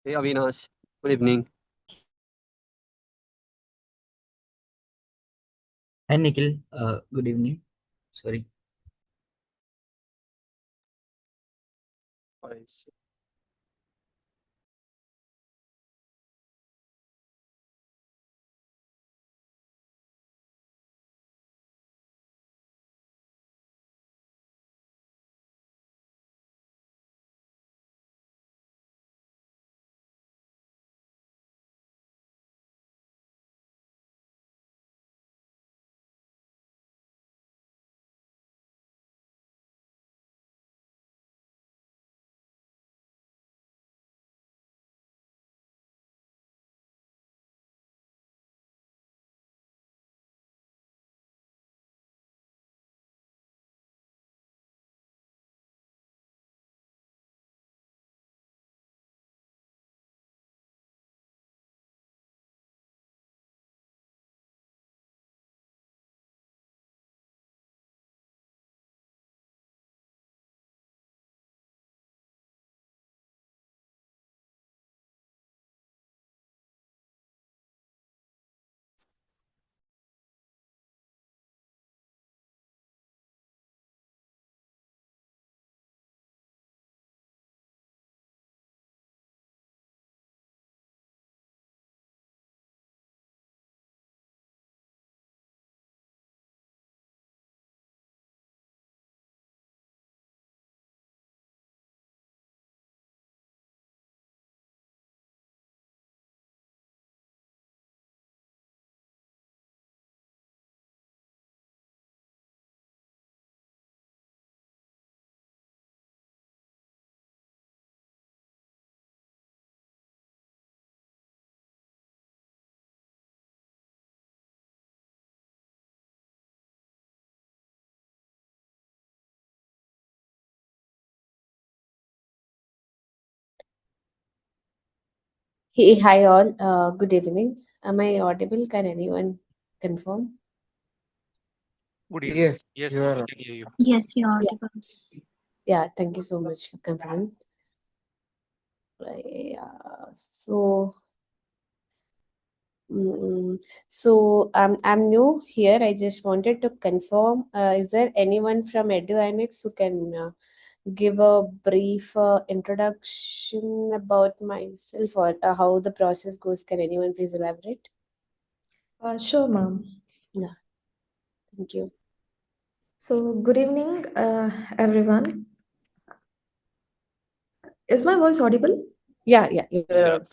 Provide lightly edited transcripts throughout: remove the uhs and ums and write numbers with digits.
Hey Avinash, good evening. Hi Nikhil, good evening. Sorry. Alright. Hey, hi all. Good evening. Am I audible? Can anyone confirm? Good evening. Yes, you Yes, we are. can hear you. Yes, you're Yeah, audible. yeah. Thank you so much for confirming. So, I'm new here. I just wanted to confirm. Is there anyone from Eduinx who can give a brief introduction about myself or how the process goes? Can anyone please elaborate? Sure, ma'am. Yeah, thank you. So, good evening, everyone. Is my voice audible? Yeah, Yeah. you're audible.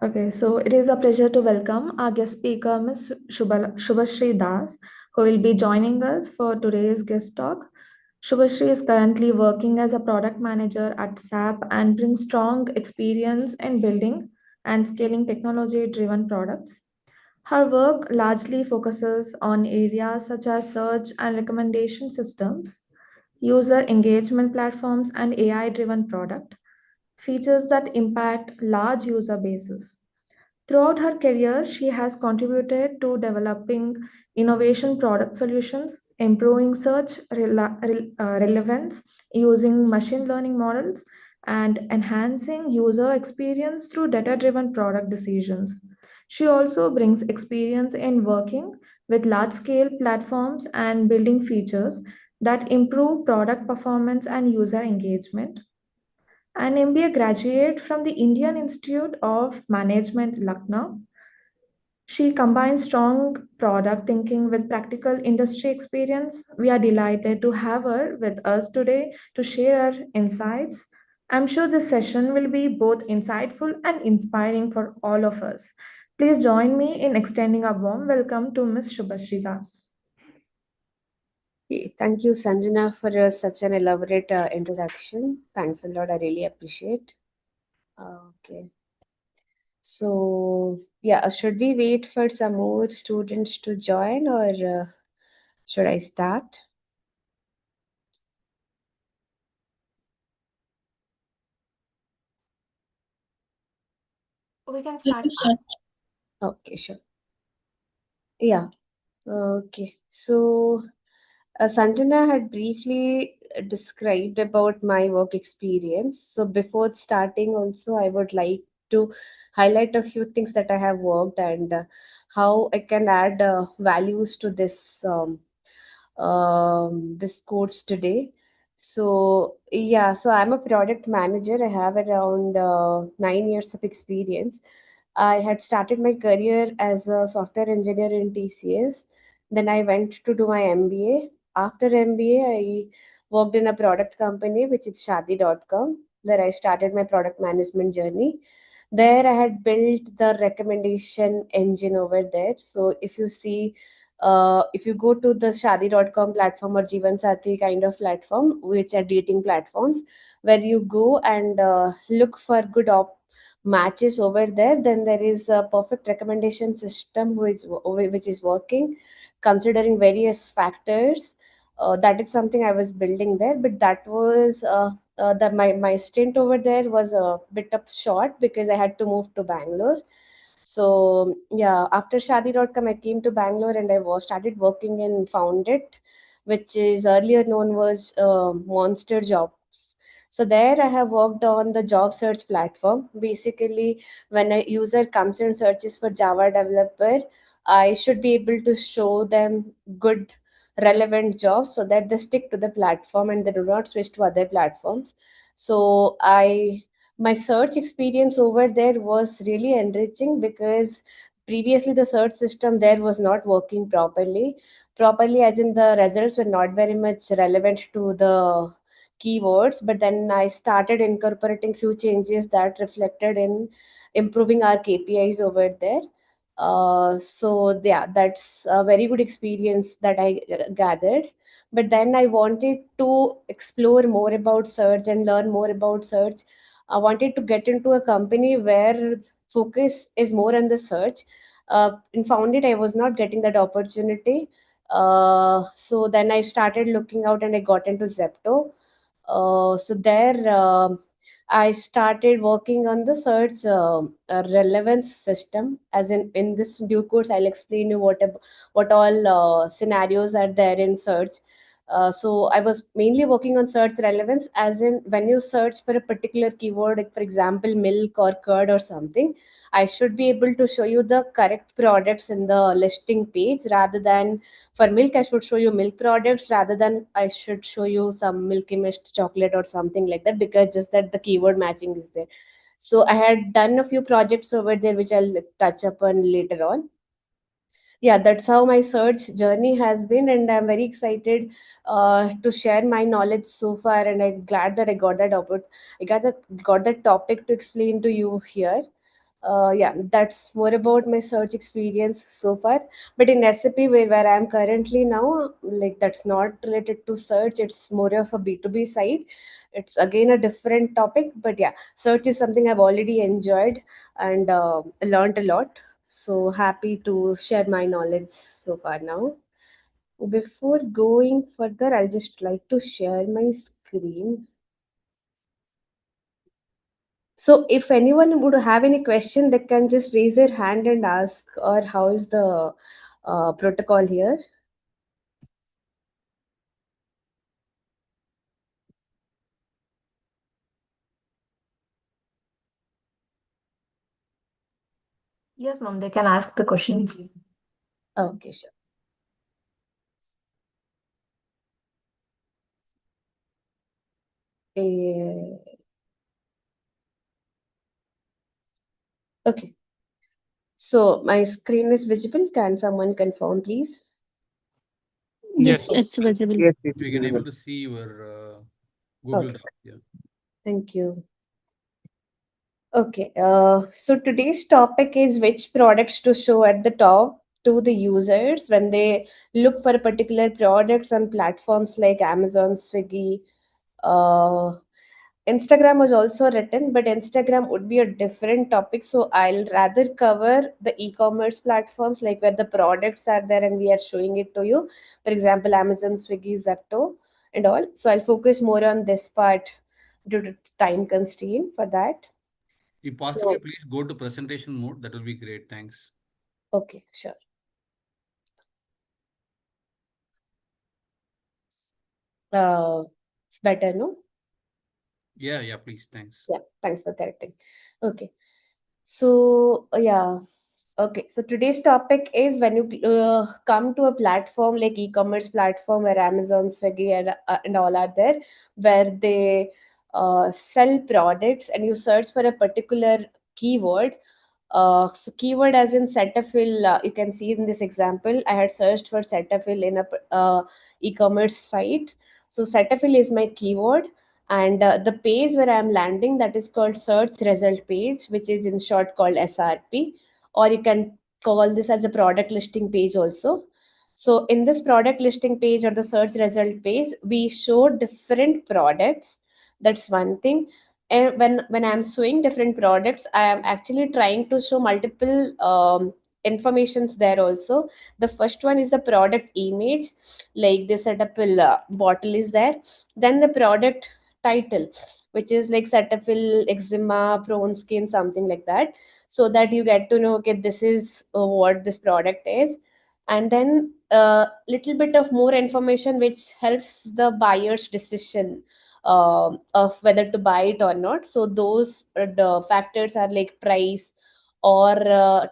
Okay, so it is a pleasure to welcome our guest speaker, Ms. Shubhashree Das, who will be joining us for today's guest talk. Shubhashree is currently working as a product manager at SAP and brings strong experience in building and scaling technology driven products. Her work largely focuses on areas such as search and recommendation systems, user engagement platforms, and AI driven product features that impact large user bases. Throughout her career, she has contributed to developing innovation product solutions, improving search relevance using machine learning models, and enhancing user experience through data driven product decisions. She also brings experience in working with large scale platforms and building features that improve product performance and user engagement. An MBA graduate from the Indian Institute of Management, Lucknow, she combines strong product thinking with practical industry experience. We are delighted to have her with us today to share her insights. I'm sure this session will be both insightful and inspiring for all of us. Please join me in extending a warm welcome to Ms. Shubhashree Das. Okay, thank you, Sanjana, for such an elaborate introduction. Thanks a lot. I really appreciate. Okay, so yeah, should we wait for some more students to join, or should I start? We can You start. can start. Okay, sure. Yeah. Okay. So Sanjana had briefly described about my work experience. So before starting, also, I would like to highlight a few things that I have worked and how I can add values to this course today. So yeah, so I'm a product manager. I have around 9 years of experience. I had started my career as a software engineer in TCS. Then I went to do my MBA. After MBA, I worked in a product company, which is Shadi.com, where I started my product management journey. There, I had built the recommendation engine over there. So, if you go to the Shadi.com platform or Jeevan Sathi kind of platform, which are dating platforms, where you go and look for good matches over there, then there is a perfect recommendation system which is working, considering various factors. That is something I was building there, but that was that my stint over there was a bit of short because I had to move to Bangalore. So yeah, after Shadi.com, I came to Bangalore and started working in Foundit, which is earlier known was Monster Jobs. So there I have worked on the job search platform. Basically, when a user comes and searches for Java developer, I should be able to show them good relevant jobs so that they stick to the platform and they do not switch to other platforms. So I my search experience over there was really enriching because previously the search system there was not working properly, as in the results were not very much relevant to the keywords. But then I started incorporating few changes that reflected in improving our KPIs over there. So yeah, that's a very good experience that I gathered. But then I wanted to explore more about search and learn more about search. I wanted to get into a company where focus is more on the search. In Foundit, I was not getting that opportunity. So then I started looking out and I got into Zepto. So there, I started working on the search relevance system. As in this due course, I'll explain you what all scenarios are there in search. So I was mainly working on search relevance, as in when you search for a particular keyword, like for example, milk or curd or something, I should be able to show you the correct products in the listing page rather than for milk, I should show you milk products rather than I should show you some Milky Mist chocolate or something like that, because just that the keyword matching is there. So I had done a few projects over there, which I'll touch upon later on. Yeah, that's how my search journey has been, and I'm very excited to share my knowledge so far. And I'm glad that I got that topic to explain to you here. Yeah, that's more about my search experience so far. But in SAP, where I'm currently now, like that's not related to search, it's more of a B2B side. It's again a different topic, but yeah, search is something I've already enjoyed and learned a lot. So happy to share my knowledge so far now. Before going further, I'll just like to share my screen. So if anyone would have any question, they can just raise their hand and ask, or how is the protocol here? Yes, ma'am, they can ask the questions. Okay, sure. Eh, okay. So my screen is visible. Can someone confirm, please? Yes. Yes, it's visible. Yes, We can able to see your Google Okay. Doc. Yeah. Thank you. Okay. So today's topic is which products to show at the top to the users when they look for particular products on platforms like Amazon, Swiggy. Instagram was also written, but Instagram would be a different topic. So I'll rather cover the e-commerce platforms, like where the products are there and we are showing it to you. For example, Amazon, Swiggy, Zepto, and all. So I'll focus more on this part due to time constraint for that. If possible, So please go to presentation mode. That will be great. Thanks. okay, sure. It's better, no? Yeah, yeah, please. Thanks. Yeah, thanks for correcting. Okay. So yeah. Okay, so today's topic is when you come to a platform like e-commerce platform where Amazon, Swiggy, and all are there, where they sell products, and you search for a particular keyword. So keyword as in Cetaphil, you can see in this example, I had searched for Cetaphil in a e-commerce site. So Cetaphil is my keyword, and the page where I am landing, that is called search result page, which is in short called SRP, or you can call this as a product listing page also. So in this product listing page or the search result page, we show different products. That's one thing. And when I'm showing different products, I am actually trying to show multiple informations there also. The first one is the product image, like the Cetaphil bottle is there. Then the product title, which is like Cetaphil eczema prone skin, something like that, so that you get to know, okay, this is what this product is. And then a little bit of more information which helps the buyer's decision of whether to buy it or not. So those the factors are like price, or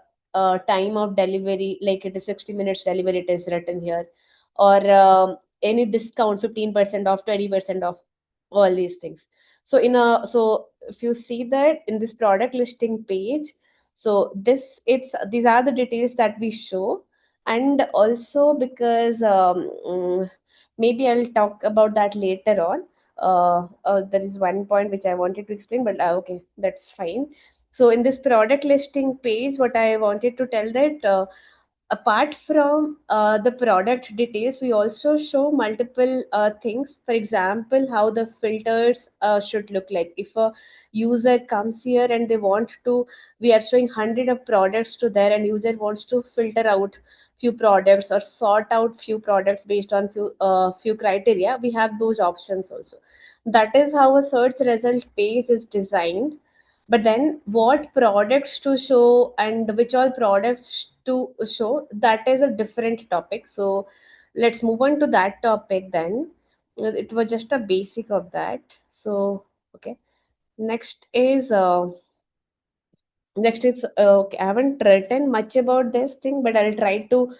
time of delivery, like it is 60 minutes delivery, it is written here, or any discount, 15% off, 20% off, all these things. So so if you see that in this product listing page, so these are the details that we show. And also because maybe I'll talk about that later on. There is one point which I wanted to explain, but okay, that's fine. So in this product listing page, what I wanted to tell that apart from the product details, we also show multiple things. For example, how the filters should look like. If a user comes here and they want to, we are showing hundred of products to there, and user wants to filter out few products or sort out few products based on few criteria, we have those options also. That is how a search result page is designed. But then what products to show and which all products to show, that is a different topic. So let's move on to that topic then. It was just a basic of that. So okay, next is next it's okay, I haven't written much about this thing, but I'll try to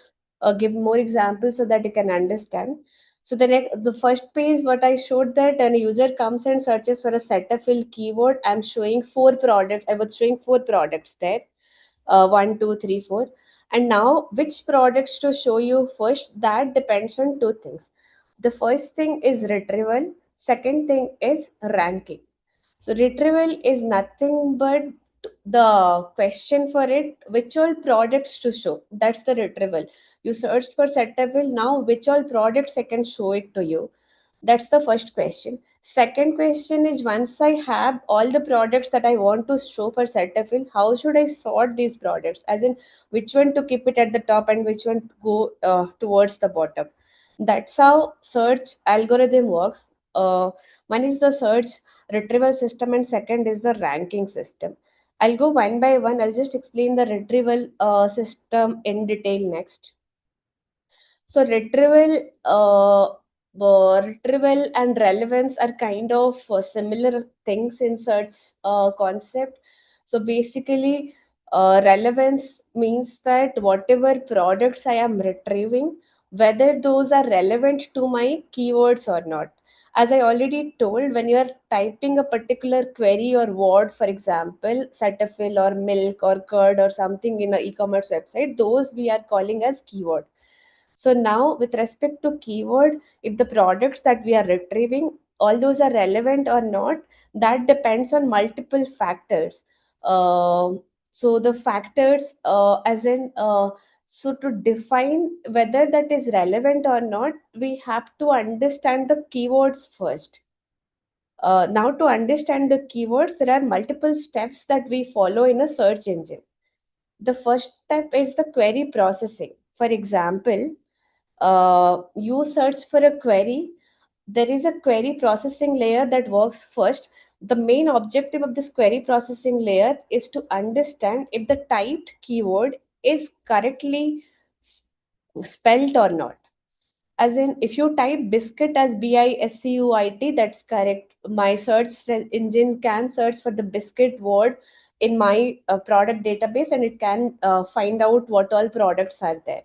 give more examples so that you can understand. So the first page, what I showed, that when a user comes and searches for a Cetaphil keyword, I'm showing four products. I was showing four products there, one, two, three, four. And now, which products to show you first? That depends on two things. The first thing is retrieval. Second thing is ranking. So retrieval is nothing but the question for it, which all products to show. That's the retrieval. You searched for Cetaphil, now which all products I can show it to you. That's the first question. Second question is, once I have all the products that I want to show for Cetaphil, how should I sort these products? As in, which one to keep it at the top and which one to go towards the bottom. That's how search algorithm works. One is the search retrieval system, and second is the ranking system. I'll go one by one. I'll just explain the retrieval system in detail next. So retrieval and relevance are kind of similar things in search concept. So basically, relevance means that whatever products I am retrieving, whether those are relevant to my keywords or not. As I already told, when you are typing a particular query or word, for example, Cetaphil or milk or curd or something in an e-commerce website, those we are calling as keyword. So now, with respect to keyword, if the products that we are retrieving, all those are relevant or not, that depends on multiple factors. So the factors, as in, so to define whether that is relevant or not, we have to understand the keywords first. Now, to understand the keywords, there are multiple steps that we follow in a search engine. The first step is the query processing. For example, you search for a query, there is a query processing layer that works first. The main objective of this query processing layer is to understand if the typed keyword is correctly spelled or not. As in, if you type biscuit as biscuit, that's correct. My engine can search for the biscuit word in my product database, and it can find out what all products are there.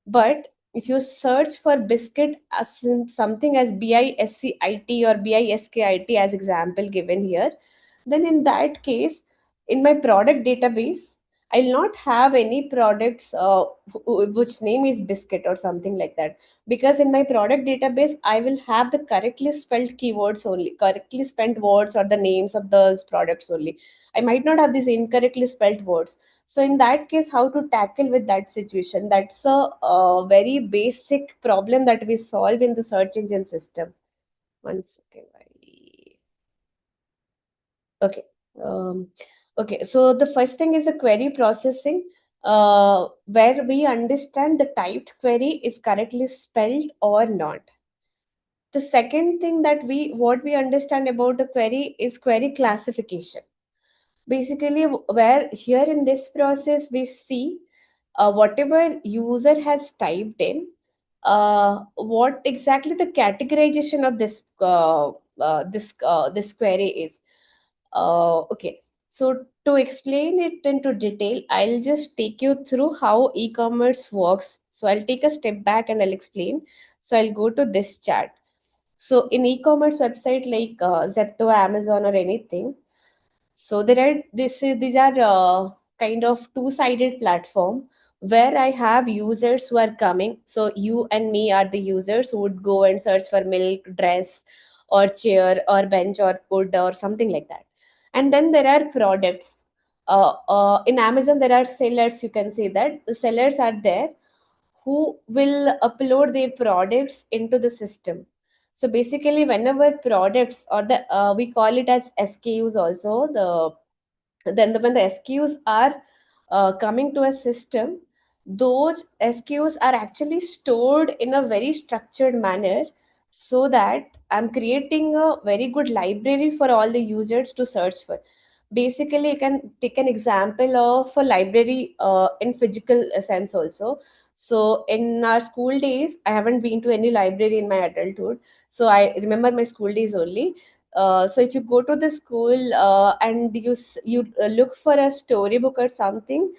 But if you search for biscuit as in something as BISCIT or BISKIT as example given here, then in that case, in my product database, I'll not have any products which name is biscuit or something like that. Because in my product database, I will have the correctly spelled keywords only, correctly spelled words or the names of those products only. I might not have these incorrectly spelled words. So in that case, how to tackle with that situation? That's a very basic problem that we solve in the search engine system. One second. Okay. Um, okay. So the first thing is the query processing, where we understand the typed query is correctly spelled or not. The second thing that what we understand about the query is query classification. Basically, where here in this process we see whatever user has typed in, what exactly the categorization of this query is. Okay, so to explain it into detail, I'll just take you through how e-commerce works. So I'll take a step back and I'll explain. So I'll go to this chart. So in e-commerce website like Zepto, Amazon, or anything, so there are these are kind of two-sided platform where I have users who are coming. So you and me are the users who would go and search for milk, dress, or chair, or bench, or wood, or something like that. And then there are products. In Amazon, there are sellers. You can say that the sellers are there who will upload their products into the system. So basically, whenever products or the we call it as SKUs also, when the SKUs are coming to a system, those SKUs are actually stored in a very structured manner, so that I'm creating a very good library for all the users to search for. Basically, you can take an example of a library in physical sense also. So in our school days, I haven't been to any library in my adulthood, so I remember my school days only. So if you go to the school and you look for a storybook or something,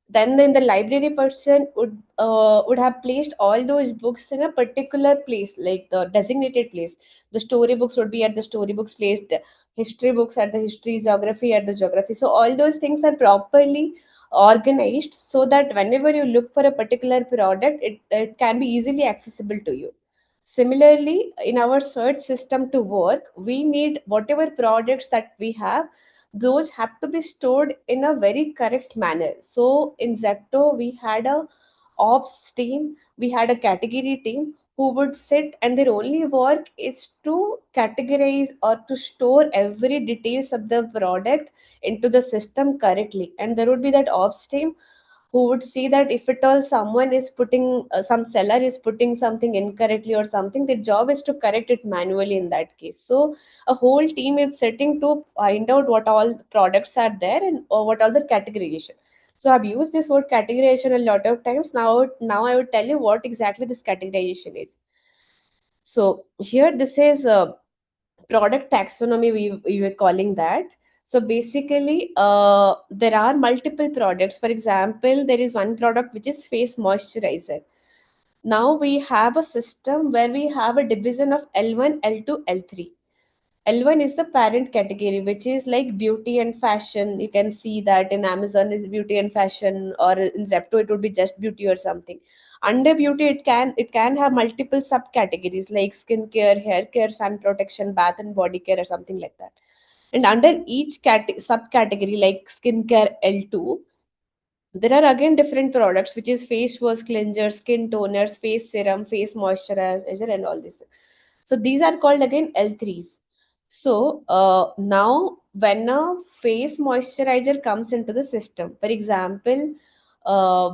then the library person would have placed all those books in a particular place, like the designated place. The storybooks would be at the storybooks place, the history books at the history, geography at the geography. So all those things are properly organized, so that whenever you look for a particular product, it can be easily accessible to you. Similarly, in our search system to work, we need whatever products that we have, those have to be stored in a very correct manner. So in Zepto, we had a ops team, we had a category team who would sit, and their only work is to categorize or to store every details of the product into the system correctly. And there would be that ops team who would see that if at all someone is putting some seller is putting something incorrectly or something, their job is to correct it manually in that case. So a whole team is sitting to find out what all products are there, and or what all the categorization. So I've used this word categorization a lot of times. Now I would tell you what exactly this categorization is. So here this is product taxonomy, we were calling that. So basically, there are multiple products. For example, there is one product which is face moisturizer. Now we have a system where we have a division of L1, L2, L3. L1 is the parent category, which is like beauty and fashion. You can see that in Amazon is beauty and fashion, or in Zepto it would be just beauty or something. Under beauty, it can have multiple subcategories like skincare, hair care, sun protection, bath and body care, or something like that. And under each subcategory, like skincare L2, there are again different products, which is face wash, cleanser, skin toners, face serum, face moisturizer, and all this. So these are called again L3s. So now when a face moisturizer comes into the system, for example,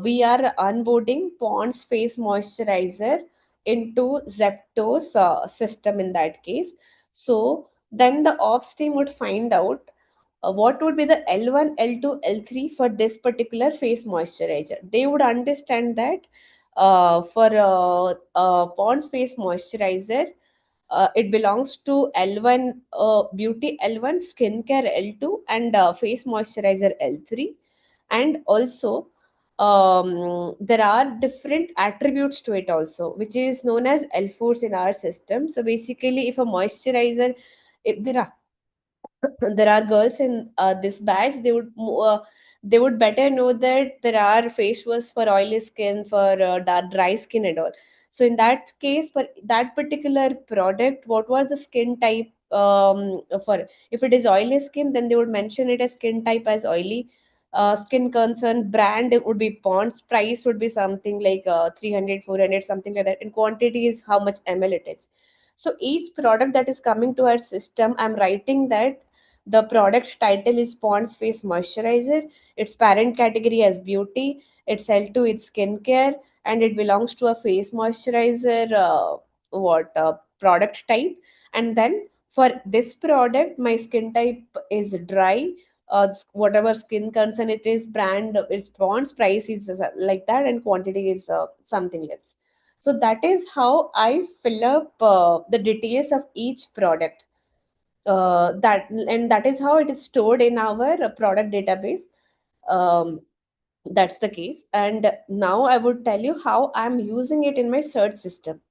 we are onboarding Pond's face moisturizer into Zepto's system in that case. So then the ops team would find out what would be the L1, L2, L3 for this particular face moisturizer. They would understand that for Pond's face moisturizer, it belongs to L1, beauty L1, skincare L2, and face moisturizer L3. And also, there are different attributes to it also, which is known as L4s in our system. So basically, if a moisturizer, if there are girls in this batch, they would better know that there are face wash for oily skin, for dry skin and all. So in that case, for that particular product, what was the skin type? For if it is oily skin, then they would mention it as skin type as oily. Skin concern brand, it would be Pond's, price would be something like 300, 400, something like that, and quantity is how much ml it is. So each product that is coming to our system, I'm writing that the product title is Pond's Face Moisturizer. Its parent category as beauty. Its L2 is skincare, and it belongs to a face moisturizer. Product type? And then for this product, my skin type is dry. Whatever skin concern it is, brand is Pond's, price is like that, and quantity is something less. So that is how I fill up the details of each product, that is how it is stored in our product database. um, that's the case, and now I would tell you how I'm using it in my search system.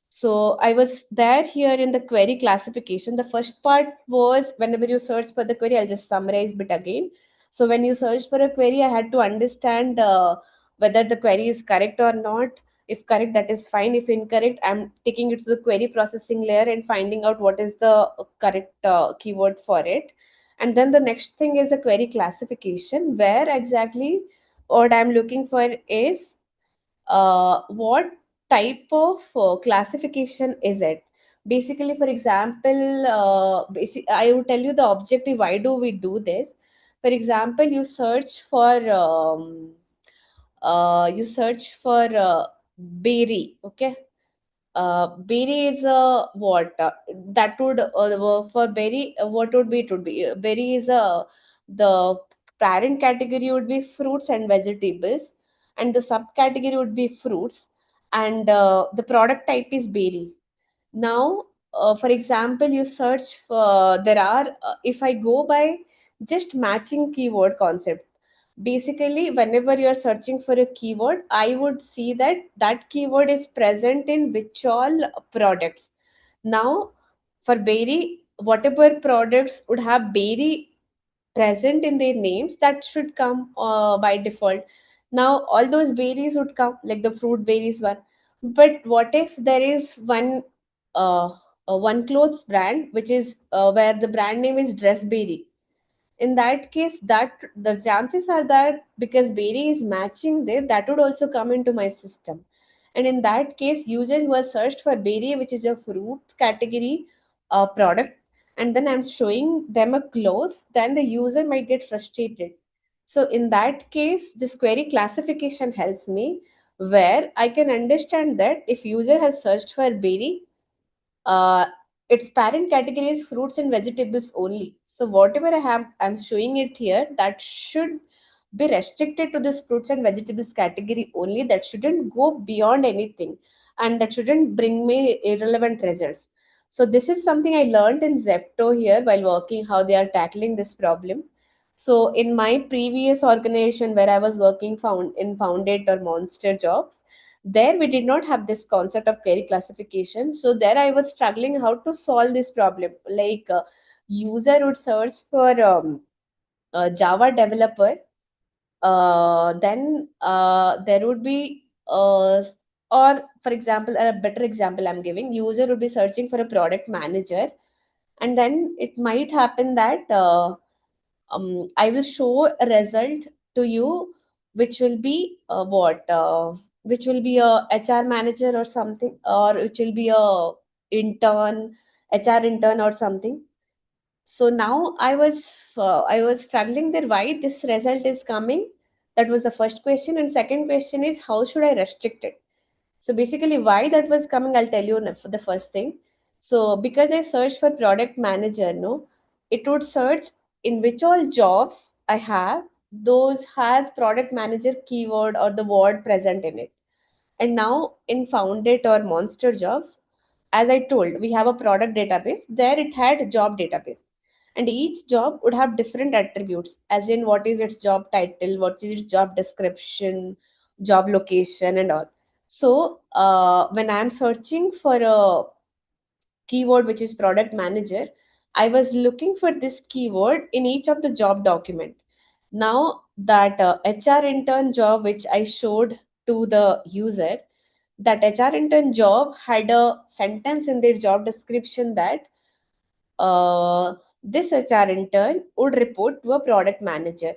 So I was there here in the query classification. The first part was whenever you search for the query, I'll just summarize bit again. So when you search for a query, I had to understand whether the query is correct or not. If correct, that is fine. If incorrect, I'm taking it to the query processing layer and finding out what is the correct keyword for it. And then the next thing is the query classification, where exactly what I'm looking for is what type of classification is it. Basically, for example, I will tell you the objective, why do we do this. For example, you search for berry, okay. Berry is what that would for berry, what would be, it would be berry is the parent category would be fruits and vegetables, and the subcategory would be fruits, and the product type is berry. Now, for example, you search for, there are if I go by just matching keyword concept, basically whenever you are searching for a keyword, I would see that that keyword is present in which all products. Now, for berry, whatever products would have berry present in their names, that should come by default. Now all those berries would come, like the fruit berries one. But what if there is uh, one clothes brand which is where the brand name is dress berry? In that case, that the chances are that because berry is matching there, that would also come into my system. And in that case, user who has searched for berry, which is a fruit category product, and then I'm showing them a cloth, then the user might get frustrated. So in that case, this query classification helps me, where I can understand that if user has searched for berry, uh, its parent category is fruits and vegetables only. So whatever I'm showing it here, that should be restricted to this fruits and vegetables category only. That shouldn't go beyond anything, and that shouldn't bring me irrelevant results. So this is something I learned in Zepto here while working, how they are tackling this problem. So in my previous organization where I was working Founded or Monster jobs, there we did not have this concept of query classification. So there I was struggling how to solve this problem. Like user would search for a Java developer, then there would be or for example, a better example I'm giving, user would be searching for a product manager, and then it might happen that I will show a result to you, which will be which will be a HR manager or something, or which will be a intern, HR intern or something. So now I was struggling there, why this result is coming. That was the first question, and second question is how should I restrict it. So basically, why that was coming, I'll tell you for the first thing. So because I searched for product manager, no, it would search in which all jobs I have, those has product manager keyword or the word present in it. And now in Foundit or Monster Jobs, as I told, we have a product database. There it had job database. And each job would have different attributes, as in what is its job title, what is its job description, job location, and all. So when I'm searching for a keyword which is product manager, I was looking for this keyword in each of the job document. Now that HR intern job which I showed to the user, that HR intern job had a sentence in their job description that this HR intern would report to a product manager.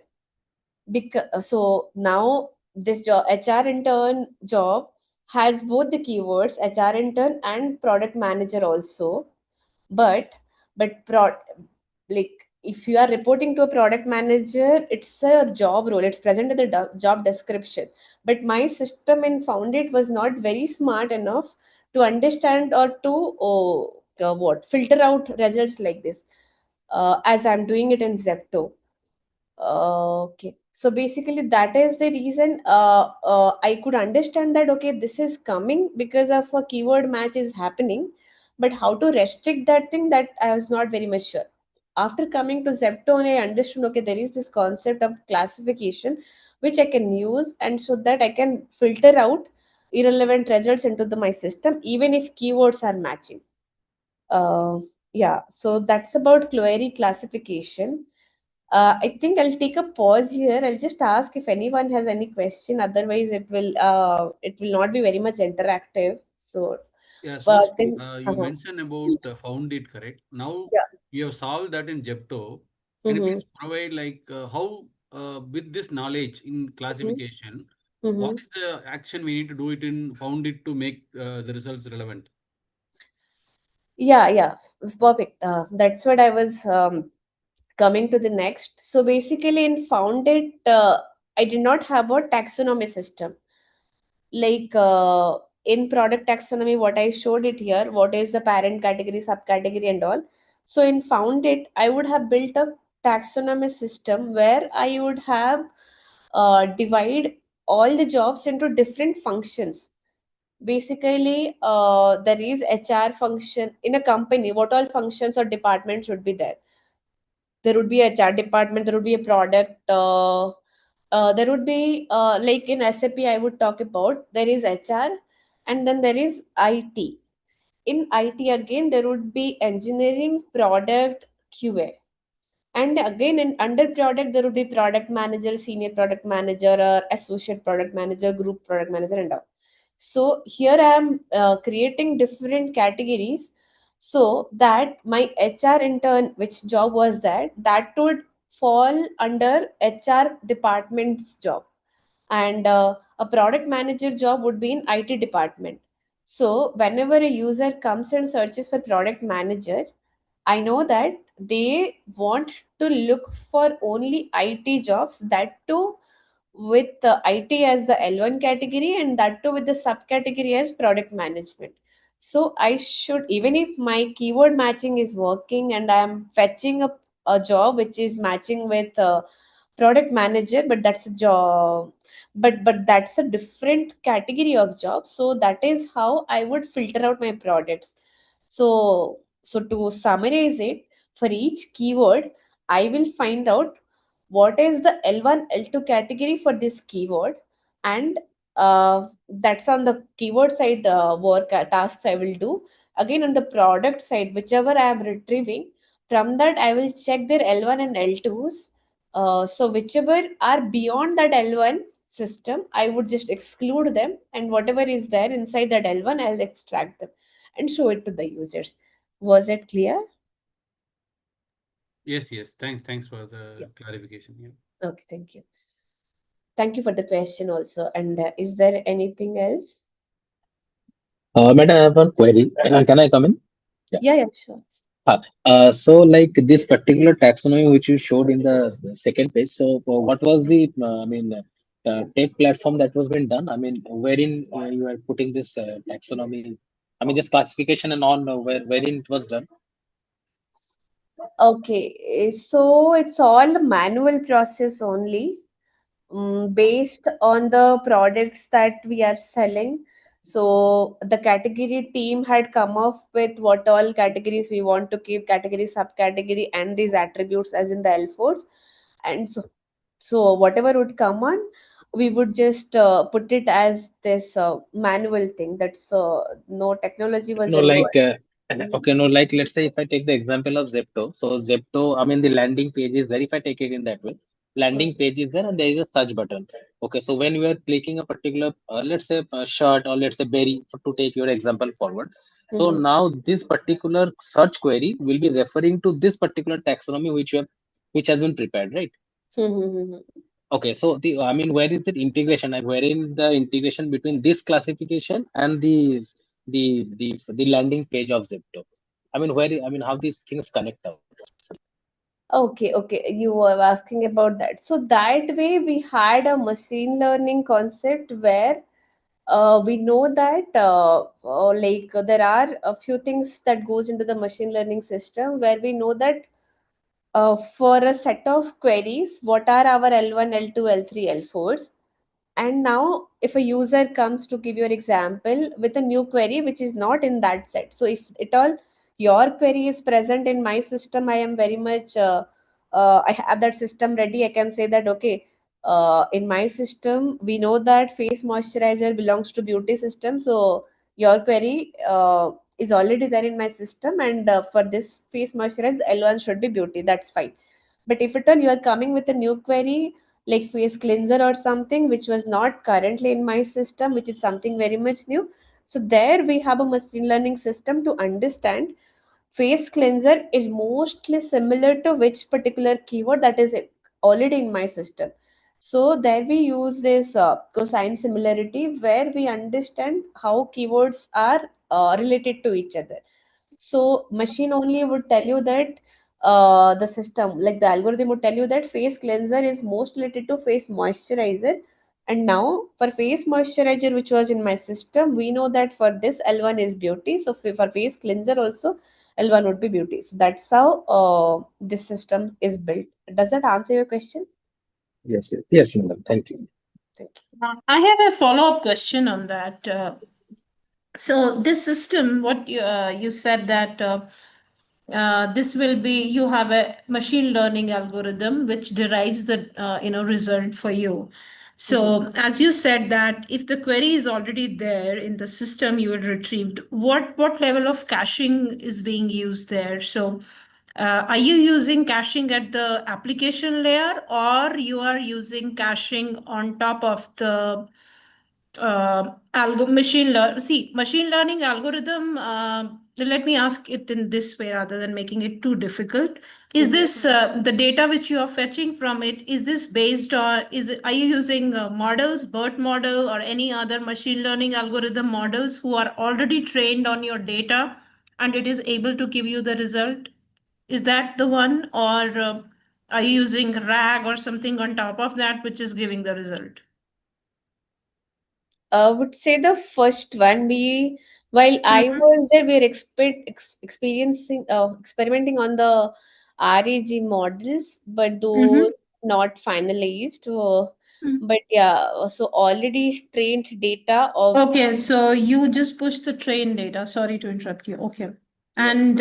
So now this job, HR intern job, has both the keywords HR intern and product manager also. but but like if you are reporting to a product manager, it's a job role, it's present in the job description. But my system in Foundit was not very smart enough to understand or to what filter out results like this, as I'm doing it in Zepto. Okay. So basically, that is the reason I could understand that, okay, this is coming because of a keyword match is happening. But how to restrict that thing, that I was not very much sure. After coming to Zeptone, I understood, okay, there is this concept of classification which I can use, and so that I can filter out irrelevant results into my system, even if keywords are matching. Uh, yeah, so that's about query classification. I think I'll take a pause here. I'll just ask if anyone has any question. Otherwise, it will not be very much interactive. So, Yeah, but Swasti, then, you mentioned about found it correct. Now yeah. you have solved that in Jepto. Can you Mm-hmm. please provide like how with this knowledge in Mm-hmm. classification, what Mm-hmm. is the action we need to do it in found it to make the results relevant? Yeah, yeah, perfect. That's what I was coming to the next. So basically, in Foundit, I did not have a taxonomy system. Like in product taxonomy, what I showed it here, what is the parent category, subcategory, and all. So in Foundit, I would have built a taxonomy system where I would have divide all the jobs into different functions. Basically, there is HR function in a company. What all functions or departments should be there? There would be a HR department, there would be a product, there would be like in SAP I would talk about, there is HR, and then there is IT. In IT again, there would be engineering, product, QA. And again, in under product, there would be product manager, senior product manager, or associate product manager, group product manager, and all. So here I am creating different categories so that my HR intern, which job was that, that would fall under HR department's job, and a product manager job would be in IT department. So whenever a user comes and searches for product manager, I know that they want to look for only IT jobs, that too with the IT as the L1 category, and that too with the subcategory as product management. So I should, even if my keyword matching is working and I'm fetching a job which is matching with product manager, but that's a job, but that's a different category of job. So that is how I would filter out my products. So to summarize it, for each keyword, I will find out what is the L1, L2 category for this keyword, and that's on the keyword side work tasks I will do. Again, on the product side, whichever I am retrieving, from that I will check their L1 and L2s. So whichever are beyond that L1 system, I would just exclude them, and whatever is there inside that L1, I'll extract them and show it to the users. Was it clear? Yes, yes. Thanks for Yeah. the clarification. Yeah. Okay, thank you. Thank you for the question also. And is there anything else? Madam, I have one query. Can I come in? Yeah. Yeah, yeah, sure. So, like this particular taxonomy which you showed in the second page. So, what was the, tech platform that was being done? I mean, wherein you are putting this taxonomy? I mean, this classification and all, wherein it was done. Okay, so it's all a manual process only. based on the products that we are selling. So the category team had come up with what all categories we want to keep, category, subcategory, and these attributes as in the L4s. And so whatever would come on, we would just put it as this manual thing. That's no technology was No, involved. like, okay, no, like, let's say if I take the example of Zepto. So Zepto, I mean, the landing page is there. If I take it in that way, landing page is there and there is a search button. Okay, so when you are clicking a particular, let's say shirt or let's say berry, to take your example forward. So Mhm. now this particular search query will be referring to this particular taxonomy which you have, which has been prepared, right? Mhm. Okay, so I mean, where is the integration? Like, where in the integration between this classification and the landing page of Zepto? I mean, I mean, how these things connect out? Okay. You were asking about that. So that way we had a machine learning concept where we know that there are a few things that goes into the machine learning system where we know that for a set of queries, what are our L1, L2, L3, L4s? And now, if a user comes to give your example with a new query which is not in that set, so if at all your query is present in my system, I am very much I have that system ready. I can say that okay, in my system we know that face moisturizer belongs to beauty system, so your query is already there in my system, and for this face moisturizer, the L1 should be beauty. That's fine. But if at all you are coming with a new query like face cleanser or something which was not currently in my system, which is something very much new, so there we have a machine learning system to understand face cleanser is mostly similar to which particular keyword that is already in my system. So there we use this cosine similarity where we understand how keywords are related to each other. So machine only would tell you that the system, like the algorithm would tell you that face cleanser is most related to face moisturizer. And now for face moisturizer, which was in my system, we know that for this L1 is beauty. So for face cleanser also, L1 would be beauty. So that's how this system is built. Does that answer your question? Yes, madam. Thank you. Thank you. I have a follow-up question on that. So this system, what you said that this will be, you have a machine learning algorithm which derives the result for you. So as you said that if the query is already there in the system you had retrieved, what level of caching is being used there? So are you using caching at the application layer, or you are using caching on top of the machine learning algorithm? Let me ask it in this way rather than making it too difficult. Is this the data which you are fetching from it, is this based on, are you using models, BERT model or any other machine learning algorithm models who are already trained on your data and it is able to give you the result? Is that the one, or are you using RAG or something on top of that which is giving the result? Would say the first one. While I was there, we were experiencing, experimenting on the RAG models, but those not finalized. But yeah, so already trained data of. Okay, so you just push the train data. Sorry to interrupt you. Okay. Yes. And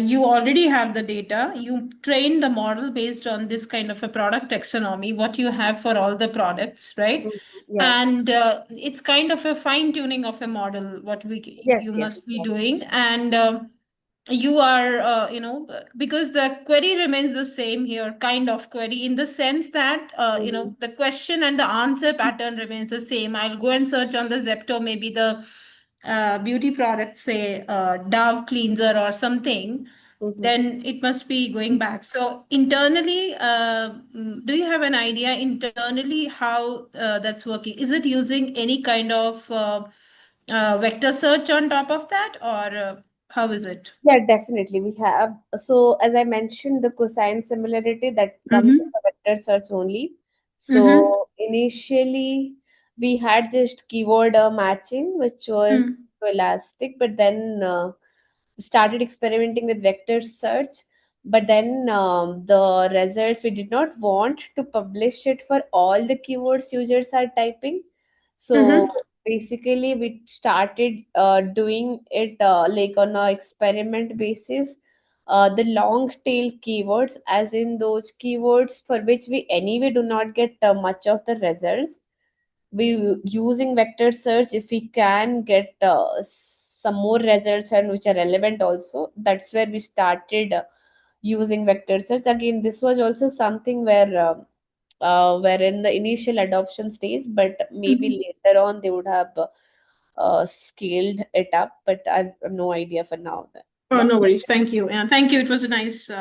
you already have the data. You train the model based on this kind of a product taxonomy, what you have for all the products, right? Yeah. And it's kind of a fine tuning of a model, what you Yes. must be Exactly. doing. And you are because the query remains the same here, kind of query, in the sense that the question and the answer pattern remains the same. I'll go and search on the Zepto, maybe the beauty product, say Dove cleanser or something, then it must be going back. So internally, do you have an idea internally how that's working? Is it using any kind of vector search on top of that, or how is it? Yeah, definitely. We have, so as I mentioned, the cosine similarity that comes in the vector search only. Mm-hmm. So initially we had just keyword matching, which was elastic, but then started experimenting with vector search. But then the results, we did not want to publish it for all the keywords users are typing. So basically we started doing it like on a experiment basis. The long tail keywords, as in those keywords for which we anyway do not get much of the results, we using vector search, if we can get some more results and which are relevant also, that's where we started using vector search. Again, this was also something where in the initial adoption stage, but maybe later on they would have scaled it up, but I have no idea for now. Oh, Yeah. no worries. Thank you. And thank you. It was a nice,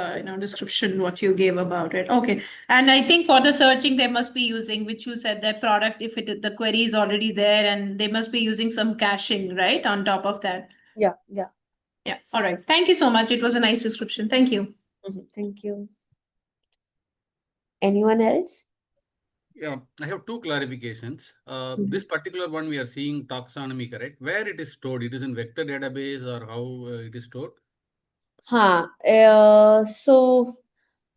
description what you gave about it. Okay. And I think for the searching, they must be using, which you said, that product, if the query is already there, and they must be using some caching, right? On top of that. Yeah. Yeah. All right. Thank you so much. It was a nice description. Thank you. Thank you. Anyone else? Yeah, I have two clarifications. This particular one we are seeing taxonomy, correct? Where it is stored? It is in vector database or how it is stored?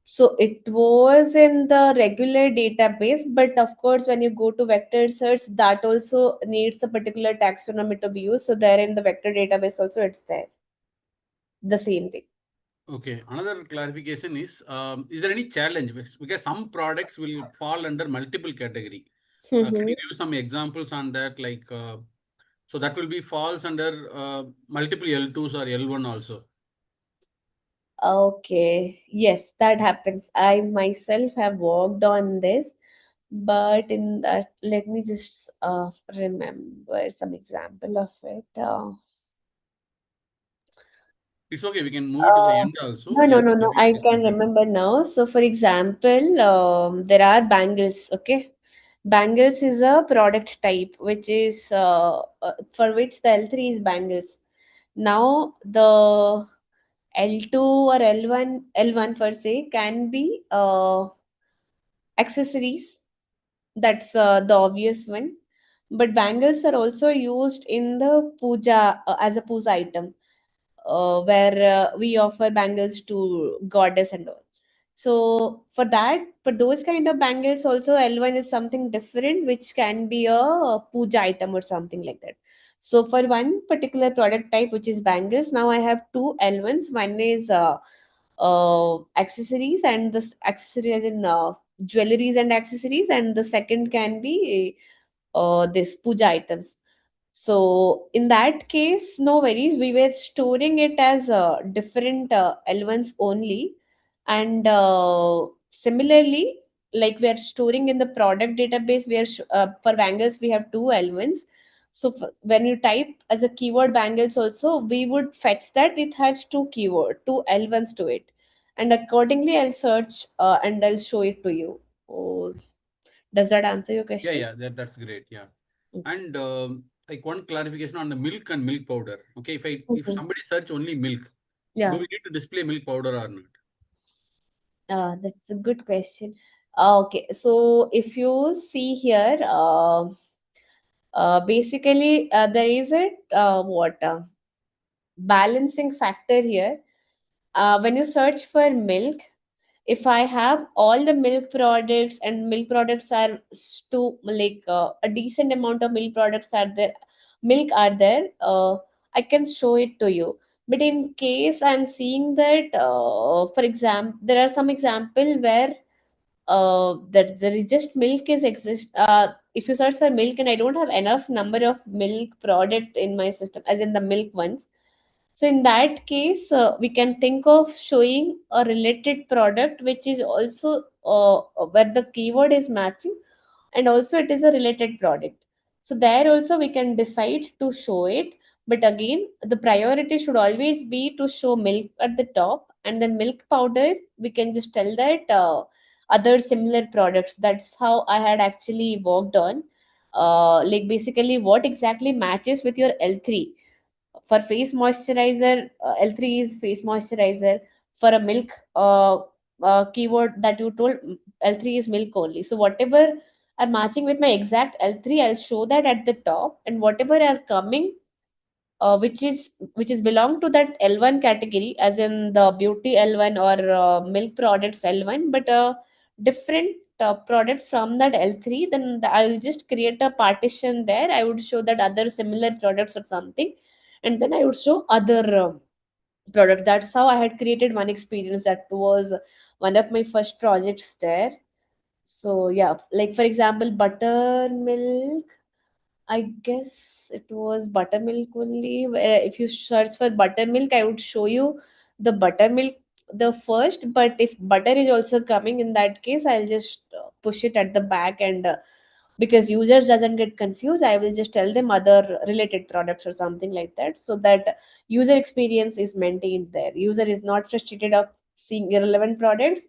So it was in the regular database, but of course, when you go to vector search, that also needs a particular taxonomy to be used. So there in the vector database also it's there. The same thing. Okay. Another clarification is there any challenge? Because some products will fall under multiple category. Can you give some examples on that? Like, so that will be falls under multiple L2s or L1 also. Okay. Yes, that happens. I myself have worked on this, but in that, let me just remember some example of it. It's okay. We can move it to the end also. No. I can remember now. So, for example, there are bangles. Okay, bangles is a product type, which is for which the L3 is bangles. Now, the L2 or L1 per se can be accessories. That's the obvious one. But bangles are also used in the puja as a puja item, where we offer bangles to goddess and all. So for that, for those kind of bangles, also L1 is something different, which can be a puja item or something like that. So for one particular product type, which is bangles, now I have two L1s. One is accessories, and this accessory as in jewelries and accessories, and the second can be this puja items. So in that case, no worries. We were storing it as different L1s only, and similarly, like we are storing in the product database, where for bangles we have two L1s. So when you type as a keyword bangles, also we would fetch that it has two L1s to it, and accordingly I'll search and I'll show it to you. Oh, does that answer your Yeah, question? yeah, that's great. Yeah. Okay. And like one clarification on the milk and milk powder. Okay, if Mhm. somebody search only milk, do Yeah. we need to display milk powder or not? That's a good question. Okay, so if you see here, basically there is a what balancing factor here. When you search for milk, if I have all the milk products and milk products are to like a decent amount of milk are there, I can show it to you. But in case I'm seeing that, for example, there are some example where that there is just milk is exist. If you search for milk and I don't have enough number of milk product in my system, as in the milk ones, so in that case, we can think of showing a related product which is also where the keyword is matching, and also it is a related product. So there also we can decide to show it. But again, the priority should always be to show milk at the top, and then milk powder, we can just tell that other similar products. That's how I had actually worked on. Like basically, what exactly matches with your L3 for face moisturizer, L3 is face moisturizer. For a milk keyword that you told, L3 is milk only. So whatever are matching with my exact L3, I'll show that at the top, and whatever are coming which is belong to that L1 category, as in the beauty L1 or milk products L1, but a different product from that L3, then I'll just create a partition there. I would show that other similar products or something, and then I would show other product. That's how I had created one experience. That was one of my first projects there. So yeah, like for example, buttermilk, I guess it was buttermilk only. Where if you search for buttermilk, I would show you the buttermilk the first. But if butter is also coming in that case, I'll just push it at the back, and because users doesn't get confused, I will just tell them other related products or something like that, so that user experience is maintained there. User is not frustrated of seeing irrelevant products.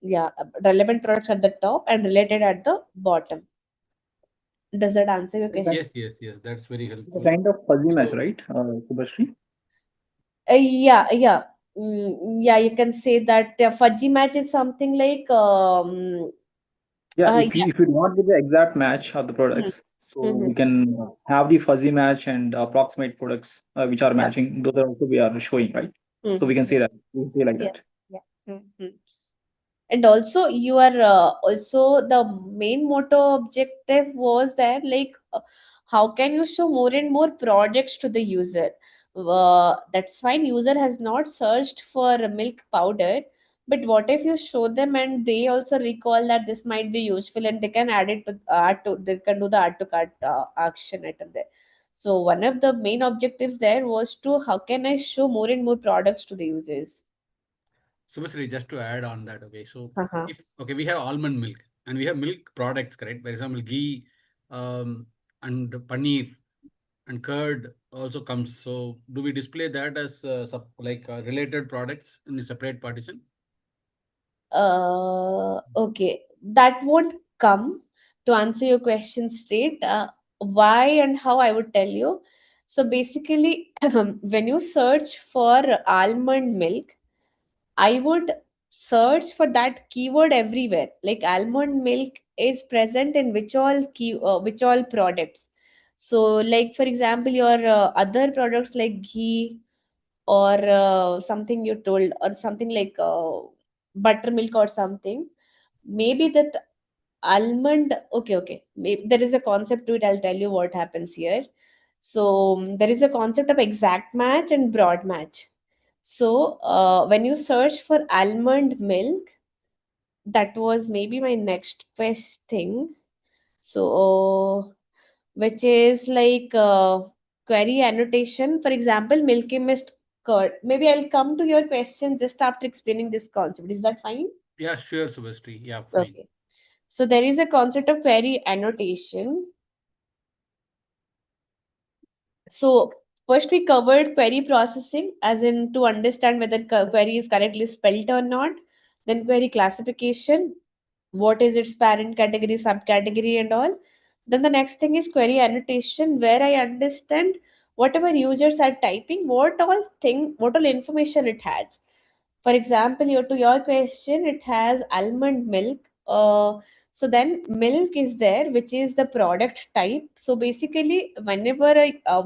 Yeah, relevant products at the top and related at the bottom. Does that answer your That, question? Yes. That's very it's a helpful. kind of fuzzy match, So, right, Shubhashree? Yeah. Yeah, you can say that fudgy match is something like Yeah, yeah. if you don't get the exact match of the Mhm. products, so we Mhm. can have the fuzzy match and approximate products which are Yeah. matching. Those are also we are showing, right? So we can say Yes. that. We can say like Yes. that. Yeah. And also you are also the main motto objective was that, like, how can you show more and more projects to the user. That's fine, user has not searched for milk powder, but what if you show them and they also recall that this might be useful, and they can add it to they can do the add to cart action item there. So one of the main objectives there was to how can I show more and more products to the users. Subhasri, just to add on that, okay. So Uh-huh. if okay, we have almond milk and we have milk products, correct? For example, ghee, and paneer and curd also comes. So do we display that as related products in a separate partition? Okay, that won't come. To answer your question straight. Why and how, I would tell you. So basically, when you search for almond milk, I would search for that keyword everywhere. Like almond milk is present in which all products. So, like for example, your other products like ghee, or something you told, or something like buttermilk or something. Maybe that almond. Okay. Maybe there is a concept to it. I'll tell you what happens here. So there is a concept of exact match and broad match. So when you search for almond milk, that was maybe my next best thing. So which is like query annotation. For example, Milky Mist curd. Maybe I'll come to your question just after explaining this concept. Is that fine? Yeah, sure, Subhasri. Yeah, fine. Okay. So there is a concept of query annotation. So first we covered query processing, as in to understand whether query is correctly spelled or not. Then query classification, what is its parent category, subcategory, and all. Then the next thing is query annotation, where I understand whatever users are typing, what all information it has. For example, to your question, it has almond milk. So then milk is there, which is the product type. So basically, whenever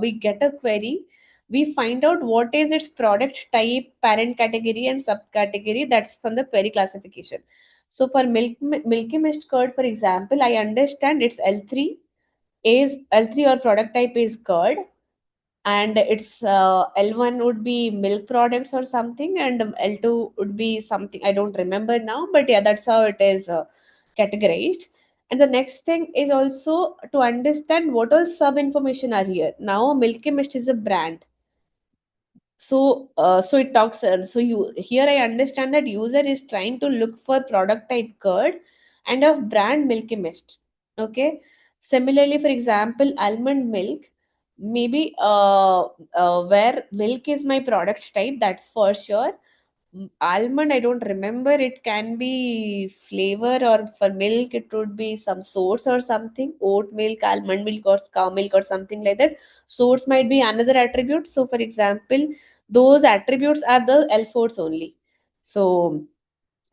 we get a query, we find out what is its product type, parent category, and subcategory. That's from the query classification. So for Milky Mist curd, for example, I understand it's L3, is L3 or product type is curd, and its L1 would be milk products or something, and L2 would be something I don't remember now, but yeah, that's how it is categorized. And the next thing is also to understand what all sub information are here. Now, Milky Mist is a brand. So it talks. So you here I understand that user is trying to look for product type curd and of brand Milky Mist. Okay. Similarly, for example, almond milk. Maybe where milk is my product type, that's for sure. Almond, I don't remember. It can be flavor, or for milk, it would be some source or something. Oat milk, almond milk, or cow milk, or something like that. Source might be another attribute. So, for example, those attributes are the L4s only. So,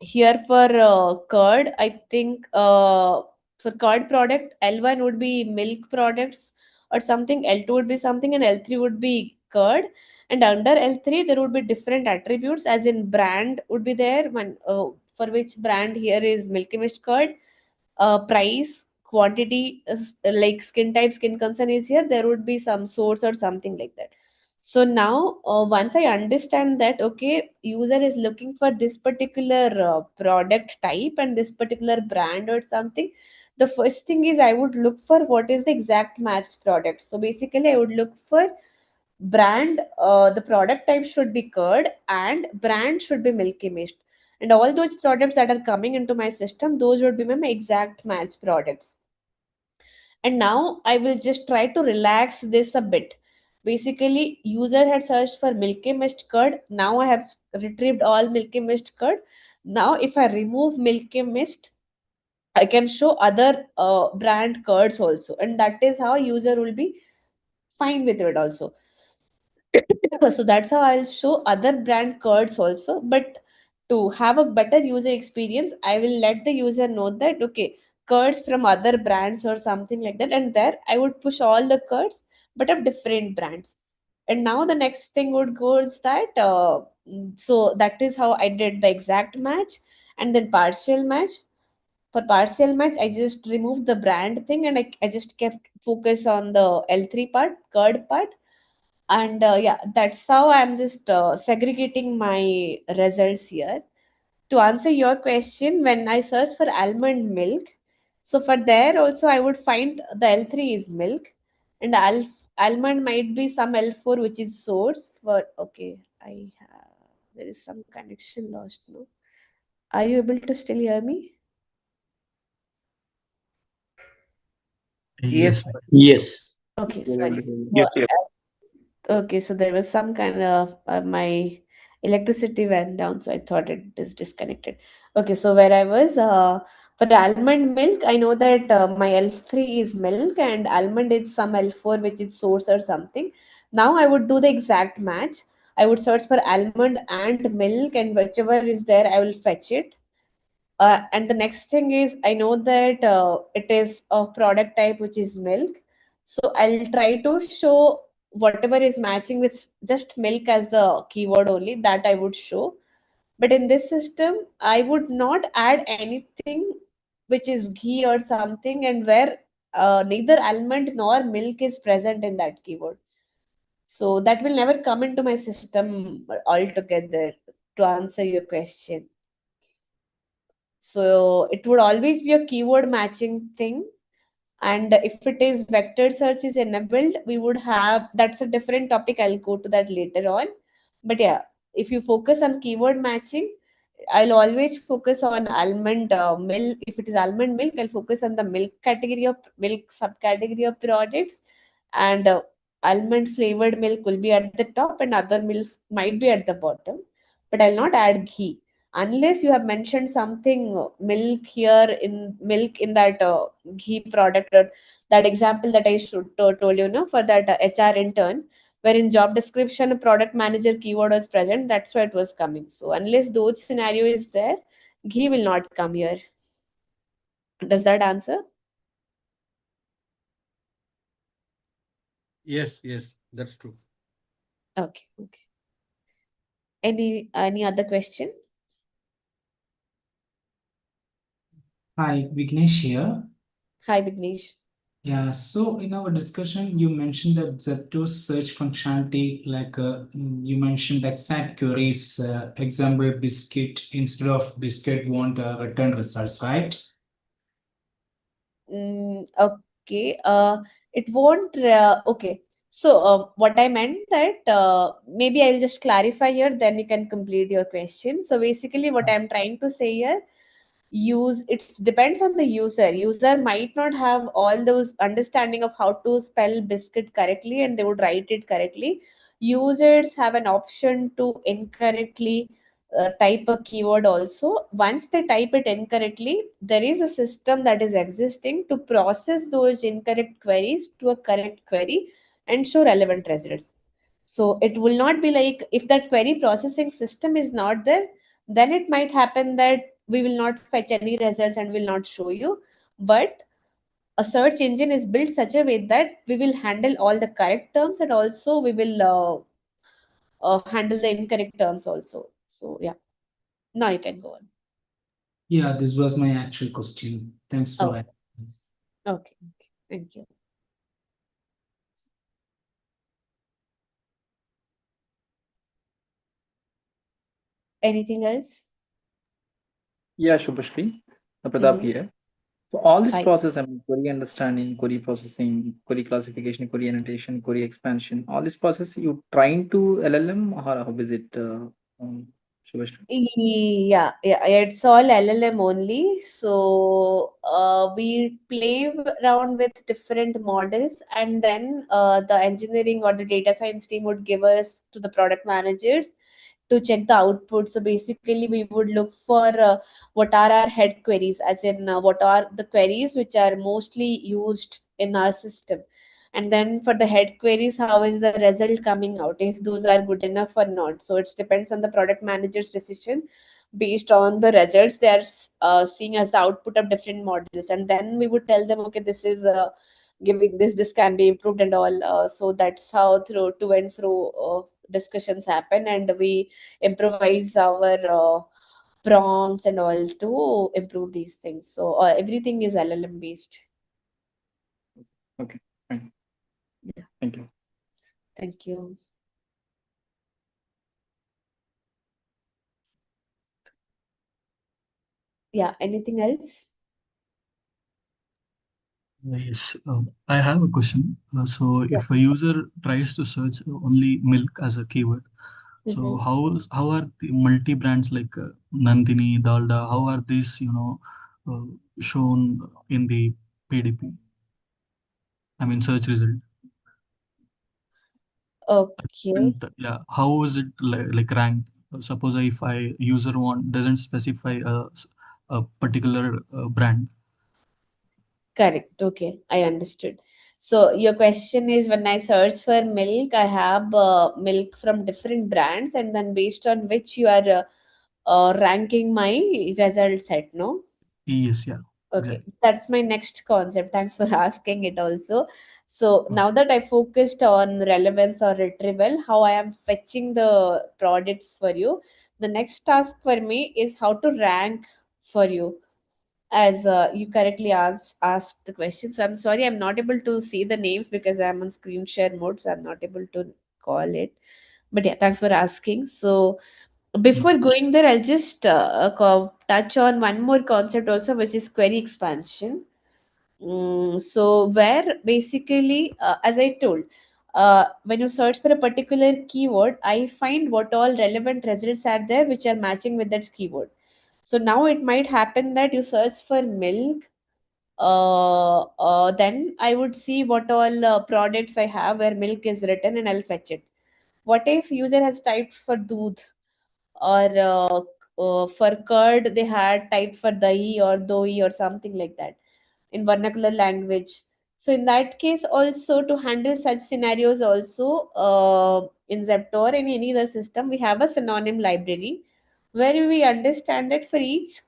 here for curd, I think for curd product, L1 would be milk products or something, L2 would be something, and L3 would be curd. And under L3 there would be different attributes, as in brand would be there, for which brand here is Milky Mist curd, price, quantity, like skin type, skin concern is here, there would be some source or something like that. So now once I understand that, okay, user is looking for this particular product type and this particular brand or something, the first thing is I would look for what is the exact matched product. So basically I would look for brand, the product type should be curd and brand should be Milky Mist, and all those products that are coming into my system, those would be my exact match products. And now I will just try to relax this a bit. Basically user had searched for Milky Mist curd, now I have retrieved all Milky Mist curd. Now if I remove Milky Mist, I can show other brand curds also, and that is how user will be fine with it also. So that's how I'll show other brand curds also. But to have a better user experience, I will let the user know that, okay, curds from other brands or something like that, and there I would push all the curds but of different brands. And now the next thing would go is that, so that is how I did the exact match. And then partial match, for partial match I just removed the brand thing, and I just kept focus on the L3 part, curd part. And yeah, that's how I'm just segregating my results here. To answer your question, when I search for almond milk, so for there also I would find the L3 is milk, and almond might be some L4 which is source for, okay, I have, there is some connection lost, no? Are you able to still hear me? Yes. Yes. Okay, We're able sorry. to hear you. So, Yes, yes. okay, so there was some kind of my electricity went down, so I thought it is disconnected. Okay, so where I was, for the almond milk, I know that my L3 is milk and almond is some L4 which is source or something. Now I would do the exact match. I would search for almond and milk, and whichever is there, I will fetch it. And the next thing is, I know that it is a product type which is milk. So I'll try to show whatever is matching with just milk as the keyword only, that I would show. But in this system, I would not add anything which is ghee or something, and where neither almond nor milk is present in that keyword. So that will never come into my system altogether, to answer your question. So it would always be a keyword matching thing. And if it is vector search is enabled, we would have, that's a different topic. I'll go to that later on. But yeah, if you focus on keyword matching, I'll always focus on almond milk. If it is almond milk, I'll focus on the milk category of milk subcategory of products, and almond flavored milk will be at the top, and other milks might be at the bottom. But I'll not add ghee unless you have mentioned something milk here in milk in that ghee product, or that example that I should told you, no, for that HR intern, where in job description a product manager keyword was present, that's why it was coming. So unless those scenario is there, ghee will not come here. Does that answer? Yes, yes, that's true. Okay, okay. Any other question? Hi, Vignesh here. Hi, Vignesh. Yeah, so in our discussion, you mentioned that Zepto's search functionality, like you mentioned exact queries, example biscuit, instead of biscuit want return results, right? Okay. It won't. Okay. So, what I meant that, maybe I'll just clarify here, then you can complete your question. So, basically, what I'm trying to say here, use it depends on the user might not have all those understanding of how to spell biscuit correctly, and they would write it correctly. Users have an option to incorrectly type a keyword also. Once they type it incorrectly, there is a system that is existing to process those incorrect queries to a correct query and show relevant results. So it will not be like, if that query processing system is not there, then it might happen that we will not fetch any results and will not show you. But a search engine is built such a way that we will handle all the correct terms, and also we will handle the incorrect terms also. So yeah, now you can go on. Yeah, this was my actual question. Thanks for Oh, that. okay. Thank you. Anything else? Yeah, Shubhashree, Pratap Mm-hmm. here. So all this Hi. process, I mean, query understanding, query processing, query classification, query annotation, query expansion, all this process, you trying to LLM or how is it, Shubhashree? Yeah, it's all LLM only. So we play around with different models, and then the engineering or the data science team would give us to the product managers to check the output. So basically, we would look for what are our head queries, as in what are the queries which are mostly used in our system. And then for the head queries, how is the result coming out, if those are good enough or not. So it depends on the product manager's decision based on the results they are seeing as the output of different models. And then we would tell them, okay, this is giving this can be improved and all. So that's how through to and fro discussions happen, and we improvise our prompts and all to improve these things. So everything is LLM based. Okay, fine. Yeah. Thank you. Thank you. Yeah, anything else? Yes, I have a question. So, Yeah. if a user tries to search only milk as a keyword, so Mm-hmm. how are the multi brands like Nandini, Dalda? How are these uh, shown in the PDP? I mean search result. Okay, And yeah, how is it like ranked? Suppose if I user doesn't specify a particular brand. correct. Okay, I understood. So your question is, when I search for milk, I have milk from different brands, and then based on which you are ranking my result set, no? Yes, yeah, Okay, exactly. that's my next concept. Thanks for asking it also. So Okay. now that I focused on relevance or retrieval, how I am fetching the products for you, the next task for me is how to rank for you, as you correctly asked the question. So I'm sorry, I'm not able to see the names because I'm on screen share mode, so I'm not able to call it. But yeah, thanks for asking. So No. before going there, I'll just touch on one more concept also, which is query expansion. So where basically, as I told, when you search for a particular keyword, I find what all relevant results are there which are matching with that keyword. So now it might happen that you search for milk, then I would see what all products I have where milk is written, and I'll fetch it. What if user has typed for doodh, or for curd they had typed for dahi or doi or something like that in vernacular language. So in that case also, to handle such scenarios also, in Zepto or in any other system, we have a synonym library where we understand that for each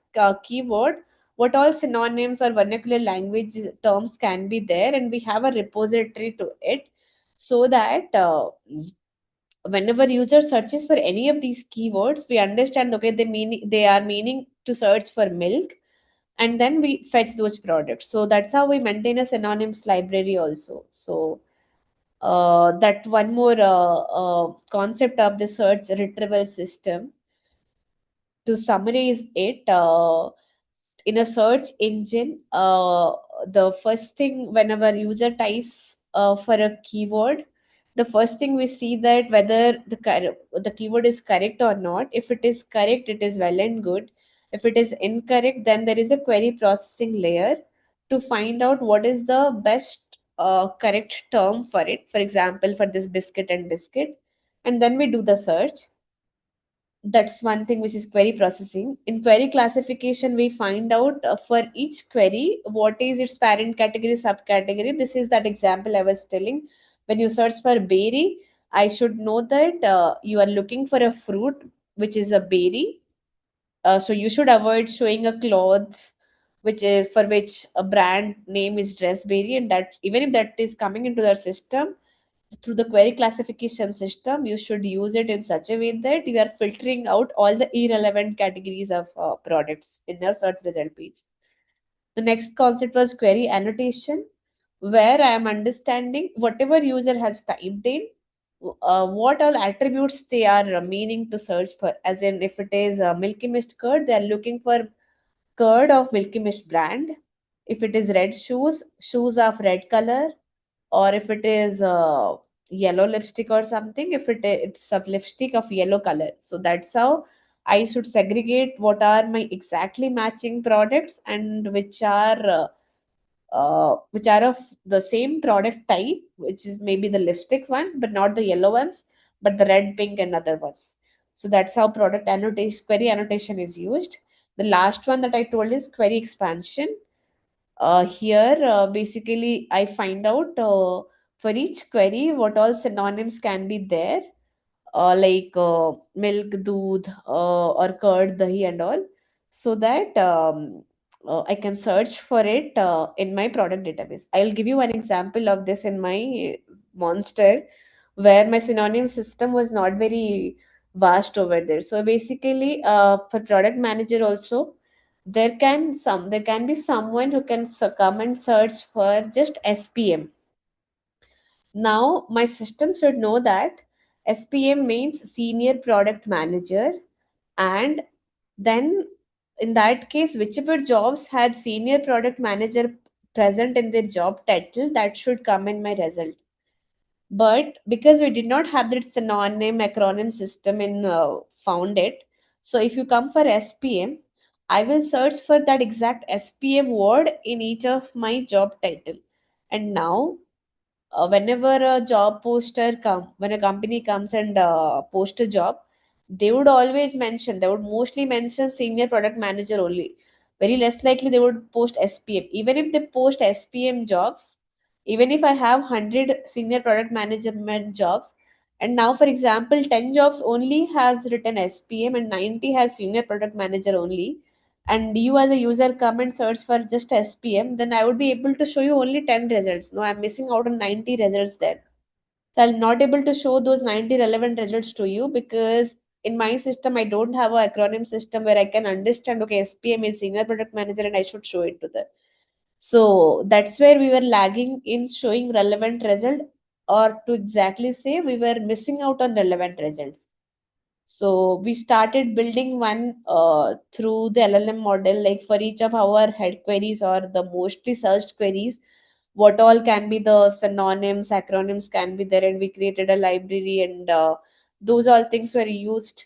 keyword, what all synonyms or vernacular language terms can be there, and we have a repository to it, so that whenever user searches for any of these keywords, we understand, okay, they are meaning to search for milk, and then we fetch those products. So that's how we maintain a synonyms library also. So that one more concept of the search retrieval system. To summarize it, in a search engine, the first thing whenever user types for a keyword, the first thing we see that whether the keyword is correct or not. If it is correct, it is well and good. If it is incorrect, then there is a query processing layer to find out what is the best correct term for it. For example, for this biscuit and biscuit, and then we do the search. That's one thing, which is query processing. In query classification, we find out for each query what is its parent category, subcategory. This is that example I was telling. When you search for berry, I should know that you are looking for a fruit which is a berry. So you should avoid showing a cloth which is for which a brand name is Dressberry, and that even if that is coming into their system through the query classification system, you should use it in such a way that you are filtering out all the irrelevant categories of products in your search result page. The next concept was query annotation, where I am understanding whatever user has typed in, what all attributes they are meaning to search for. As in, if it is Milky Mist curd, they are looking for curd of Milky Mist brand. If it is red shoes, shoes of red color, or if it is yellow lipstick or something, if it's a lipstick of yellow color. So that's how I should segregate what are my exactly matching products and which are of the same product type, which is maybe the lipstick ones, but not the yellow ones, but the red, pink, and other ones. So that's how product annotation, query annotation is used. The last one that I told is query expansion. Here, basically, I find out for each query what all synonyms can be there, like milk, doodh, or curd, dahi, and all, so that I can search for it in my product database. I'll give you one example of this in my Monster, where my synonym system was not very vast over there. So basically, for product manager also, there can be someone who can come and search for just SPM. Now, my system should know that SPM means Senior Product Manager, and then in that case, whichever jobs had Senior Product Manager present in their job title, that should come in my result. But because we did not have that synonym acronym system in found it, so if you come for SPM, I will search for that exact SPM word in each of my job title. And now whenever a job poster come when a company comes and post a job, they would mostly mention Senior Product Manager only. Very less likely they would post SPM. Even if they post SPM jobs, even if I have 100 Senior Product Management jobs, and now for example 10 jobs only has written SPM and 90 has Senior Product Manager only, and you as a user come and search for just SPM, then I would be able to show you only 10 results. No, I'm missing out on 90 results there. So I'm not able to show those 90 relevant results to you because in my system, I don't have a acronym system where I can understand, okay, SPM is Senior Product Manager and I should show it to them. So that's where we were lagging in showing relevant result, or to exactly say, we were missing out on relevant results. So we started building one through the LLM model, like for each of our head queries or the mostly searched queries, what all can be the synonyms, acronyms can be there, and we created a library, and those all things were used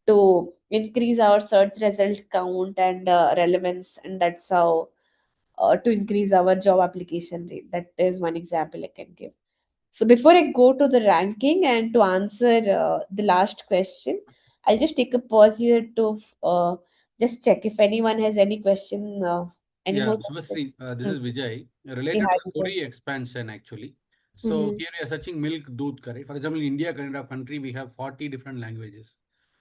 to increase our search result count and relevance, and that's how to increase our job application rate. That is one example I can give. So before I go to the ranking and to answer the last question, I'll just take a pause here to just check if anyone has any question, any Yeah, more question. Shubhashree, this Hmm. is Vijay. Yeah, Related to hi, the Vijay. query expansion, actually. So Mm-hmm. here we are searching milk, doodh, correct? For example, in India kind of country, we have 40 different languages.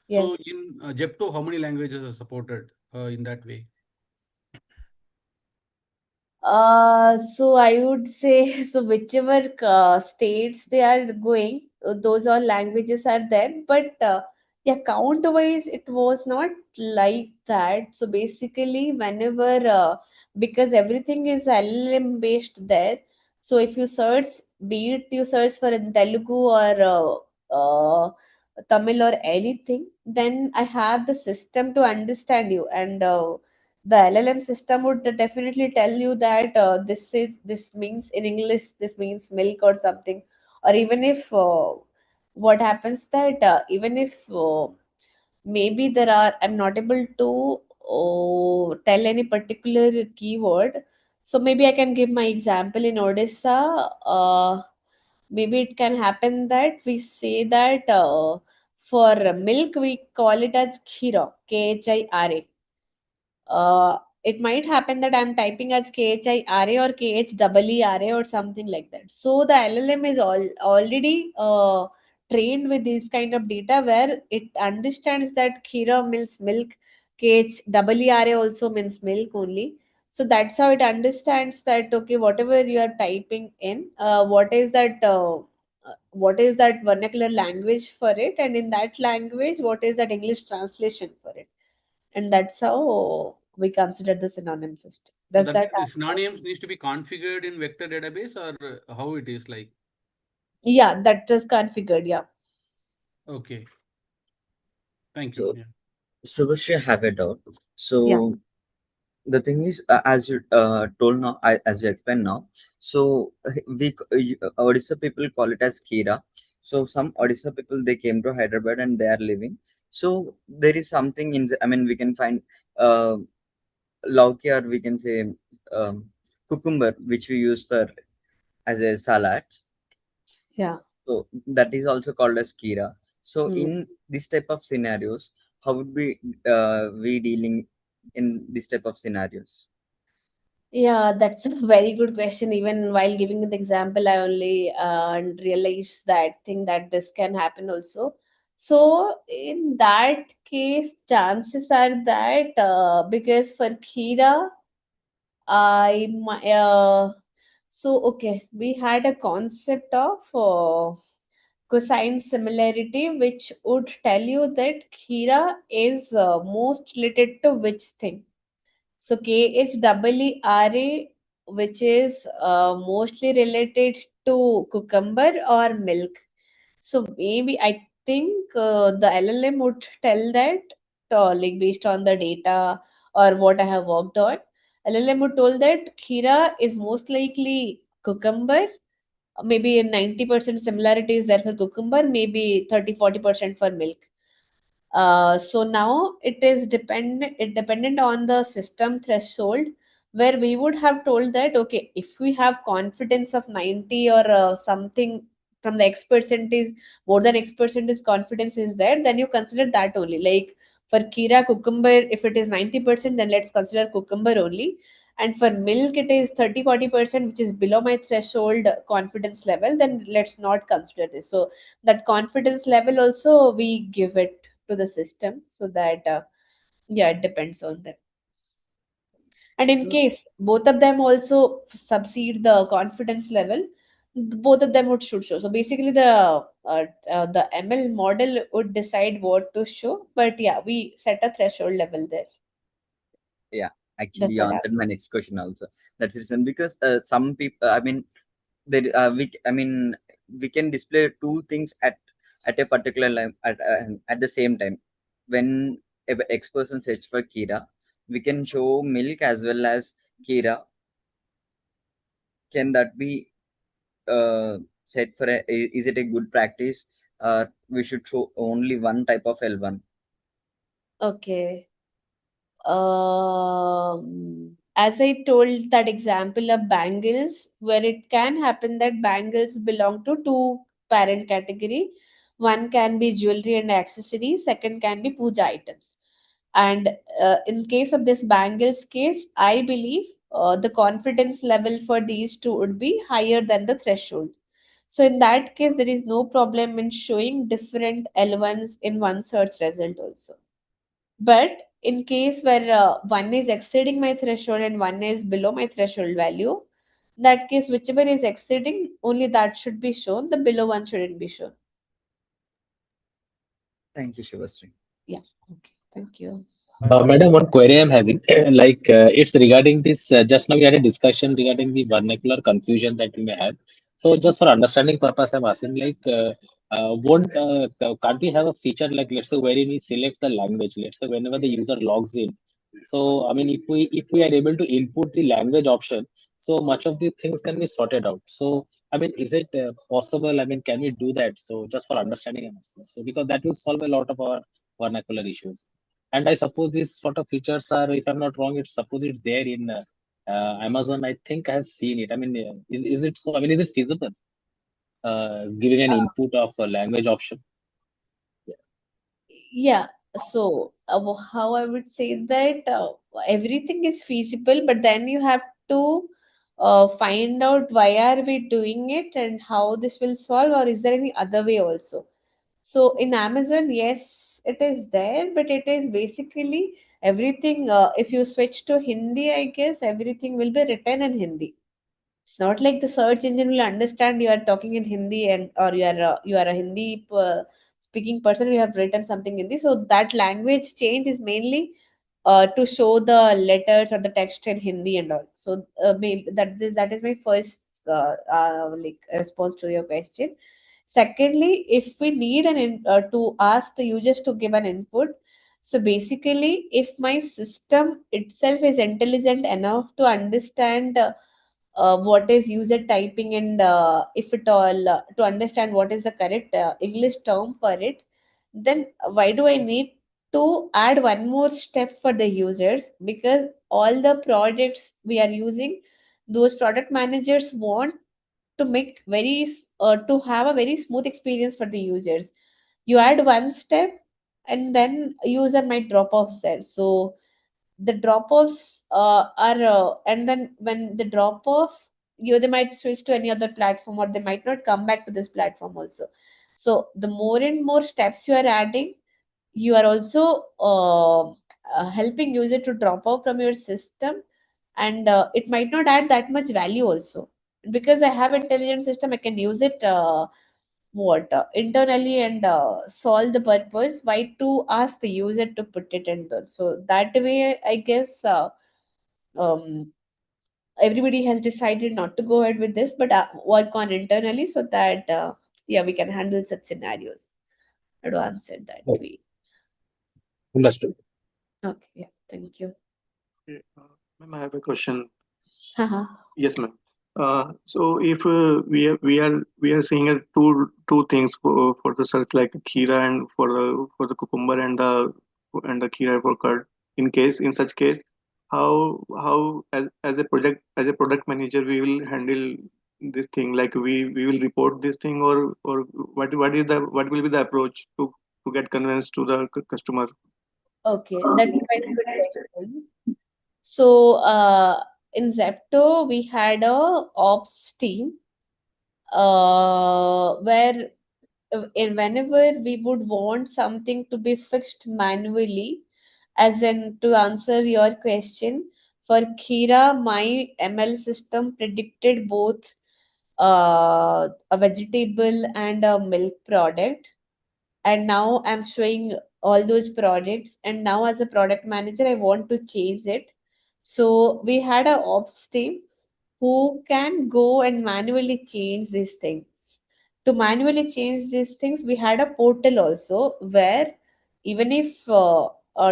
So Yes. in Jepto, how many languages are supported in that way? So I would say so whichever states they are going, those all languages are there. But yeah, count wise, it was not like that. So basically, whenever because everything is LLM based there. So if you search, be it you search for in Telugu or Tamil or anything, then I have the system to understand you, and the LLM system would definitely tell you that this means in English this means milk or something, or even if what happens that even if maybe there are I'm not able to tell any particular keyword, so maybe I can give my example in Odisha. Maybe it can happen that we say that for milk we call it as khira, khira. It might happen that I'm typing as KHIRA or KHEERA or something like that. So the LLM is already trained with this kind of data where it understands that Kira means milk, KHEERA also means milk only. So that's how it understands that, okay, whatever you are typing in, what is that vernacular language for it, and in that language, what is that English translation for it, and that's how we consider the synonym system. So Does that that means the answer? synonyms needs to be configured in vector database, or how it is like? Yeah, that just configured. Yeah. Okay. Thank you. So, Yeah. Subhashri, I have a doubt. Yeah. So, the thing is, as you told now, as you explained now, so Odisha people call it as Kira. So, some Odisha people they came to Hyderabad and they are living. So, there is something in the, I mean, we can find uh, lauki, or we can say um, cucumber, which we use for as a salad. Yeah. So that is also called as Kira. So Hmm. in this type of scenarios, how would we dealing in this type of scenarios? Yeah, that's a very good question. Even while giving the example, I only realized that thing that this can happen also. So in that case, chances are that because for Kira, so okay, we had a concept of cosine similarity, which would tell you that Kira is most related to which thing. So KHEERA, which is mostly related to cucumber or milk. So maybe I think the LLM would tell that, like based on the data or what I have worked on, LLM would told that Kira is most likely cucumber. Maybe 90% similarity is there for cucumber, maybe 30-40% for milk. So now it dependent on the system threshold, where we would have told that, okay, if we have confidence of 90 or something from the X percent is more than X percent is confidence is there, then you consider that only. Like for Kira cucumber, if it is 90%, then let's consider cucumber only. And for milk, it is 30-40%, which is below my threshold confidence level, then let's not consider this. So that confidence level also we give it to the system, so that yeah, it depends on them. And in So case both of them also succeed the confidence level, both of them would should show. So basically the ML model would decide what to show, but yeah, we set a threshold level there. yeah, actually Does you that answered my next question also. That's the reason because some people, I mean, there I mean we can display two things at a particular line at the same time. When a X person search for Kira, we can show milk as well as Kira. Can that be set for is it a good practice? We should show only one type of L1. okay? As I told that example of bangles, where it can happen that bangles belong to two parent category. One can be jewelry and accessories, second can be puja items. And in case of this bangles case, I believe the confidence level for these two would be higher than the threshold. So in that case, there is no problem in showing different L1s in one search result also. But in case where one is exceeding my threshold and one is below my threshold value, that case, whichever is exceeding, only that should be shown. The below one shouldn't be shown. Thank you, Shubhashree. Yes. Okay. Thank you. Madam, one query I'm having, it's regarding this. Just now we had a discussion regarding the vernacular confusion that we may have. So, just for understanding purpose, I'm asking, won't can't we have a feature like, let's say, wherein we select the language? Let's say whenever the user logs in. So, I mean, if we are able to input the language option, so much of the things can be sorted out. So, I mean, is it possible? I mean, can we do that? So, just for understanding, I'm asking. So, because that will solve a lot of our vernacular issues. And I suppose these sort of features are, if I'm not wrong, it's suppose it's there in Amazon. I think I have seen it. I mean, is it so? I mean, is it feasible? Giving an input of a language option. Yeah. So, how I would say that everything is feasible, but then you have to find out why are we doing it and how this will solve, or is there any other way also? So in Amazon, yes, it is there, but it is basically everything, if you switch to Hindi, I guess everything will be written in Hindi. It's not like the search engine will understand you are talking in Hindi, and or you are a Hindi speaking person, you have written something in Hindi. So that language change is mainly to show the letters or the text in Hindi and all. So that is my first like response to your question. Secondly, if we need to ask the users to give an input, so basically, if my system itself is intelligent enough to understand what is user typing, and if at all to understand what is the correct English term for it, then why do I need to add one more step for the users? Because all the projects we are using, those product managers want to make to have a very smooth experience for the users. You add one step, and then user might drop off there. So the drop offs are and then when the drop off, they might switch to any other platform, or they might not come back to this platform also. So the more and more steps you are adding, you are also helping user to drop off from your system, and it might not add that much value also. Because I have intelligent system, I can use it internally and solve the purpose. Why to ask the user to put it in there? So that way, I guess um, everybody has decided not to go ahead with this, but work on internally, so that yeah, we can handle such scenarios. How to answer that Oh, way? understood. Okay, yeah, thank you. Okay, ma'am, I have a question. Haha. Yes, ma'am. So if we are seeing two things for the search, like Kira and for the cucumber and the Kira for curd. In such case, how as a product manager we will handle this thing? Like we will report this thing, or what will be the approach to get convinced to the customer? Okay, that's a very good question. So in Zepto, we had a ops team where whenever we would want something to be fixed manually, as in to answer your question, for Kira, my ML system predicted both a vegetable and a milk product, and now I'm showing all those products, and now as a product manager I want to change it. So we had a ops team who can go and manually change these things. To manually change these things, we had a portal also, where even if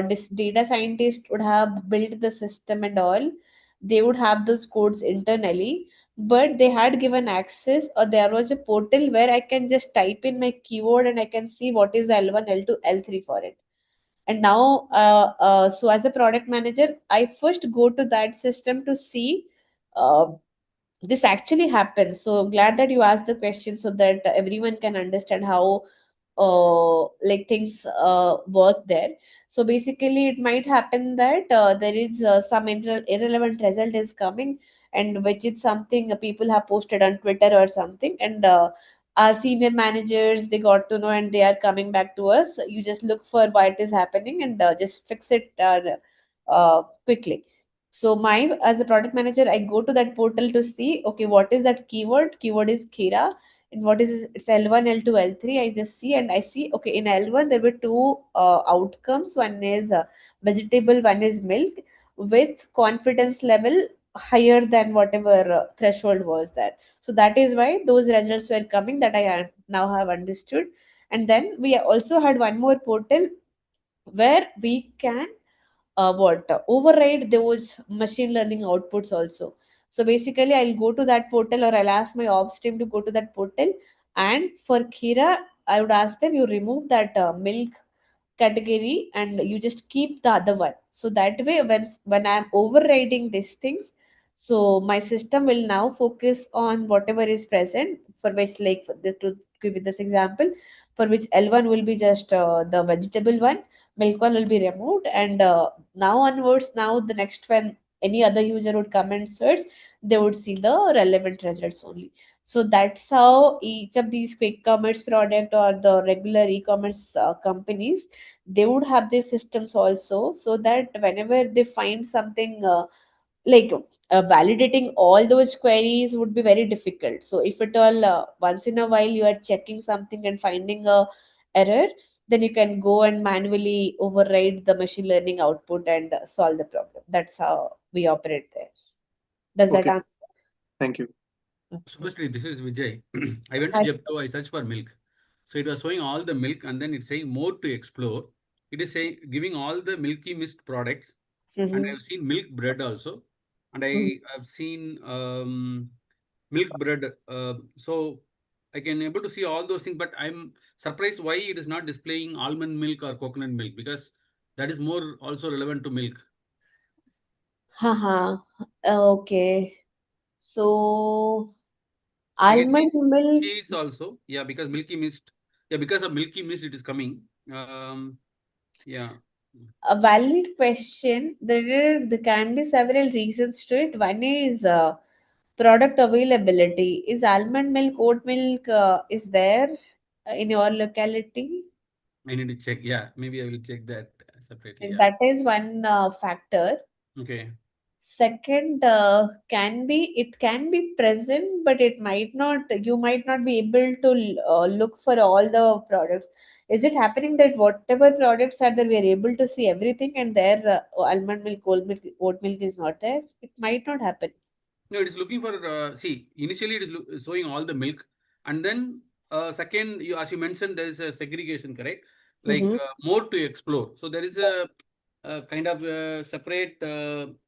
this data scientist would have built the system and all, they would have those codes internally, but they had given access, or there was a portal where I can just type in my keyword and I can see what is L1, L2, L3 for it. And now so as a product manager, I first go to that system to see uh, this actually happens. So glad that you asked the question, so that everyone can understand how like things work there. So basically it might happen that there is some irrelevant result is coming, and which is something people have posted on Twitter or something, and our senior managers, they got to know and they are coming back to us. You just look for why it is happening, and just fix it quickly. So my as a product manager, I go to that portal to see, okay, what is that keyword? Keyword is Kira, and what is it's L1, L2, L3. I just see, and I see, okay, in L1 there were two outcomes. One is vegetable, one is milk, with confidence level higher than whatever threshold was there. So that is why those results were coming, that I now have understood. And then we also had one more portal where we can what override those machine learning outputs also. So basically I'll go to that portal, or I'll ask my ops team to go to that portal, and for Kira I would ask them, you remove that milk category and you just keep the other one. So that way, when I'm overriding these things, so my system will now focus on whatever is present, for which, like to give you this example, for which L1 will be just the vegetable one, milk one will be removed, and now onwards, now the next one any other user would come and search, they would see the relevant results only. So that's how each of these quick commerce product or the regular e-commerce companies, they would have their systems also, so that whenever they find something like validating all those queries would be very difficult. So if at all once in a while you are checking something and finding a error, then you can go and manually override the machine learning output and solve the problem. That's how we operate there. Does that Okay, answer? thank you. Shubhashree, this is Vijay. I went to Hi. Jepto, I searched for milk. So it was showing all the milk and then it's saying more to explore. It is saying giving all the milky mist products. And Mm-hmm. I've seen milk bread also. And I have seen milk bread. So I can able to see all those things, but I'm surprised why it is not displaying almond milk or coconut milk, because that is more also relevant to milk. Haha. Okay. So I can see almond milk. cheese also. Yeah, because milky mist. Yeah, because of milky mist it is coming. Yeah. A valid question. There can be several reasons to it. One is product availability. Is almond milk, oat milk is there in your locality? I need to check. Yeah, maybe I will check that separately. And Yeah. that is one factor. Okay. Second, it can be present, but it might not. You might not be able to look for all the products. Is it happening that whatever products are there, we are able to see everything, and there almond milk, oat milk is not there? It might not happen. No, it is looking for, see, initially it is showing all the milk. And then, second, as you mentioned, there is a segregation, correct? Like Mm-hmm. more to explore. So there is a kind of separate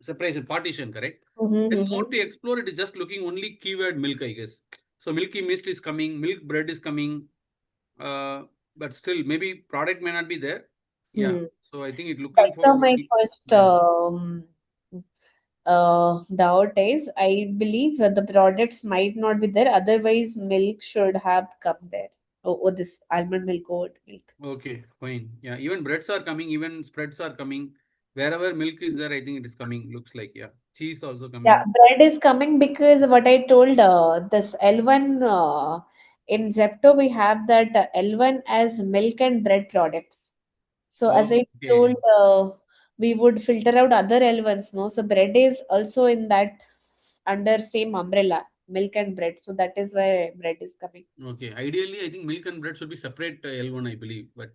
separation, partition, correct? Then Mm-hmm. more to explore, it is just looking only keyword milk, I guess. So milky mist is coming, milk bread is coming, uh, but still maybe product may not be there. Yeah. Hmm. So I think it looking That's for how my only, first yeah. doubt is. I believe the products might not be there. Otherwise, milk should have come there. Oh, this almond milk, oat milk. Okay, fine. Yeah, even breads are coming, even spreads are coming. Wherever milk is there, I think it is coming. Looks like, yeah. Cheese also Yeah, coming. bread is coming because what I told this L1 in Zepto, we have that L1 as milk and bread products. So as I Okay, told, we would filter out other L1s, no? So bread is also in that under same umbrella, milk and bread. So that is why bread is coming. okay. Ideally, I think milk and bread should be separate L1, I believe. But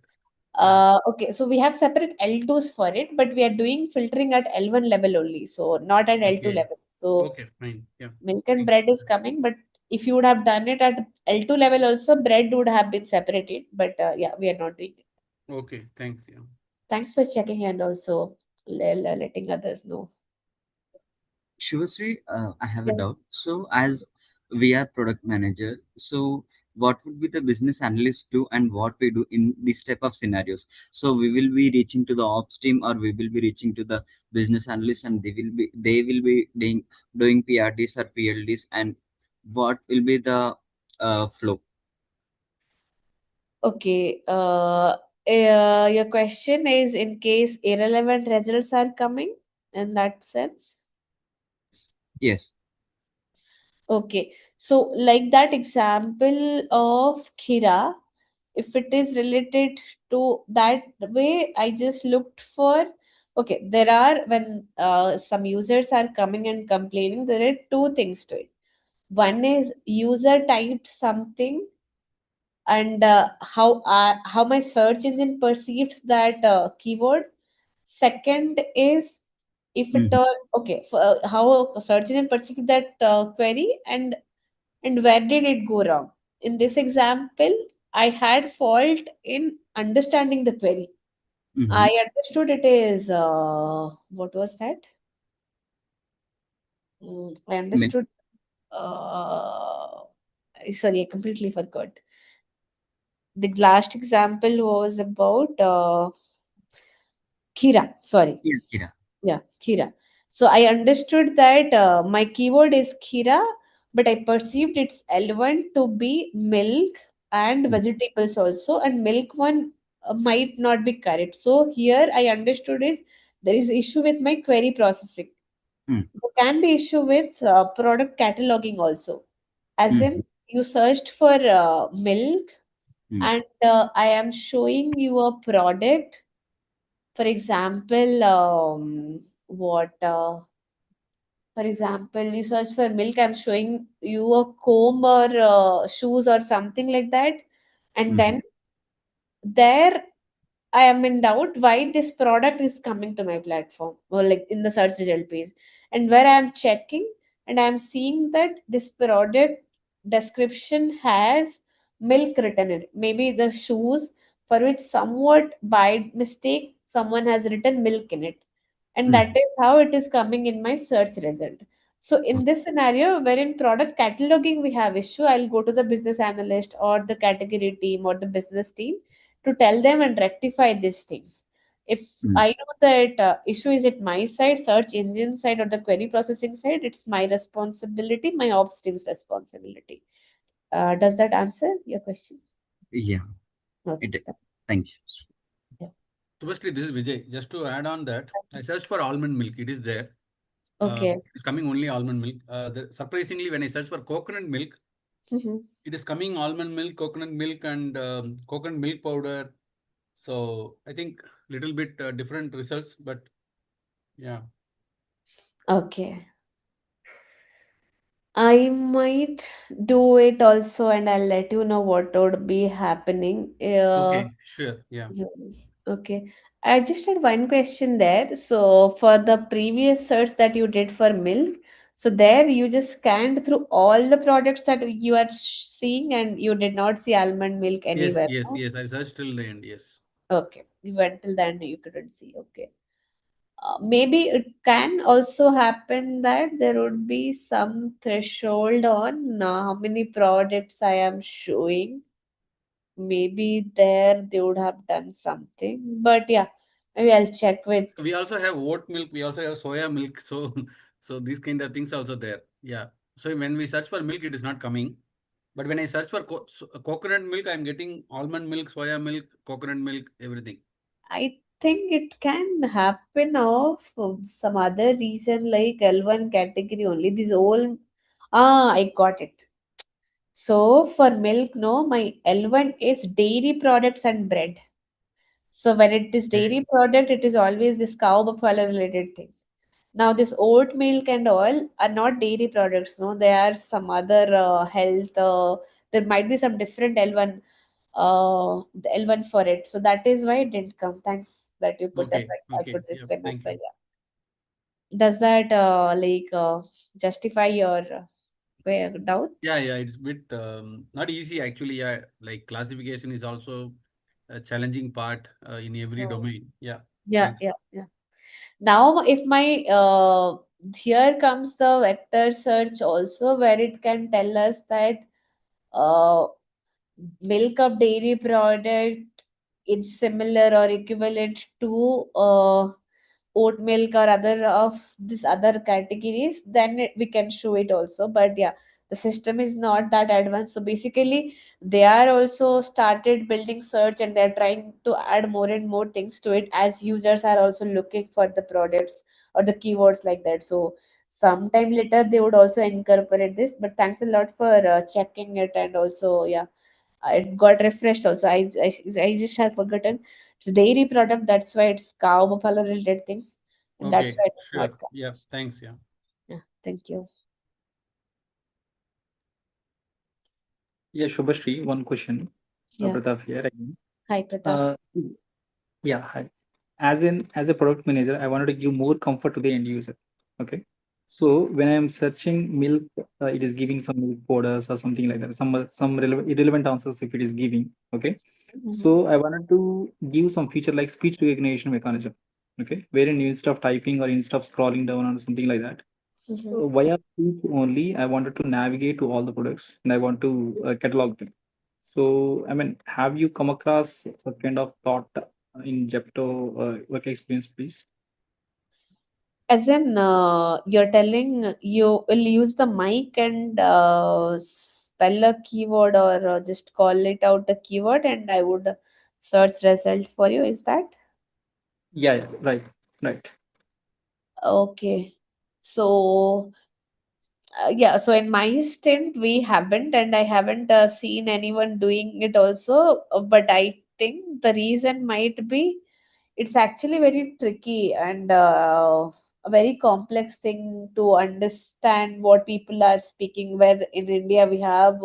yeah, Okay, so we have separate L2s for it, but we are doing filtering at L1 level only, so not at L2 okay, level. So okay, fine. Yeah, milk and thanks. bread is coming, but if you would have done it at L2 level also, bread would have been separated. But yeah, we are not doing it. Okay, thanks. Yeah. Thanks for checking and also letting others know. Shivasri, I have a Yeah. doubt. So, as we are product manager, so what would be the business analyst do and what we do in this type of scenarios? So, we will be reaching to the ops team or we will be reaching to the business analyst and they will be doing PRDs or PLDs, and what will be the flow? Okay. Your question is in case irrelevant results are coming in that sense. Yes. Okay. So, like that example of Kira, if it is related to that way, I just looked for. Okay, there are when some users are coming and complaining, there are two things to it. One is user typed something and how my search engine perceived that keyword. Second is if it Mhm. okay for, how a search engine perceived that query and where did it go wrong. In this example, I had fault in understanding the query. I Mhm. understood it is what was that. I Milk. understood uh, sorry, I completely forgot. The last example was about Kira. Sorry. Yeah, Kira. Yeah, Kira. So I understood that my keyword is Kira, but I perceived its L1 to be milk and Mhm. vegetables also, and milk one might not be correct. So here I understood is there is issue with my query processing. Mm, There can be issue with product cataloging also. As in, mm, you searched for milk, mm, and I am showing you a product. For example, what? For example, you search for milk. I'm showing you a comb or shoes or something like that, and mhm, then there I am in doubt why this product is coming to my platform or like in the search result page. And where I am checking and I am seeing that this product description has milk written in it. Maybe the shoes for which somewhat by mistake someone has written milk in it. And that mhm. is how it is coming in my search result. So in this scenario, where in product cataloging we have issue, I'll go to the business analyst or the category team or the business team to tell them and rectify these things. If Mm. I know that issue is at my side, search engine side, or the query processing side, it's my responsibility, my ops team's responsibility. Does that answer your question? Yeah, Okay. it. Thank you. Yeah. Subhashree, this is Vijay. Just to add on that, I searched for almond milk. It is there. Okay. It's coming only almond milk. Surprisingly, when I search for coconut milk, Mhm. it is coming almond milk, coconut milk, and coconut milk powder. So I think little bit different results, but yeah. Okay. I might do it also, and I'll let you know what would be happening. Okay, sure. Yeah. Mhm. Okay. I just had one question there. So, for the previous search that you did for milk, so there you just scanned through all the products that you are seeing and you did not see almond milk Yes, anywhere. yes, No? yes. I searched till the end. Yes. Okay. You went till then you couldn't see. Okay. Maybe it can also happen that there would be some threshold on how many products I am showing. Maybe there they would have done something, but yeah, maybe I'll check with. So we also have oat milk. We also have soya milk. So, so these kind of things also there. Yeah. So when we search for milk, it is not coming. But when I search for coconut milk, I'm getting almond milk, soya milk, coconut milk, everything. I think it can happen of some other reason like L1 category only. This whole I got it. So for milk, no, my L1 is dairy products and bread. So when it is Okay. dairy product, it is always this cow buffalo related thing. Now, this oat milk and all are not dairy products, no, they are some other health. There might be some different L1, the L1 for it. So that is why it didn't come. Thanks that you put up. Okay. I Okay. could Yeah. just Thank remember. you. Yeah. Does that justify your doubt? Yeah. Yeah. It's a bit not easy actually. Yeah. Like classification is also a challenging part in every Oh. domain. Yeah. Yeah, Thank you. yeah, yeah. Now, if my here comes the vector search also, where it can tell us that uh, milk of dairy product is similar or equivalent to oat milk or other of this other categories, then we can show it also. But yeah, the system is not that advanced. So basically, they are also started building search and they're trying to add more and more things to it as users are also looking for the products or the keywords like that. So sometime later they would also incorporate this. But thanks a lot for checking it, and also yeah, it got refreshed also. I just had forgotten. It's a dairy product, that's why it's cow buffalo related things, and that's Okay. why it is not Sure. cow. Yeah. Thanks. Yeah. Yeah, thank you. Yeah, Shubhashree, one question. Yeah. Pratap here again. Hi, Pratap. Uh, yeah, hi. As a product manager, I wanted to give more comfort to the end user. Okay. So when I am searching milk, it is giving some milk powders or something like that. Some irrelevant answers if it is giving. Okay. Mm-hmm. So I wanted to give some feature like speech recognition mechanism. Okay. Wherein instead of typing or instead of scrolling down or something like that, Mm-hmm. via speech only, I wanted to navigate to all the products and I want to catalog them. So, I mean, have you come across such kind of thought in Jepto work experience, please? As in, you're telling you will use the mic and spell a keyword or just call it out a keyword, and I would search result for you. Is that Yeah, yeah, right, right. okay? So yeah, so in my stint we haven't, and I haven't seen anyone doing it also, but I think the reason might be it's actually very tricky and a very complex thing to understand what people are speaking, where in India we have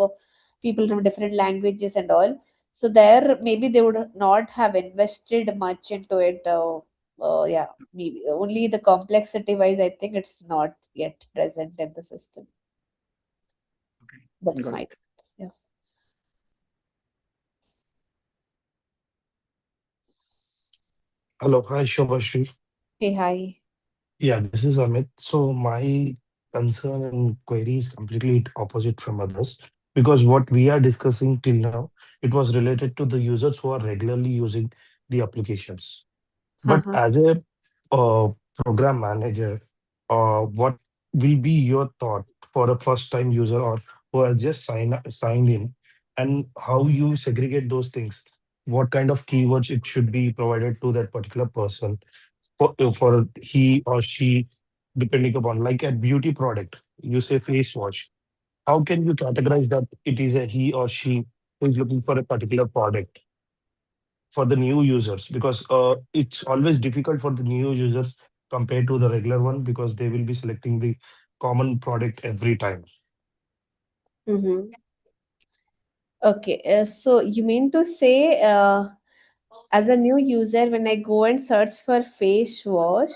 people from different languages and all. So there maybe they would not have invested much into it. Yeah, maybe only the complexity wise I think it's not yet present in the system. That's Got my, it. yeah. Hello, hi Shubhashree. Hey, hi. Yeah, this is Amit. So my concern and query is completely opposite from others because what we are discussing till now, it was related to the users who are regularly using the applications. But Uh-huh. as a program manager, what will be your thought for a first-time user or who has just signed in, and how you segregate those things? What kind of keywords it should be provided to that particular person for he or she, depending upon like a beauty product, you say face wash. How can you categorize that it is a he or she who is looking for a particular product for the new users? Because it's always difficult for the new users compared to the regular one because they will be selecting the common product every time. Mm-hmm. Okay, so you mean to say, as a new user, when I go and search for face wash,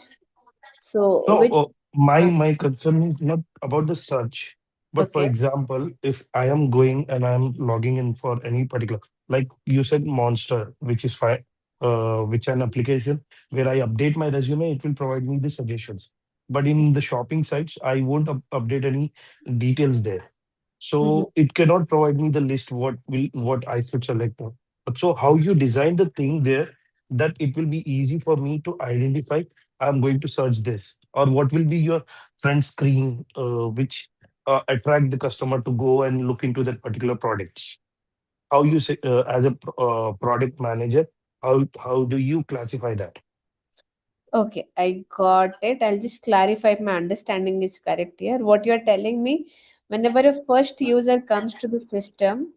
so No, which, my concern is not about the search, but for okay. example, if I am going and I am logging in for any particular, like you said, Monster, which is fine, which an application where I update my resume, it will provide me the suggestions. But in the shopping sites, I won't update any details there, Mm-hmm. so it cannot provide me the list what I should select. But so how you design the thing there that it will be easy for me to identify I'm going to search this, or what will be your front screen which attract the customer to go and look into that particular products. How you say as a product manager, how do you classify that? Okay, I got it. I'll just clarify if my understanding is correct here. What you're telling me, whenever a first user comes to the system,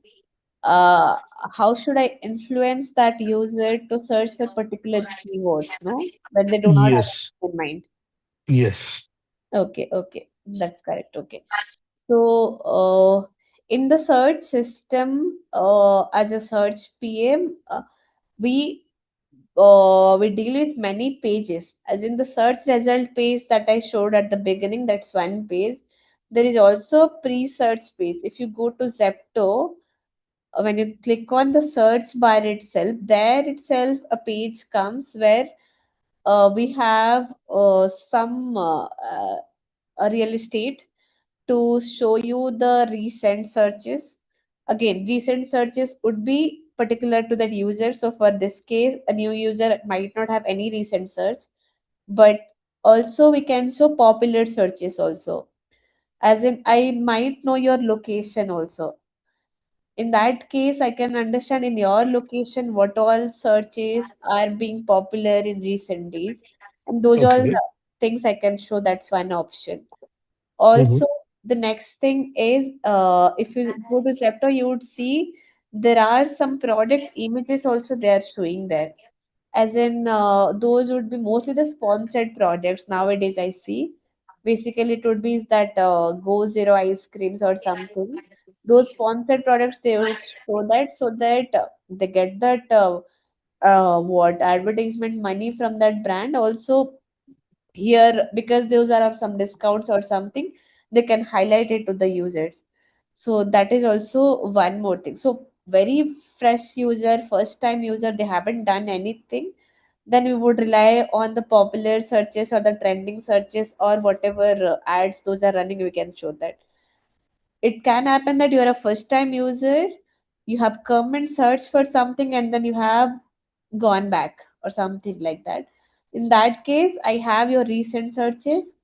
uh, how should I influence that user to search for particular keywords, no? When they do not have Yes, anything in mind. yes. Okay, okay, that's correct. Okay. So, in the search system, as a search PM, we deal with many pages. As in the search result page that I showed at the beginning, that's one page. There is also a pre-search page. If you go to Zepto, when you click on the search bar itself, there itself a page comes where we have some a real estate to show you the recent searches. Again, recent searches would be particular to that user. So for this case, a new user might not have any recent search, but also we can show popular searches also. As in, I might know your location also. In that case, I can understand in your location what all searches are being popular in recent days, and those all Okay. things I can show. That's one option. Mm-hmm. Also, the next thing is, if you go to Zepto, you would see there are some product images also they are showing there. As in, those would be mostly the sponsored products nowadays. I see. Basically, it would be that Go Zero ice creams or something. Those sponsored products they will show that so that they get that what advertisement money from that brand also here, because those are on some discounts or something, they can highlight it to the users. So that is also one more thing. So very fresh user, first time user, they haven't done anything, then we would rely on the popular searches or the trending searches or whatever ads those are running, we can show that. It can happen that you're a first time user, you have come and searched for something and then you have gone back or something like that. In that case, I have your recent searches,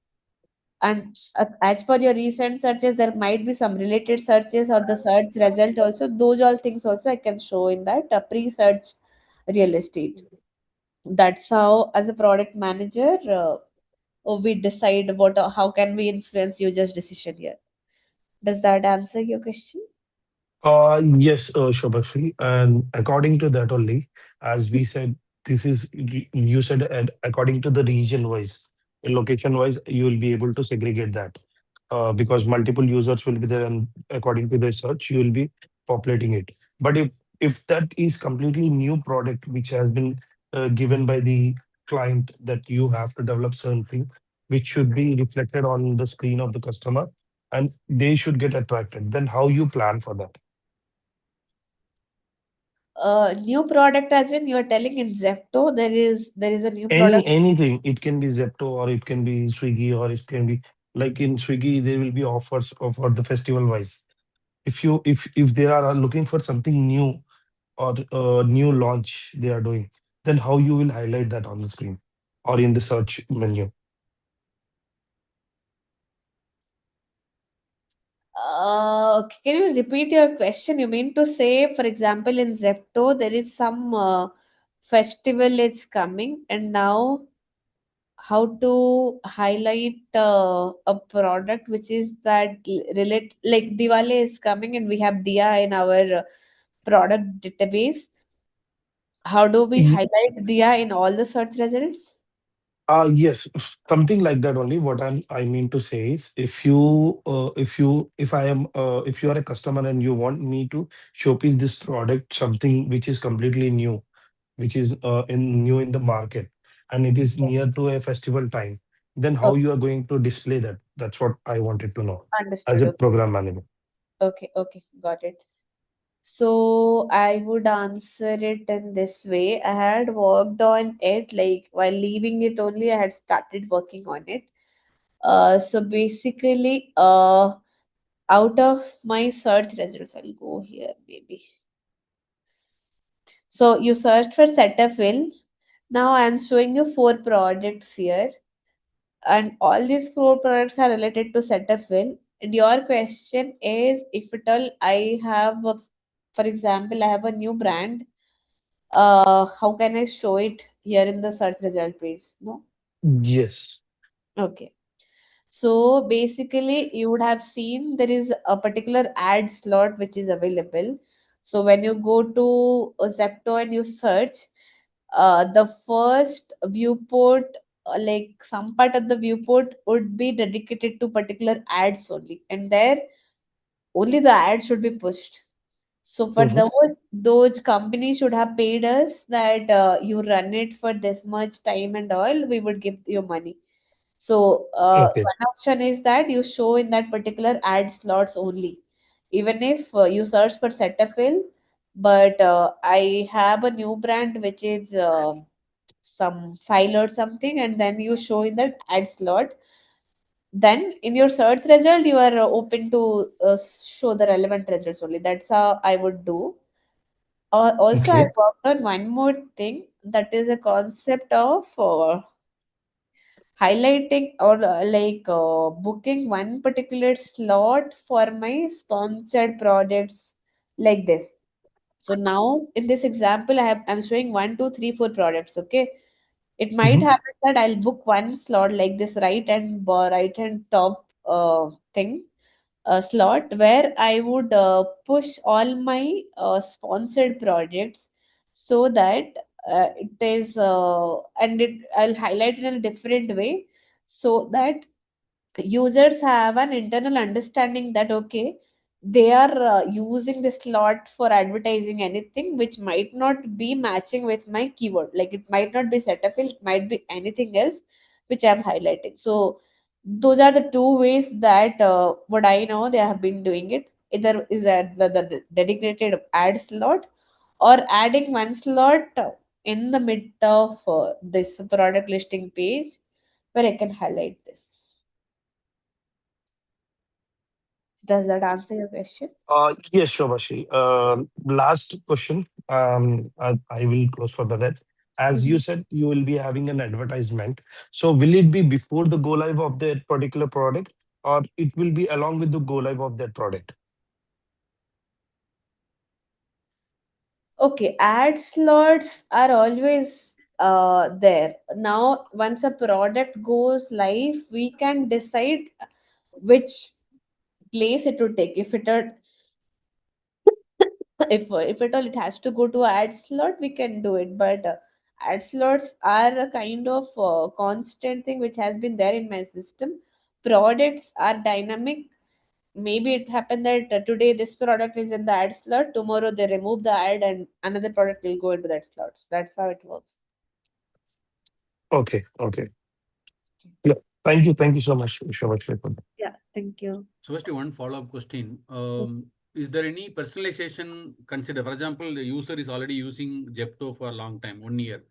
and as per your recent searches, there might be some related searches or the search result also. Those all things also I can show in that pre-search real estate. That's how, as a product manager, we decide what, how can we influence users' decision here? Does that answer your question? Yes, Shubhashri. And according to that only, as we said, this is you said according to the region wise, location wise, you will be able to segregate that because multiple users will be there, and according to the search, you will be populating it. But if that is completely new product which has been given by the client that you have to develop something which should be reflected on the screen of the customer and they should get attracted, then how you plan for that? New product, as in you're telling in Zepto, there is a new product. Anything. It can be Zepto or it can be Swiggy or it can be like in Swiggy, there will be offers for the festival wise. If they are looking for something new or new launch they are doing, then how you will highlight that on the screen or in the search menu? Okay, can you repeat your question? You mean to say, for example, in Zepto, there is some festival is coming, and now how to highlight a product which is that relate, like Diwali is coming and we have Diya in our product database. How do we highlight Diya in all the search results? Yes, something like that only. What I mean to say is, if I am, if you are a customer and you want me to showcase this product, something which is completely new, which is in new in the market, and it is near to a festival time, then how Okay, you are going to display that? That's what I wanted to know as understood. a Okay, program manager. okay, got it. So I would answer it in this way. I had worked on it, like while leaving it only, I had started working on it. So basically, out of my search results, I'll go here maybe. So you searched for Cetaphil. Now I'm showing you four products here, and all these four products are related to Cetaphil. And your question is, if at all I have, for example, I have a new brand, how can I show it here in the search result page? No? Yes. Okay. So basically, you would have seen there is a particular ad slot which is available. So when you go to Zepto and you search, the first viewport, like some part of the viewport would be dedicated to particular ads only, and there only the ad should be pushed. So for Mhm. those companies should have paid us that you run it for this much time and all, we would give you money. So Okay. one option is that you show in that particular ad slots only, even if you search for Cetaphil. But I have a new brand which is some file or something, and then you show in that ad slot. Then in your search result, you are open to show the relevant results only. That's how I would do. Also, I Okay. worked on one more thing, that is a concept of highlighting or booking one particular slot for my sponsored products like this. So now in this example, I'm showing one, two, three, four products. Okay, it might Mhm. happen that I'll book one slot like this right hand top thing slot where I would push all my sponsored projects so that it is and it I'll highlight it in a different way so that users have an internal understanding that okay, they are using this slot for advertising anything which might not be matching with my keyword, like it might not be Cetaphil, it might be anything else which I'm highlighting. So those are the two ways that what I know they have been doing it, either is that the dedicated ad slot or adding one slot in the mid of this product listing page where I can highlight this. Does that answer your question? Yes, Shobhashi. Last question. I will close for the that. As you Mhm. said, you will be having an advertisement. So will it be before the go live of that particular product, or it will be along with the go live of that product? Okay, ad slots are always there. Now, once a product goes live, we can decide which place it would take. If at all it has to go to ad slot, we can do it. But ad slots are a kind of constant thing which has been there in my system. Products are dynamic. Maybe it happened that today this product is in the ad slot, tomorrow they remove the ad and another product will go into that slot. So that's how it works. Okay, okay. Yeah. Thank you so much, Shubhashree, for that. Yeah, thank you. So, first, one follow-up question. Yes. Is there any personalization considered? For example, the user is already using Zepto for a long time, 1 year.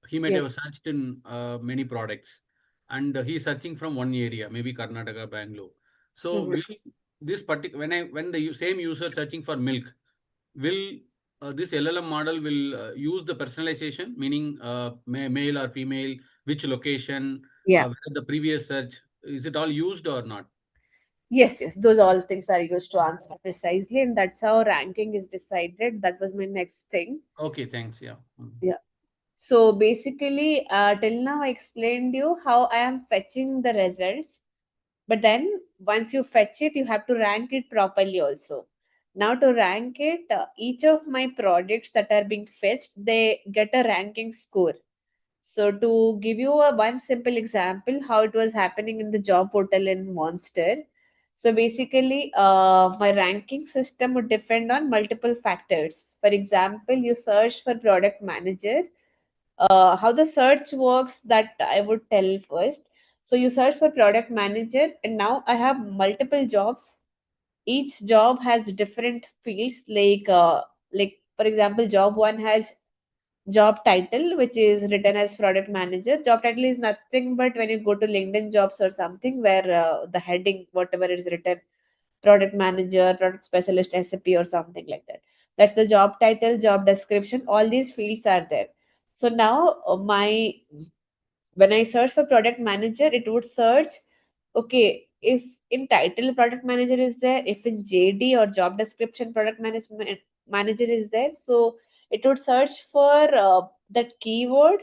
He might have Yes. searched in many products, and he's searching from one area, maybe Karnataka, Bangalore. So, Mhm. will this particular when the same user searching for milk, will this LLM model will use the personalization, meaning male or female, which location, Yeah. whether the previous search, is it all used or not? Yes, yes. Those all things are used to answer precisely, and that's how ranking is decided. That was my next thing. Okay, thanks. Yeah. Yeah. So basically, till now I explained you how I am fetching the results. But then once you fetch it, you have to rank it properly also. Now to rank it, each of my products that are being fetched, they get a ranking score. So to give you a one simple example, how it was happening in the job portal in Monster. So basically, my ranking system would depend on multiple factors. For example, you search for product manager. How the search works, that I would tell first. So you search for product manager, and now I have multiple jobs. Each job has different fields. Like for example, job one has job title which is written as product manager. Job title is nothing but when you go to LinkedIn jobs or something where the heading whatever is written, product manager, product specialist, SAP or something like that, that's the job title. Job description, all these fields are there. So now my when I search for product manager, it would search, okay, if in title product manager is there, if in JD or job description product management manager is there, so it would search for that keyword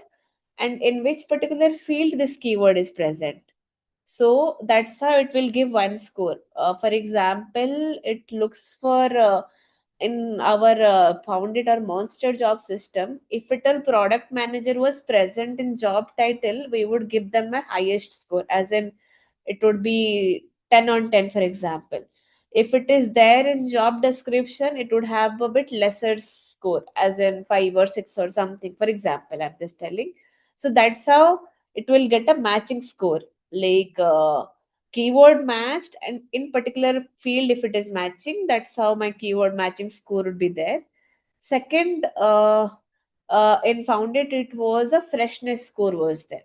and in which particular field this keyword is present. So that's how it will give one score. For example, it looks for in our founded or monster job system, if it a product manager was present in job title, we would give them a highest score, as in it would be 10 on 10, for example. If it is there in job description, it would have a bit lesser score, as in 5 or 6 or something, for example, I'm just telling. So that's how it will get a matching score, like keyword matched, and in particular field if it is matching, that's how my keyword matching score would be there. Second, in founded it was a freshness score was there.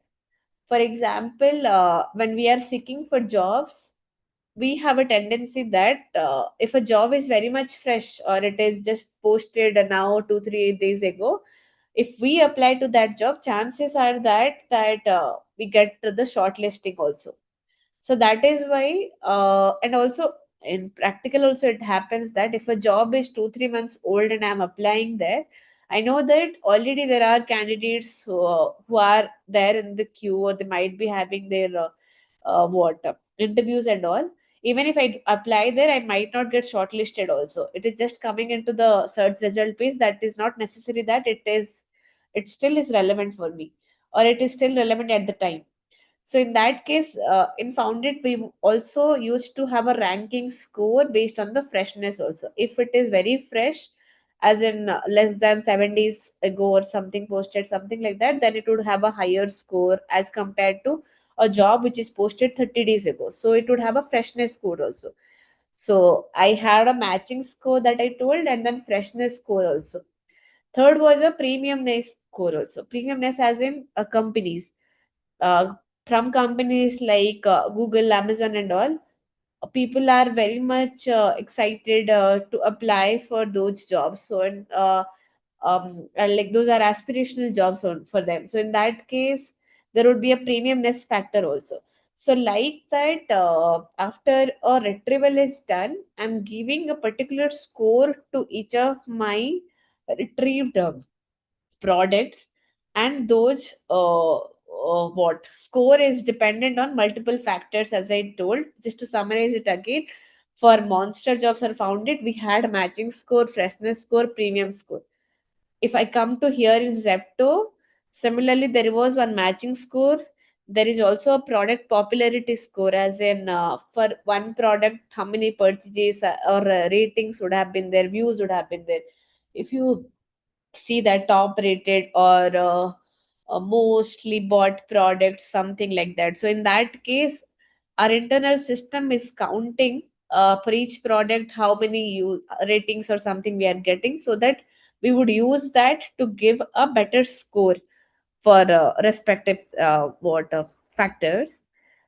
For example, when we are seeking for jobs, we have a tendency that if a job is very much fresh or it is just posted now 2 3 days ago, if we apply to that job, chances are that we get the shortlisting also. So that is why and also in practical also it happens that if a job is 2 3 months old and I'm applying there, I know that already there are candidates who are there in the queue, or they might be having their interviews and all. Even if I apply there, I might not get shortlisted also. It is just coming into the search result page. That is not necessary that it still is relevant for me, or it is still relevant at the time. So in that case, in Founded, we also used to have a ranking score based on the freshness also. If it is very fresh, as in less than 7 days ago or something posted, something like that, then it would have a higher score as compared to a job which is posted 30 days ago. So it would have a freshness score also. So I had a matching score that I told, and then freshness score also. Third was a premiumness score also. Premiumness as in companies. Uh, from companies like Google, Amazon, and all, people are very much excited to apply for those jobs. So, and like those are aspirational jobs for them. So, in that case, there would be a premiumness factor also. So, like that, after a retrieval is done, I'm giving a particular score to each of my retrieved products, and those what score is dependent on multiple factors, as I told. Just to summarize it again, for monster jobs are founded, we had matching score, freshness score, premium score. If I come to here in Zepto, similarly there was one matching score. There is also a product popularity score, as in for one product how many purchases or ratings would have been there, views would have been there. If you see that top rated or mostly bought products, something like that, so in that case our internal system is counting for each product how many ratings or something we are getting, so that we would use that to give a better score for respective what factors.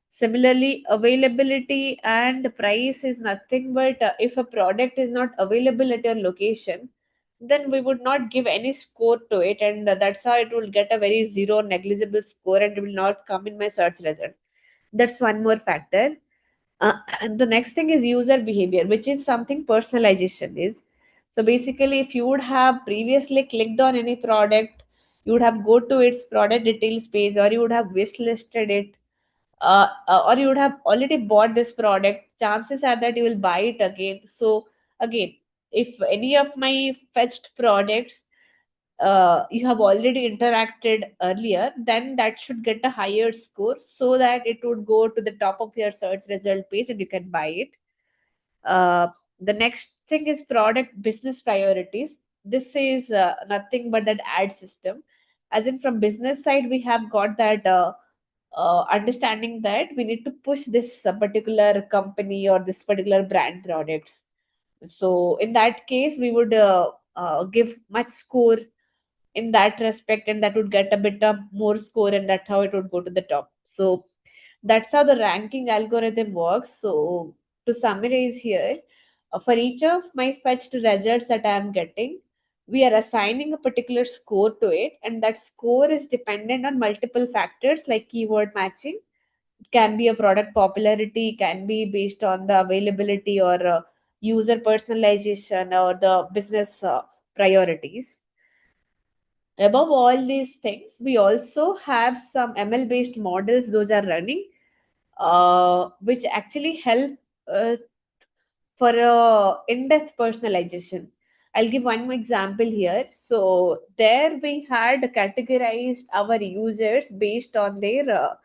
Similarly, availability and price is nothing but if a product is not available at your location, then we would not give any score to it, and that's how it will get a very zero negligible score and it will not come in my search result. That's one more factor. And the next thing is user behavior, which is something personalization is. So basically, if you would have previously clicked on any product, you would have go to its product details page, or you would have wish listed it, or you would have already bought this product. Chances are that you will buy it again. So again, if any of my fetched products you have already interacted earlier, then that should get a higher score, so that it would go to the top of your search result page and you can buy it. uh, the next thing is product business priorities. This is nothing but that ad system, as in from business side we have got that understanding that we need to push this particular company or this particular brand products. So in that case we would give much score in that respect, and that would get a bit of more score, and that's how it would go to the top. So that's how the ranking algorithm works. So to summarize here, for each of my fetched results that I am getting, we are assigning a particular score to it, and that score is dependent on multiple factors like keyword matching, can be a product popularity, can be based on the availability or user personalization or the business priorities. Above all these things, we also have some ML based models, those are running, which actually help uh, for in-depth personalization. I'll give one more example here. So there we had categorized our users based on their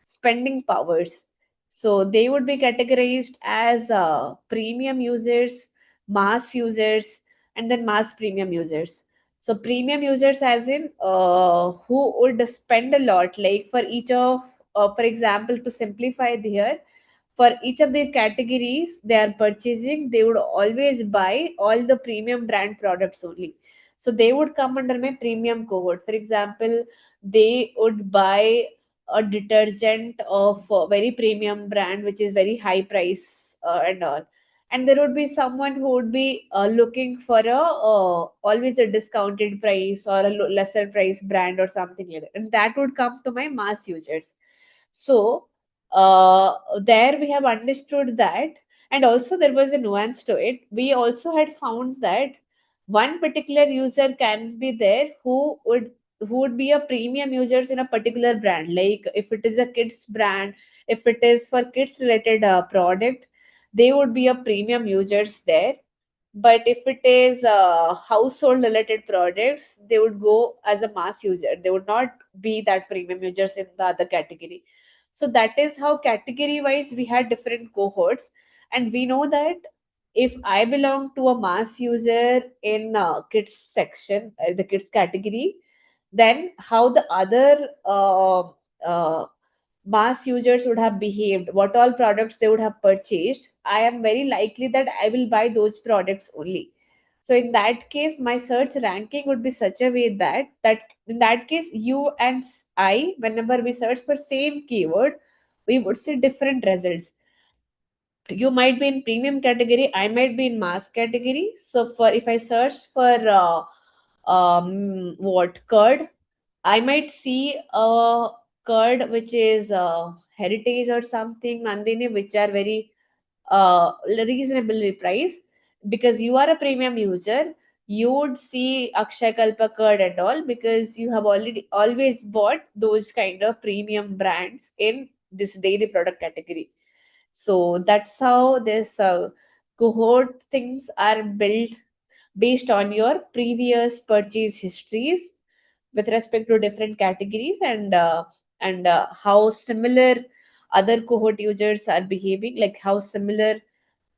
spending powers. So they would be categorized as premium users, mass users, and then mass premium users. So premium users, as in who would spend a lot, like for each of, for example, to simplify here, for each of the categories they are purchasing, they would always buy all the premium brand products only. So they would come under my premium cohort. For example, they would buy a detergent of a very premium brand which is very high price and all, and there would be someone who would be looking for a always a discounted price or a lesser price brand or something like that, and that would come to my mass users. So there we have understood that, and also there was a nuance to it. We also had found that one particular user can be there who would be a premium users in a particular brand, like if it is a kids brand, if it is for kids related product, they would be a premium users there. But if it is household related products, they would go as a mass user, they would not be that premium users in the other category. So that is how category wise we had different cohorts, and we know that if I belong to a mass user in kids section, the kids category, then how the other uh, mass users would have behaved, what all products they would have purchased, I am very likely that I will buy those products only. So in that case, my search ranking would be such a way that in that case, you and I, whenever we search for same keyword, we would see different results. You might be in premium category, I might be in mass category. So for if I search for what curd, I might see a curd which is heritage or something, Nandini, which are very reasonably priced. Because you are a premium user, you would see Akshay Kalpa curd and all, because you have already always bought those kind of premium brands in this daily product category. So that's how this cohort things are built based on your previous purchase histories with respect to different categories, and how similar other cohort users are behaving, like how similar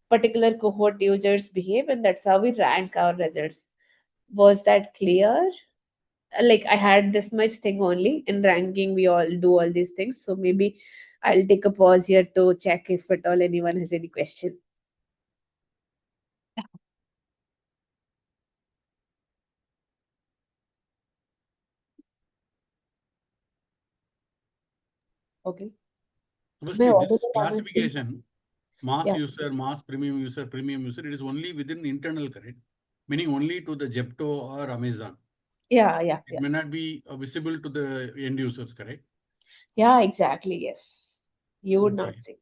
particular cohort users behave, and that's how we rank our results. Was that clear? Like, I had this much thing only. In ranking, we all do all these things. So maybe I'll take a pause here to check if at all anyone has any question. Okay. May I Firstly, this audible, honestly? classification, mass Yeah. user, mass premium user, it is only within internal, correct? Meaning only to the Zepto or Amazon. Yeah, yeah, It yeah. may not be visible to the end users, correct? Yeah, exactly. Yes. You would Okay. not see.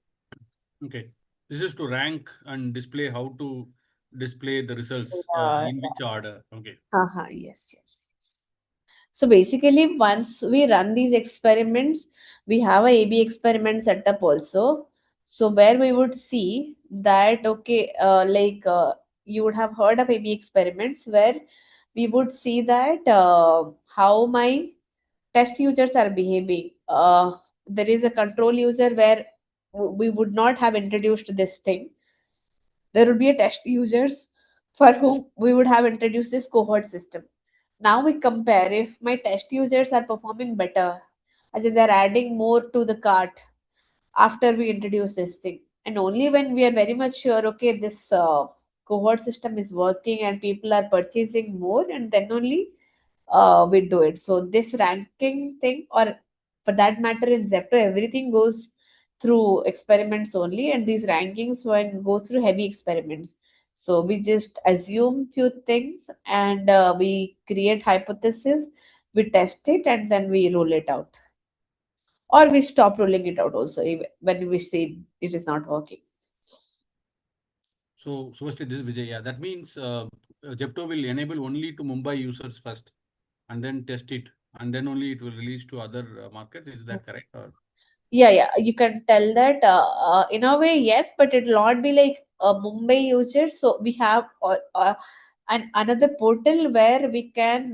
Okay. This is to rank and display how to display the results Yeah, in which yeah. order. Okay. Yes, yes, yes. So basically, once we run these experiments, we have a A/B experiment setup also. So where we would see that, okay, you would have heard of A/B experiments, where we would see that how my test users are behaving. There is a control user where we would not have introduced this thing. There would be a test users for whom we would have introduced this cohort system. Now we compare if my test users are performing better, as in they're adding more to the cart after we introduce this thing. And only when we are very much sure, okay, this cohort system is working and people are purchasing more, and then only we do it. So this ranking thing, or for that matter in Zepto, everything goes through experiments only, and these rankings when go through heavy experiments. So we just assume few things, and we create hypothesis, we test it, and then we roll it out, or we stop rolling it out also when we see it is not working. So, firstly, this is Vijay. Yeah, that means Zepto will enable only to Mumbai users first and then test it, and then only it will release to other markets. Is that correct? Or Yeah, you can tell that in a way, yes, but it will not be like a Mumbai user. So we have another portal where we can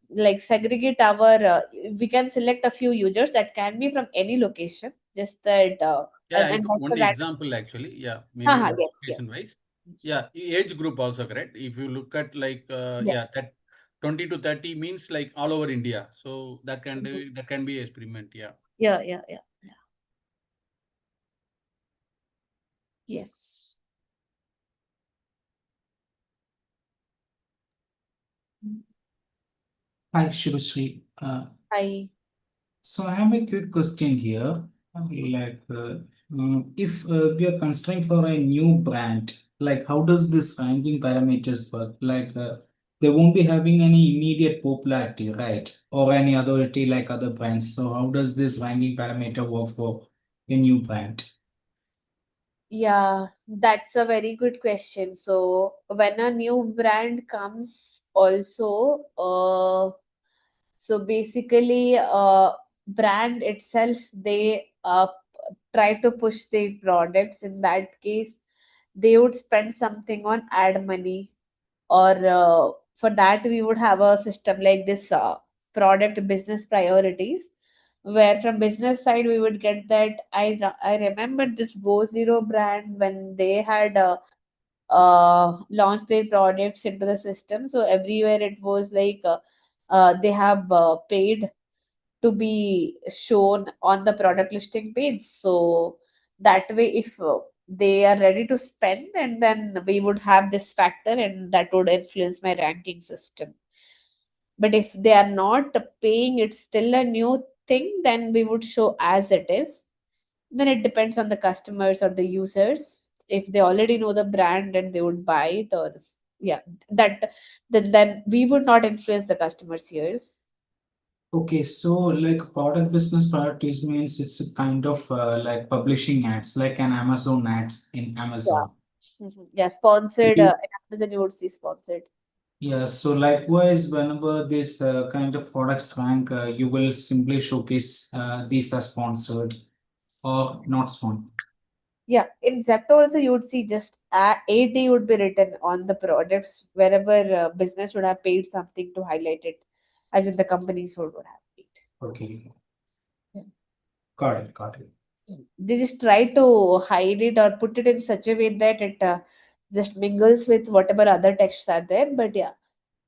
like segregate our we can select a few users that can be from any location, just that yeah, I and took that's the only that. example actually. Yeah, maybe Yes, location yes, wise. Yeah, age group also correct. If you look at like yes. yeah, that 20 to 30 means like all over India. So Mhm. that can be experiment. Yeah. Yeah. Yes. Hi, Shubhashree. I So I have a quick question here. If we are considering for a new brand, like how does this ranking parameters work? They won't be having any immediate popularity, right? Or any authority like other brands. So how does this ranking parameter work for a new brand? Yeah, that's a very good question. So when a new brand comes also, so basically brand itself, they try to push the products. In that case, they would spend something on ad money, or for that we would have a system like this product business priorities, where from business side we would get that. I remember this Go Zero brand when they had launched their products into the system. So everywhere it was like they have paid to be shown on the product listing page. So that way, if they are ready to spend, and then we would have this factor, and that would influence my ranking system. But if they are not paying, it's still a new thing, then we would show as it is. Then it depends on the customers or the users. If they already know the brand and they would buy it, or yeah, that then we would not influence the customers here. Okay, so like product business priorities means it's a kind of like publishing ads, like an Amazon ads in Yeah. Amazon. Yeah, sponsored. Okay. In Amazon, you would see sponsored. Yeah, so likewise, whenever this kind of products rank, you will simply showcase these are sponsored or not sponsored. Yeah, in Zepto also you would see just AD would be written on the products wherever business would have paid something to highlight it, as in the companies would have paid. Okay, Yeah. got it, got it. They just try to hide it or put it in such a way that it just mingles with whatever other texts are there. But yeah,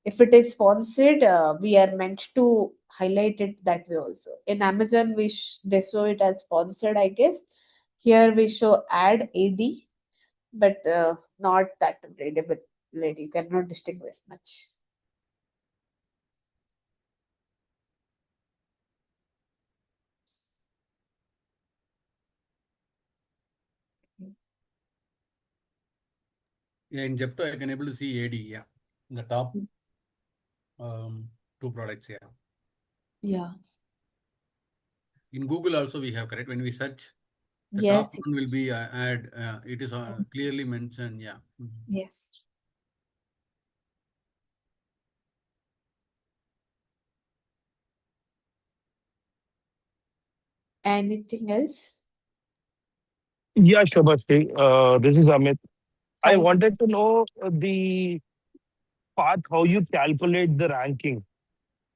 if it is sponsored, we are meant to highlight it that way also. In Amazon, they show it as sponsored, I guess. Here we show ad AD, but not that readable. You cannot distinguish much. Yeah, in Zepto, I can able to see AD. Yeah, in the top two products. Yeah. Yeah. In Google also we have, correct. When we search, the top Yes. one will Yes. be ad. It is clearly mentioned. Yeah. Yes. Anything else? Yeah, Shubhashree, this is Amit. I Hi. wanted to know the path how you calculate the ranking,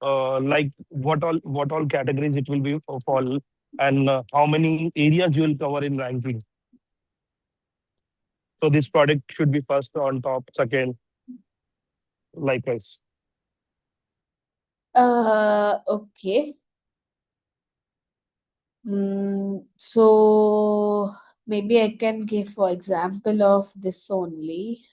like what all categories it will be fall, and how many areas you will cover in ranking. So this product should be first on top, second, likewise. Okay. So maybe I can give for example of this only.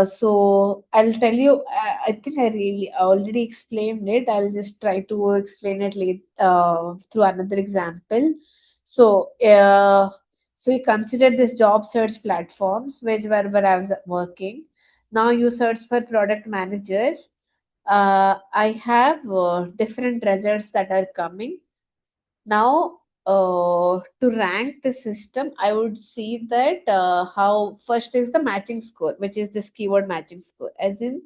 So I'll tell you. I think I really already explained it. I'll just try to explain it through another example. So, so you consider this job search platforms where I was working. Now you search for product manager. I have different results that are coming. Now, to rank the system, I would see that how first is the matching score, which is this keyword matching score, as in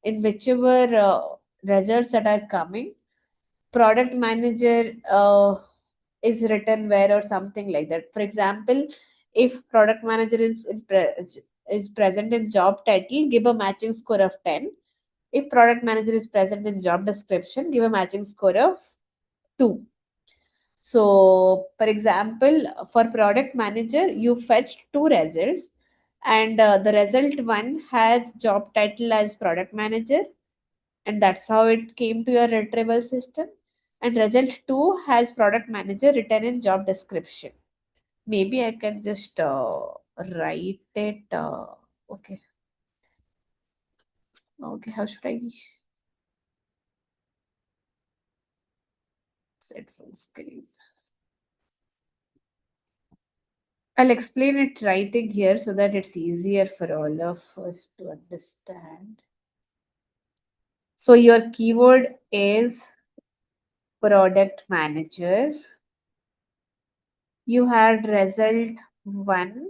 whichever results that are coming, product manager is written where or something like that. For example, if product manager is present in job title, give a matching score of 10. If product manager is present in job description, give a matching score of 2. So, for example, for product manager, you fetched 2 results, and the result one has job title as product manager, and that's how it came to your retrieval system. And result two has product manager written in job description. Maybe I can just write it. Okay, okay. How should I set full screen? I'll explain it writing here so that it's easier for all of us to understand. So your keyword is product manager. You had result one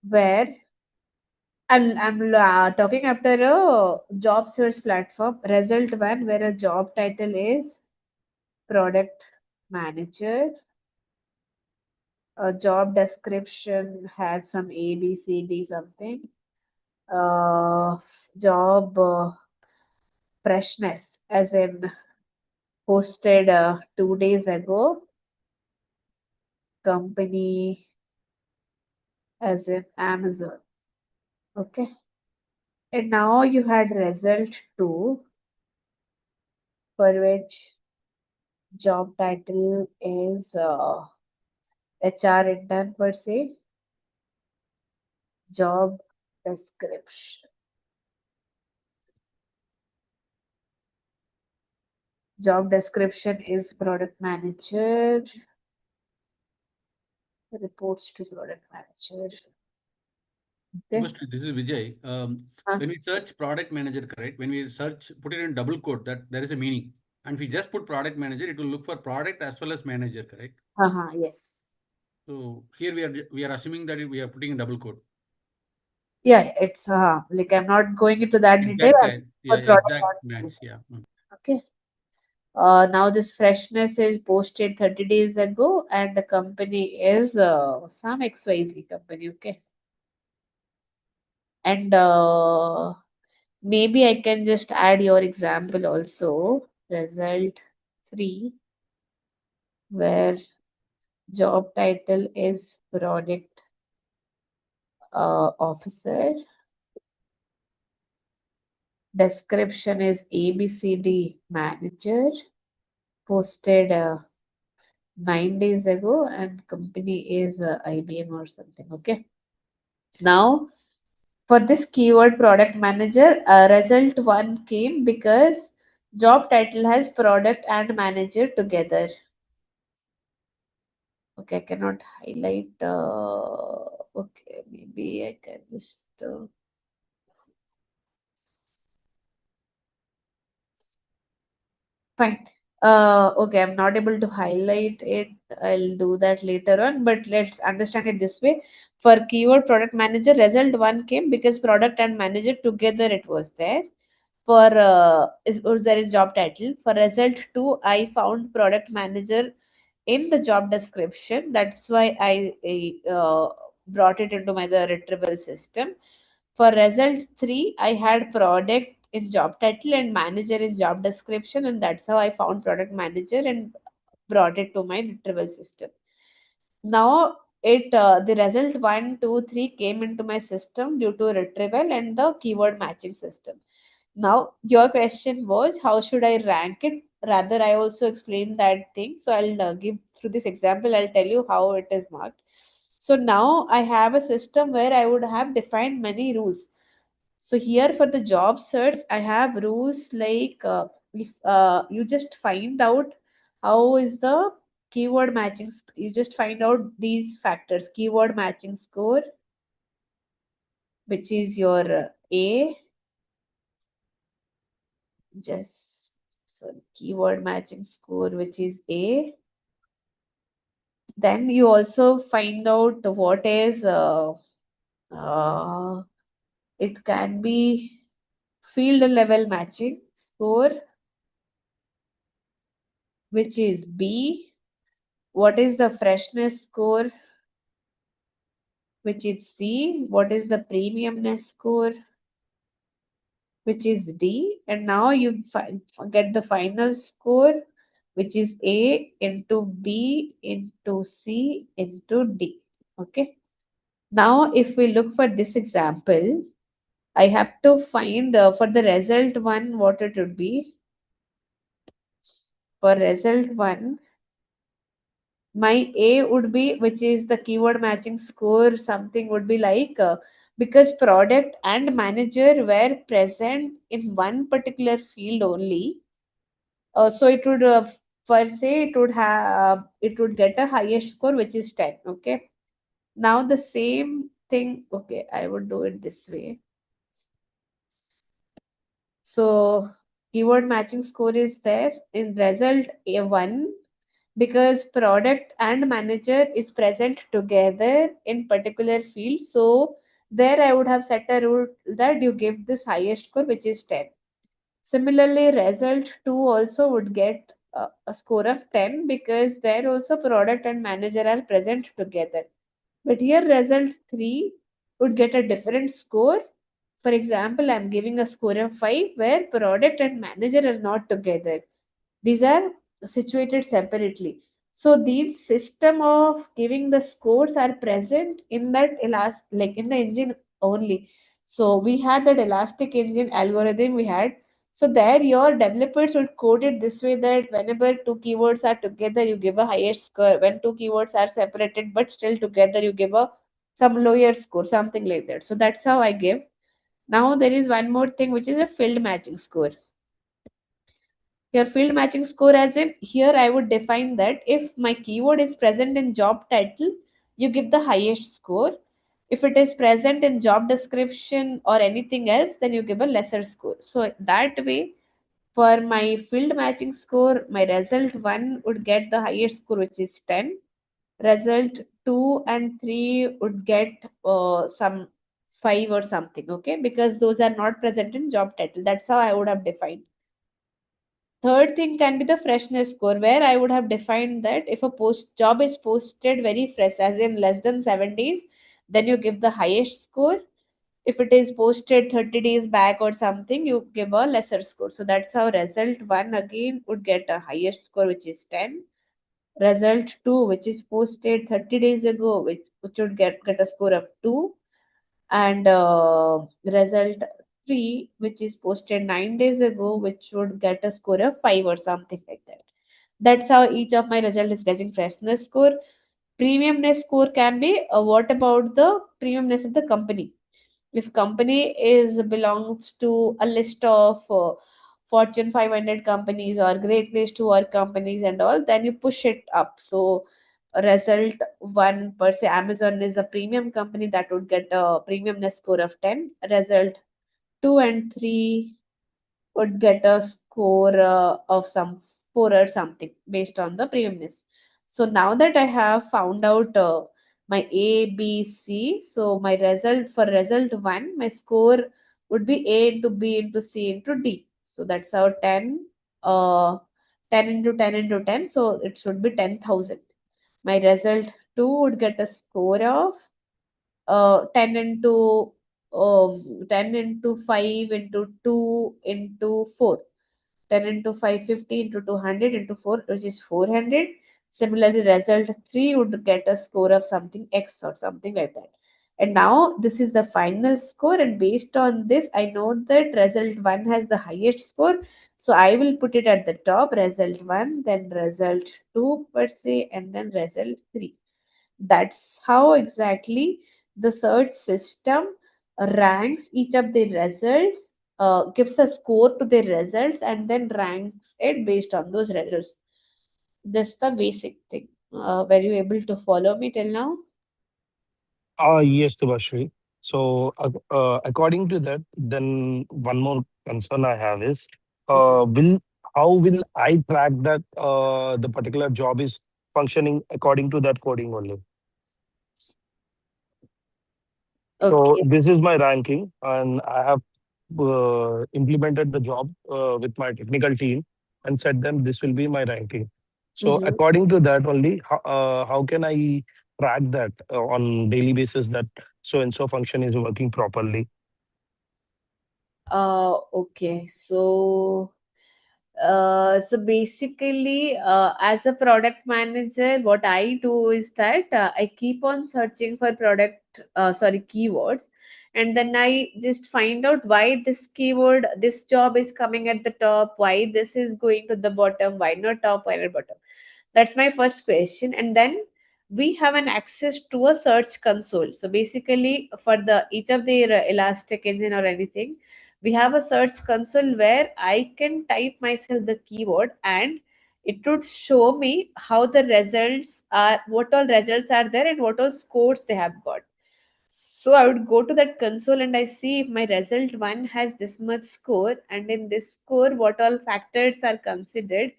where I'm talking after a job search platform. Result one where a job title is product manager. A job description had some A, B, C, D something. Job freshness, as in posted 2 days ago. Company, as in Amazon. Okay. And now you had result two, for which job title is HR intern per se. Job description. Job description is product manager. Reports to product manager. Okay. This is Vijay. When we search product manager, correct? When we search, put it in double quote, that there is a meaning. And if we just put product manager, it will look for product as well as manager, correct? Yes. So here we are assuming that we are putting a double quote. Yeah, it's like I'm not going into that detail. Exact, I'm yeah, for product exact knowledge. match. Yeah. Okay. Now this freshness is posted 30 days ago, and the company is some XYZ company. Okay. And maybe I can just add your example also. Result 3, where job title is product officer. Description is ABCD manager. Posted 9 days ago, and company is IBM or something. Okay. Now, for this keyword product manager, result 1 came because job title has product and manager together. Okay, I cannot highlight. Okay, maybe I can just. Fine. Okay, I'm not able to highlight it. I'll do that later on, but let's understand it this way. For keyword product manager, result 1 came because product and manager together it was there. For was there in job title. For result 2, I found product manager in the job description. That's why I brought it into my the retrieval system. For result 3, I had product in job title and manager in job description, and that's how I found product manager and brought it to my retrieval system. Now it the result 1, 2, 3 came into my system due to retrieval and the keyword matching system. Now your question was how should I rank it? Rather, I also explained that thing. So I'll give through this example. I'll tell you how it is marked. So now I have a system where I would have defined many rules. So here for the job search, I have rules like if you just find out how is the keyword matching, you just find out these factors: keyword matching score, which is your A, just so keyword matching score, which is A. Then you also find out what is uh, it can be field level matching score, which is B. What is the freshness score, which is C? What is the premiumness score, which is D? And now you get the final score, which is A into B into C into D. Okay. Now, if we look for this example, I have to find for the result 1 what it would be. For result 1, my A would be, which is the keyword matching score, something would be like because product and manager were present in one particular field only. So it would per se it would get a highest score, which is 10. Okay. Now the same thing. Okay, I would do it this way. So keyword matching score is there in result A1 because product and manager is present together in particular field. So there I would have set a rule that you give this highest score, which is 10. Similarly, result 2 also would get a score of 10 because there also product and manager are present together. But here result 3 would get a different score. For example, I'm giving a score of 5 where product and manager are not together. These are situated separately. So these system of giving the scores are present in that like in the engine only. So we had that elastic engine algorithm we had. So there your developers would code it this way that whenever two keywords are together, you give a higher score. When two keywords are separated but still together, you give a some lower score, something like that. So that's how I give. Now there is one more thing which is a field matching score. Your field matching score, as in here I would define that if my keyword is present in job title, you give the highest score. If it is present in job description or anything else, then you give a lesser score. So that way, for my field matching score, my result 1 would get the highest score, which is 10. result 2 and 3 would get some 5 or something, okay, because those are not present in job title. That's how I would have defined. Third thing can be the freshness score, where I would have defined that if a post job is posted very fresh, as in less than 7 days, then you give the highest score. If it is posted 30 days back or something, you give a lesser score. So that's how result 1 again would get a highest score, which is 10. Result 2, which is posted 30 days ago, which would get a score of 2. And result 3, which is posted 9 days ago, which would get a score of 5 or something like that. That's how each of my result is getting freshness score. Premiumness score can be what about the premiumness of the company. If company is belongs to a list of Fortune 500 companies or Great Place to Work companies and all, then you push it up. So result 1 per se, Amazon is a premium company, that would get a premiumness score of 10. Result 2 and 3 would get a score of some 4 or something based on the premiumness. So now that I have found out my A, B, C, so my result for result 1, my score would be A into B into C into D. So that's how 10, 10 into 10 into 10. So it should be 10,000. My result 2 would get a score of 10 into 10 into 5 into 2 into 4. 10 into 550 into 200 into 4, which is 400. Similarly, result 3 would get a score of something X or something like that. And now this is the final score, and based on this, I know that result 1 has the highest score. So I will put it at the top, result 1, then result 2 per se, and then result 3. That's how exactly the search system ranks each of the results, gives a score to the results, and then ranks it based on those results. That's the basic thing. Were you able to follow me till now? Yes, Subhashri. So, according to that, then one more concern I have is, will how will I track that the particular job is functioning according to that coding only? So Okay. this is my ranking, and I have implemented the job with my technical team and said them this will be my ranking. So Mhm. according to that only, how can I track that on daily basis that so and so function is working properly? Okay. So basically, as a product manager, what I do is that I keep on searching for keywords, and then I just find out why this keyword, this job is coming at the top, why this is going to the bottom, why not top, why not bottom. That's my first question. And then we have an access to a search console. So basically, for the each of the Elastic Engine or anything, we have a search console where I can type myself the keyword, and it would show me how the results are, what all results are there, and what all scores they have got. So I would go to that console and I see if my result 1 has this much score, and in this score, what all factors are considered,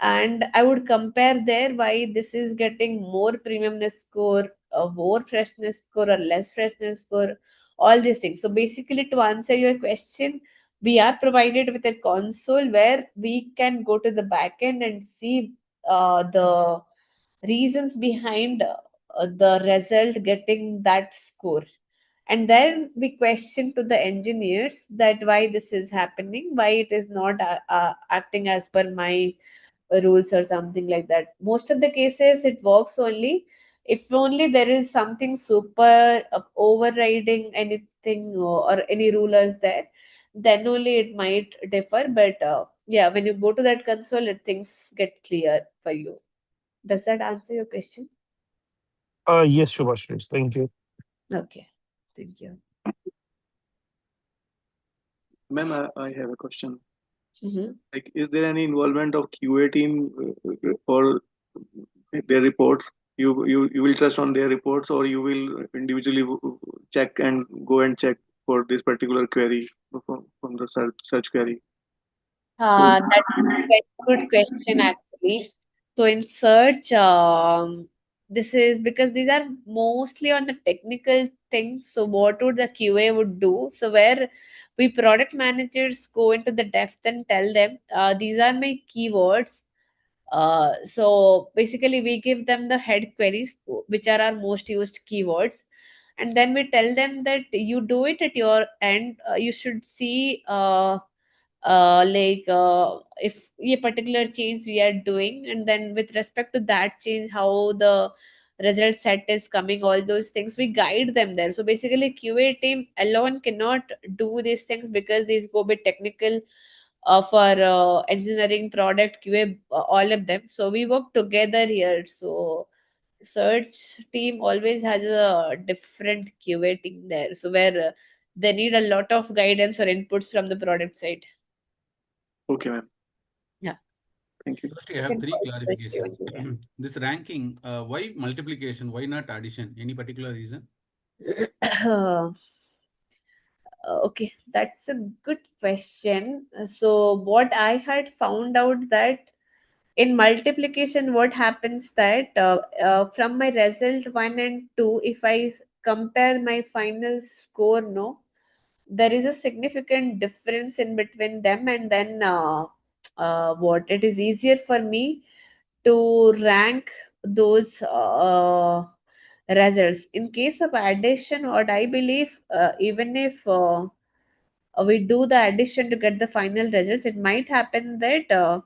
and I would compare there why this is getting more premiumness score, a more freshness score, or less freshness score, all these things. So basically, to answer your question, we are provided with a console where we can go to the backend and see the reasons behind the result getting that score. And then we question to the engineers that why this is happening, why it is not acting as per my rules or something like that. Most of the cases it works only if only there is something super overriding anything, or any rulers there, then only it might differ. But yeah, when you go to that console, things get clear for you. Does that answer your question? Yes, Shubhashri. Thank you. Okay, thank you. Ma'am, I have a question. Mhm. Like, is there any involvement of QA team for their reports? You will trust on their reports, or you will individually check and go and check for this particular query from the search query? That's a very good question, actually. So in search, this is because these are mostly on the technical things. So what would the QA would do? So where we product managers go into the depth and tell them, these are my keywords. So basically we give them the head queries, which are our most used keywords, and then we tell them that you do it at your end. You should see if a particular change we are doing, and then with respect to that change, how the result set is coming, all those things we guide them there. So basically QA team alone cannot do these things because these go bit technical for engineering, product, QA, all of them. So we work together here. So search team always has a different QA team there. So where they need a lot of guidance or inputs from the product side. Okay, ma'am. Yeah. Thank you. First, I You have can three call Shubhashree clarification. only, yeah. This ranking, why multiplication? Why not addition? Any particular reason? Okay, that's a good question. So what I had found out that in multiplication, what happens that from my result 1 and 2, if I compare my final score, no, there is a significant difference in between them, and then what it is easier for me to rank those results. In case of addition, what I believe, even if we do the addition to get the final results, it might happen that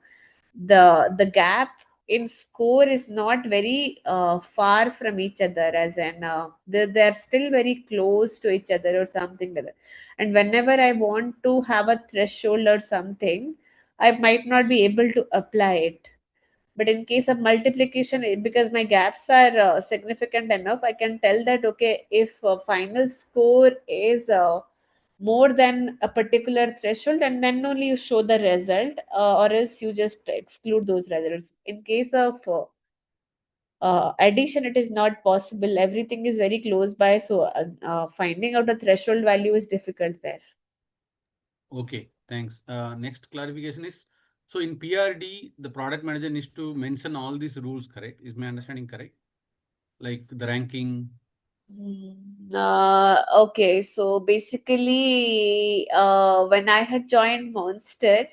the gap in score is not very far from each other, as in they're still very close to each other or something like that. And whenever I want to have a threshold or something, I might not be able to apply it. But in case of multiplication, because my gaps are significant enough, I can tell that okay, if final score is more than a particular threshold, and then only you show the result, or else you just exclude those results. In case of addition, it is not possible. Everything is very close by, so finding out a threshold value is difficult there. Okay, thanks. Next clarification is, so in PRD, the product manager needs to mention all these rules, correct? Is my understanding correct? Like the ranking. Okay, so basically, when I had joined Monster,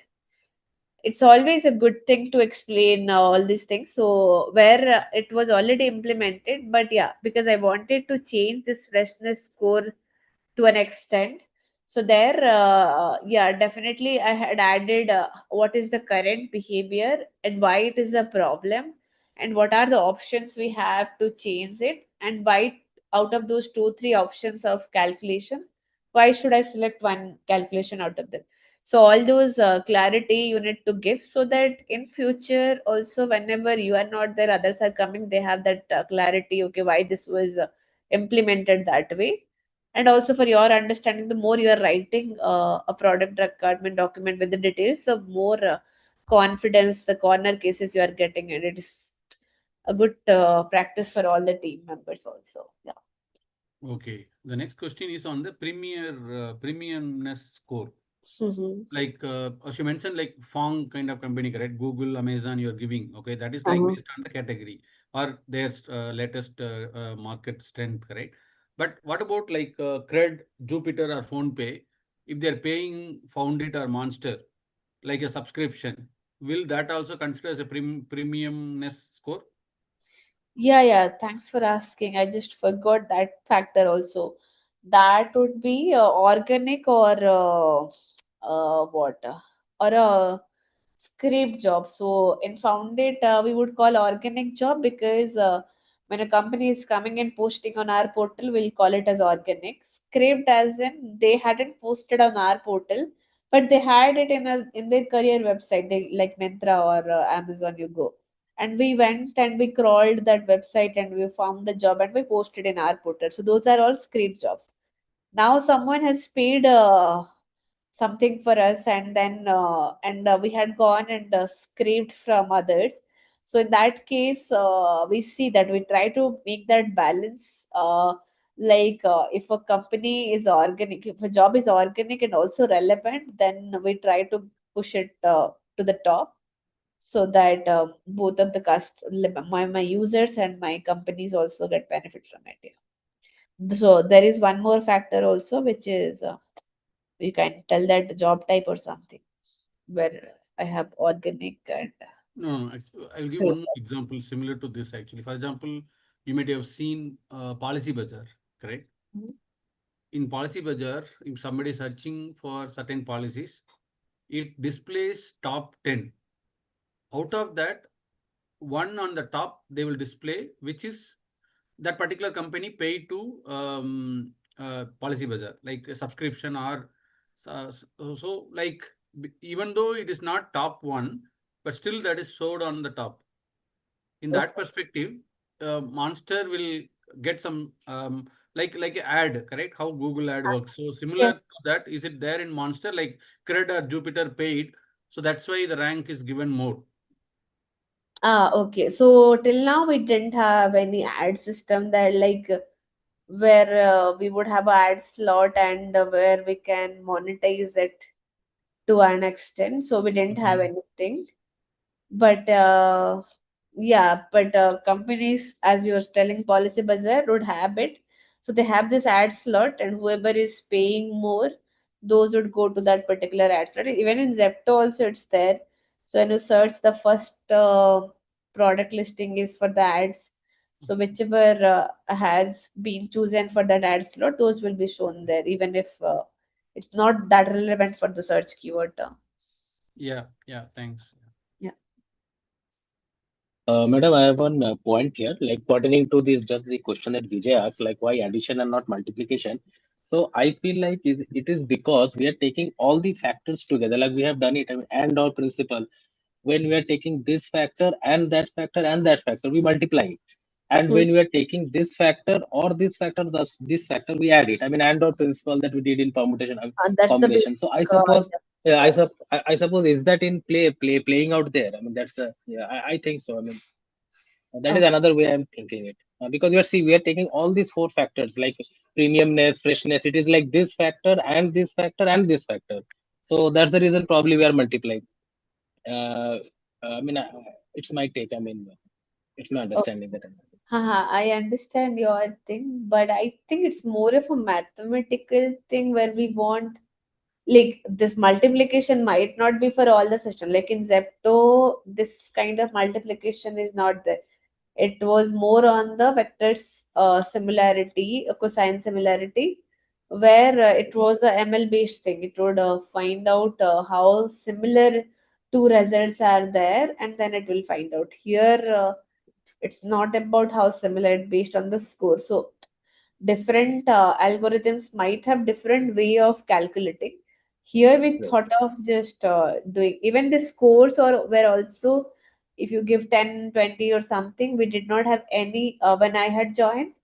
it's always a good thing to explain all these things. So where it was already implemented, but yeah, because I wanted to change this freshness score to an extent. So there, yeah, definitely I had added what is the current behavior and why it is a problem, and what are the options we have to change it, and why out of those two, three options of calculation, why should I select one calculation out of them. So all those clarity you need to give, so that in future also whenever you are not there, others are coming, they have that clarity, okay, why this was implemented that way. And also for your understanding, the more you are writing a product requirement document with the details, the more confidence, the corner cases you are getting, and it is a good practice for all the team members also. Yeah. Okay. The next question is on the premiumness score. Mm-hmm. Like as you mentioned, like Fong kind of company, correct? Google, Amazon, you're giving. Okay, that is like Uh-huh. based on the category or their latest market strength, correct? But what about like Cred, Jupiter, or PhonePe? If they're paying Found It or Monster, like a subscription, will that also consider as a premiumness score? Yeah, yeah. Thanks for asking. I just forgot that factor also. That would be organic or what? Or a script job. So in Founded, we would call organic job because when a company is coming and posting on our portal, we'll call it as organic. Script as in they hadn't posted on our portal, but they had it in their career website, they like Myntra or Amazon. You go, and we went and we crawled that website and we found a job and we posted in our portal. So those are all script jobs. Now someone has paid something for us, and then we had gone and scraped from others. So in that case, we see that we try to make that balance, if a company is organic, if a job is organic and also relevant, then we try to push it to the top. so that both of the my users and my companies also get benefit from it. Yeah. So there is one more factor also, which is you can tell that the job type or something where I have organic and No, no, I'll give one more example similar to this actually. For example, you might have seen Policy Bazaar, correct? Mhm. In Policy Bazaar, if somebody is searching for certain policies, it displays top 10. Out of that, one on the top, they will display which is that particular company paid to Policy Bazaar, like a subscription or so like even though it is not top one, but still that is showed on the top. In that Okay. perspective, Monster will get some like a ad, correct? How Google ad works. So similar Yes. to that, is it there in Monster like Cred or Jupiter paid? So that's why the rank is given more. Ah, okay. So till now we didn't have any ad system that where we would have a ad slot and where we can monetize it to an extent. So we didn't have Okay. anything. But yeah, but companies, as you're telling, Policy Bazaar would have it. So they have this ad slot, and whoever is paying more, those would go to that particular ad slot. Even in Zepto, also it's there. So when you search, the first product listing is for the ads. So whichever has been chosen for that ad slot, those will be shown there, even if it's not that relevant for the search keyword term. Yeah, yeah, thanks. Yeah. Madam, I have one point here, like pertaining to this, just the question that Vijay asked, like why addition and not multiplication. So I feel like it is because we are taking all the factors together, like we have done it, I mean, and or principle. When we are taking this factor and that factor and that factor, we multiply it. And Hmm. when we are taking this factor or this factor, thus this factor, we add it. I mean, and or principle that we did in permutation and That's the combination. basic. So I suppose, yeah, I suppose is that in playing out there. I mean, that's yeah, I think so. I mean, that is Okay. another way I'm thinking it. Because we are taking all these four factors like premiumness, freshness. It is like this factor and this factor and this factor. So that's the reason probably we are multiplying. Uh, I mean, it's my take. I mean, it's my understanding that. Haha, I understand your thing, but I think it's more of a mathematical thing where we want like this multiplication might not be for all the system. Like in Zepto, this kind of multiplication is not there. It was more on the vectors similarity, cosine similarity, where it was a ML based thing. It would find out how similar two results are there, and then it will find out. Here, it's not about how similar it based on the score. So different algorithms might have different way of calculating. Here we Right. thought of just doing even the scores or were also, if you give 10, 20 or something, we did not have any when I had joined.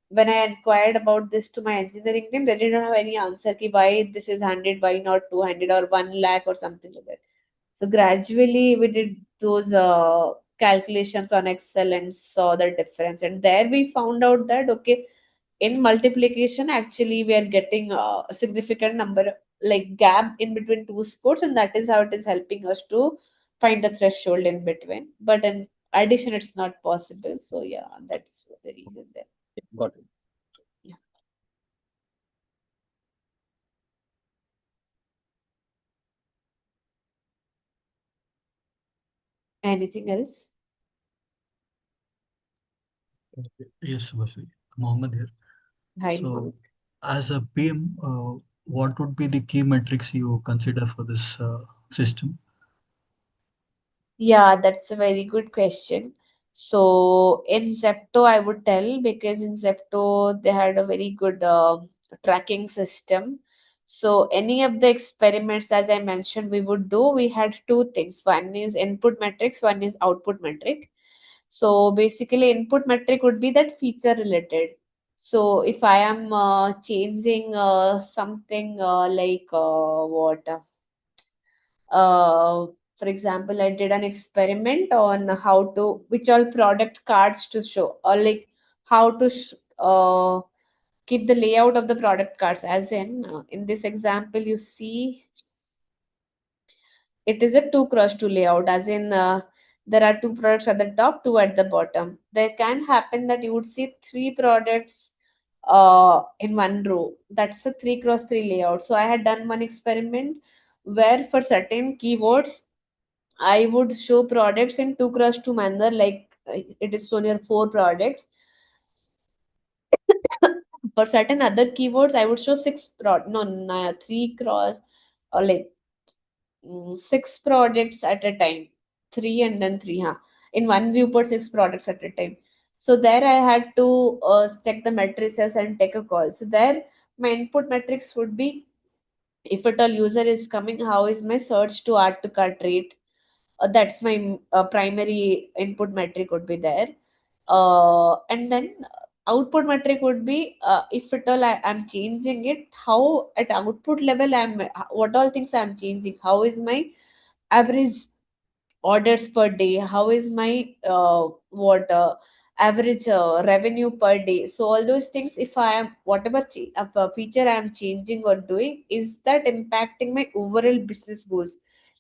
When I inquired about this to my engineering team, they did not have any answer ki why this is 100, why not 200 or 1 lakh or something like that. So gradually we did those calculations on Excel and saw the difference. And there we found out that okay, in multiplication actually we are getting a significant number like gap in between two scores, and that is how it is helping us to find a threshold in between. But in addition, it's not possible. So yeah, that's the reason there. Got it. Yeah. Anything else? Yes, Subhashree. Mohammed here. Hi, So, Mohammed. as a PM, what would be the key metrics you consider for this system? Yeah, that's a very good question. So in Zepto, I would tell because in Zepto they had a very good tracking system. So any of the experiments, as I mentioned, we would do. We had two things. One is input metrics, one is output metric. So basically, input metric would be that feature related. So if I am changing something what for example, I did an experiment on how to which all product cards to show, or like how to keep the layout of the product cards. As in this example, you see it is a 2x2 layout, as in there are two products at the top, two at the bottom. There can happen that you would see three products in one row. That's a 3x3 layout. So I had done one experiment where for certain keywords I would show products in 2x2 manner, like it is shown here four products. For certain other keywords, I would show three cross or like six products at a time, three and then three, huh? In one viewport, six products at a time. So there I had to check the matrices and take a call. So there my input metrics would be, if at all user is coming, how is my search to add to cart rate? That's my primary input metric would be there. And then output metric would be, if at all I'm changing it, how at output level what all things I'm changing, how is my average orders per day, how is my what average revenue per day. So all those things, if I am whatever feature I am changing or doing, is that impacting my overall business goals,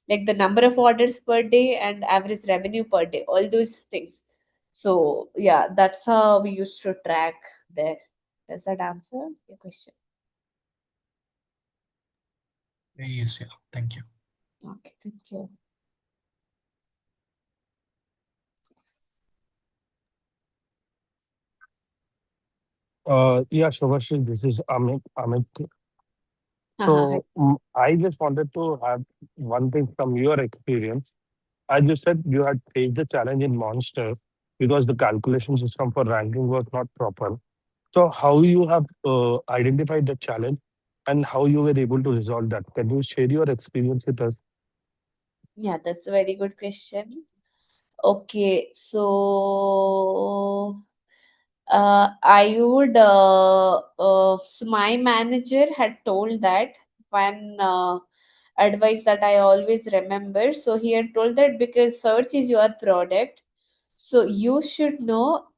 like the number of orders per day and average revenue per day, all those things. So yeah, that's how we used to track there. Does that answer your question? Yes, yeah. Thank you. Okay, thank you. Yeah, Shubhashree, this is Amit. Hi. So I just wanted to have one thing from your experience. As you said, you had faced the challenge in Monster because the calculation system for ranking was not proper. So how you have identified the challenge and how you were able to resolve that? Can you share your experience with us? Yeah, that's a very good question. Okay, so so my manager had told that one advice that I always remember. So he had told that because search is your product, so you should know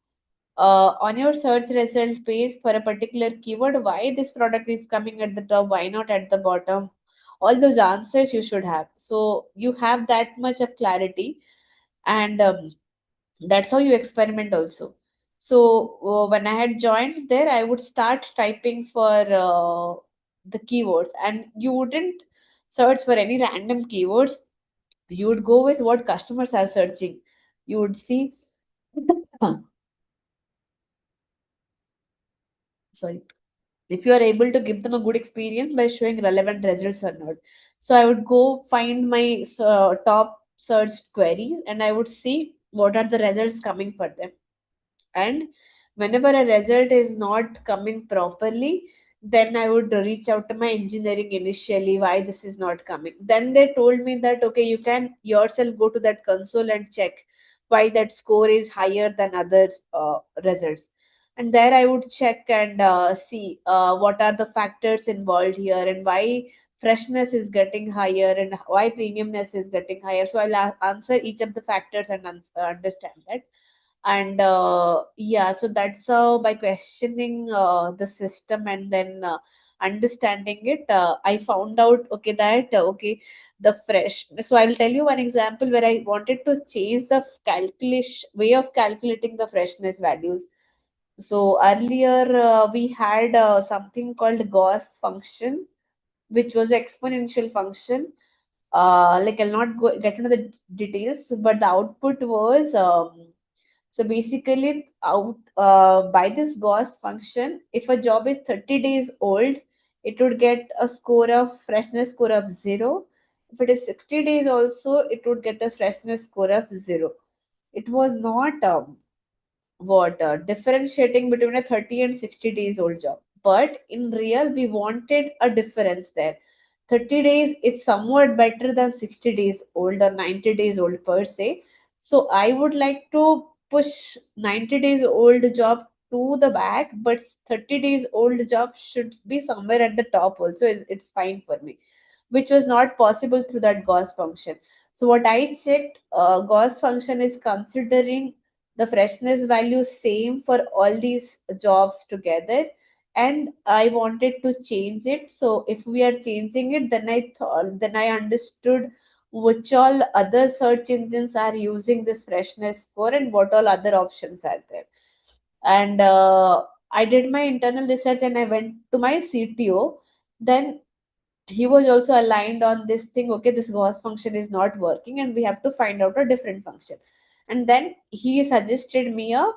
on your search result page for a particular keyword why this product is coming at the top, why not at the bottom. All those answers you should have. So you have that much of clarity, and that's how you experiment also. So when I had joined there, I would start typing for the keywords, and you wouldn't search for any random keywords. You would go with what customers are searching. You would see sorry, if you are able to give them a good experience by showing relevant results or not. So I would go find my top searched queries, and I would see what are the results coming for them. And whenever a result is not coming properly, then I would reach out to my engineering initially, why this is not coming. Then they told me that okay, you can yourself go to that console and check why that score is higher than other results. And there I would check and see what are the factors involved here, and why freshness is getting higher and why premiumness is getting higher. So I'll answer each of the factors and understand that. And yeah, so that's how by questioning the system and then understanding it, I found out okay that okay, the fresh. So I'll tell you one example where I wanted to change the calculation way of calculating the freshness values. So earlier we had something called Gauss function, which was an exponential function. Like I'll not get into the details, but the output was so basically, out by this Gauss function, if a job is 30 days old, it would get a score of freshness score of 0. If it is 60 days also, it would get a freshness score of 0. It was not what differentiating between a 30 and 60 days old job, but in real we wanted a difference there. 30 days it's somewhat better than 60 days old or 90 days old per se. So I would like to push 90 days old job to the back, but 30 days old job should be somewhere at the top also. It's fine for me, which was not possible through that Gauss function. So what I checked, Gauss function is considering the freshness value same for all these jobs together, and I wanted to change it. So if we are changing it, then I thought, then I understood which all other search engines are using this freshness score and what all other options are there. And I did my internal research and I went to my CTO. Then he was also aligned on this thing. Okay, this gauss function is not working and we have to find out a different function. And then he suggested me a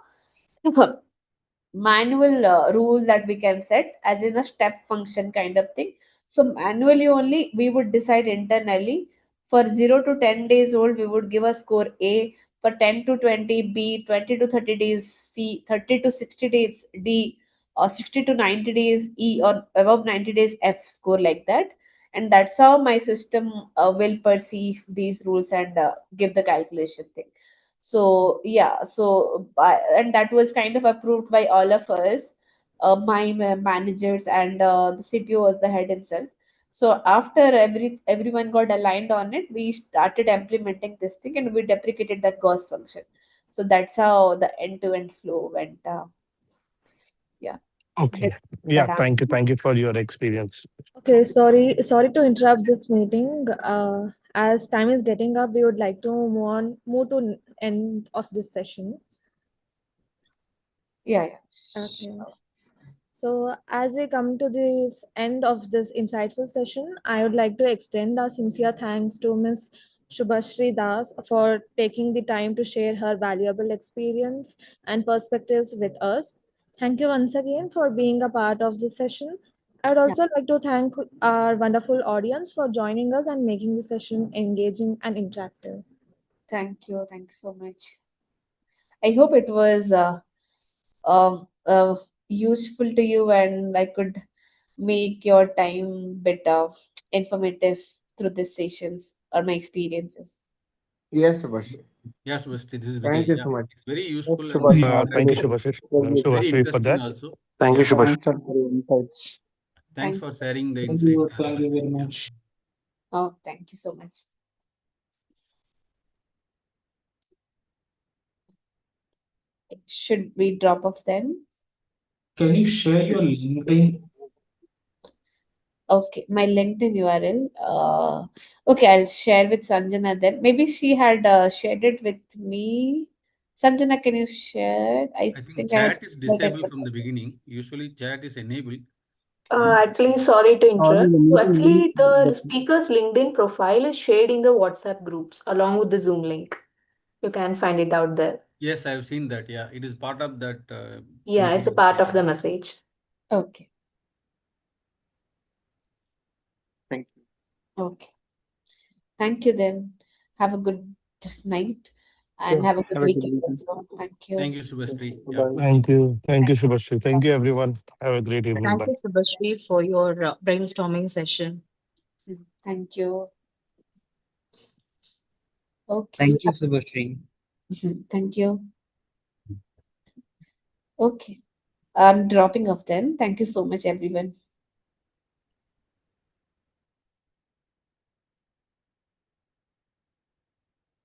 manual rule that we can set, as in a step function kind of thing. So manually only we would decide internally. For 0 to 10 days old we would give a score A, for 10 to 20 B, 20 to 30 days C, 30 to 60 days D, or 60 to 90 days E, or above 90 days F score, like that. And that's how my system will perceive these rules and give the calculation thing. So yeah, so and that was kind of approved by all of us, my managers, and the CTO was the head himself. So after everyone got aligned on it, we started implementing this thing and we deprecated that gauss function. So that's how the end-to-end flow went. Yeah. Okay. Did Yeah. that answer? Thank you for your experience. Okay, sorry to interrupt this meeting. As time is getting up, we would like to move to end of this session. Yeah, yeah. Okay. So as we come to this end of this insightful session, I would like to extend our sincere thanks to Ms. Shubhashree Das for taking the time to share her valuable experience and perspectives with us. Thank you once again for being a part of this session. I would Yeah. also like to thank our wonderful audience for joining us and making the session engaging and interactive. Thank you. Thank you so much. I hope it was useful to you and I could make your time better informative through these sessions or my experiences. Yes, Subhashri. Yes, Vesti, this is Thank Vijay. you Yeah, so much. it's very Yes, useful and Subhash, very Yeah. Thank you, interactive, Shubhashir. very Shubhashri, for interesting that. also. thank you, Yeah, Subhash. Thanks for your insights. thanks Thank for you. sharing the insight. Thank you Vesti. very Yeah. much. Oh, thank you so much. Should we drop off then? Can you share your LinkedIn? Okay, my LinkedIn URL. Okay, I'll share with Sanjana then. Maybe she had shared it with me. Sanjana, can you share? I I think think I had chat is shared it disabled with from the beginning. Usually chat is enabled. Actually, sorry to Only interrupt. the So meeting link, actually, the but speaker's LinkedIn profile is shared in the WhatsApp groups along with the Zoom link. You can find it out there. Yes, I've seen that. Yeah, it is part of that Yeah, it's a meeting. part of the message. Okay, Thank you. okay. Thank you then. Have a good night and sure. have a good Have a good weekend weekend. also. Thank you. Thank you, Subhastri. Yeah. Bye. Thank you. Thank you, Thank Shubhashri. Thank you, everyone. Have a great evening. Thank Bye. you, Subhashri, for your brainstorming session. you. Thank you. Okay. Thank you, Subhashri. Thank you. Okay. I'm dropping off then. Thank you so much, everyone.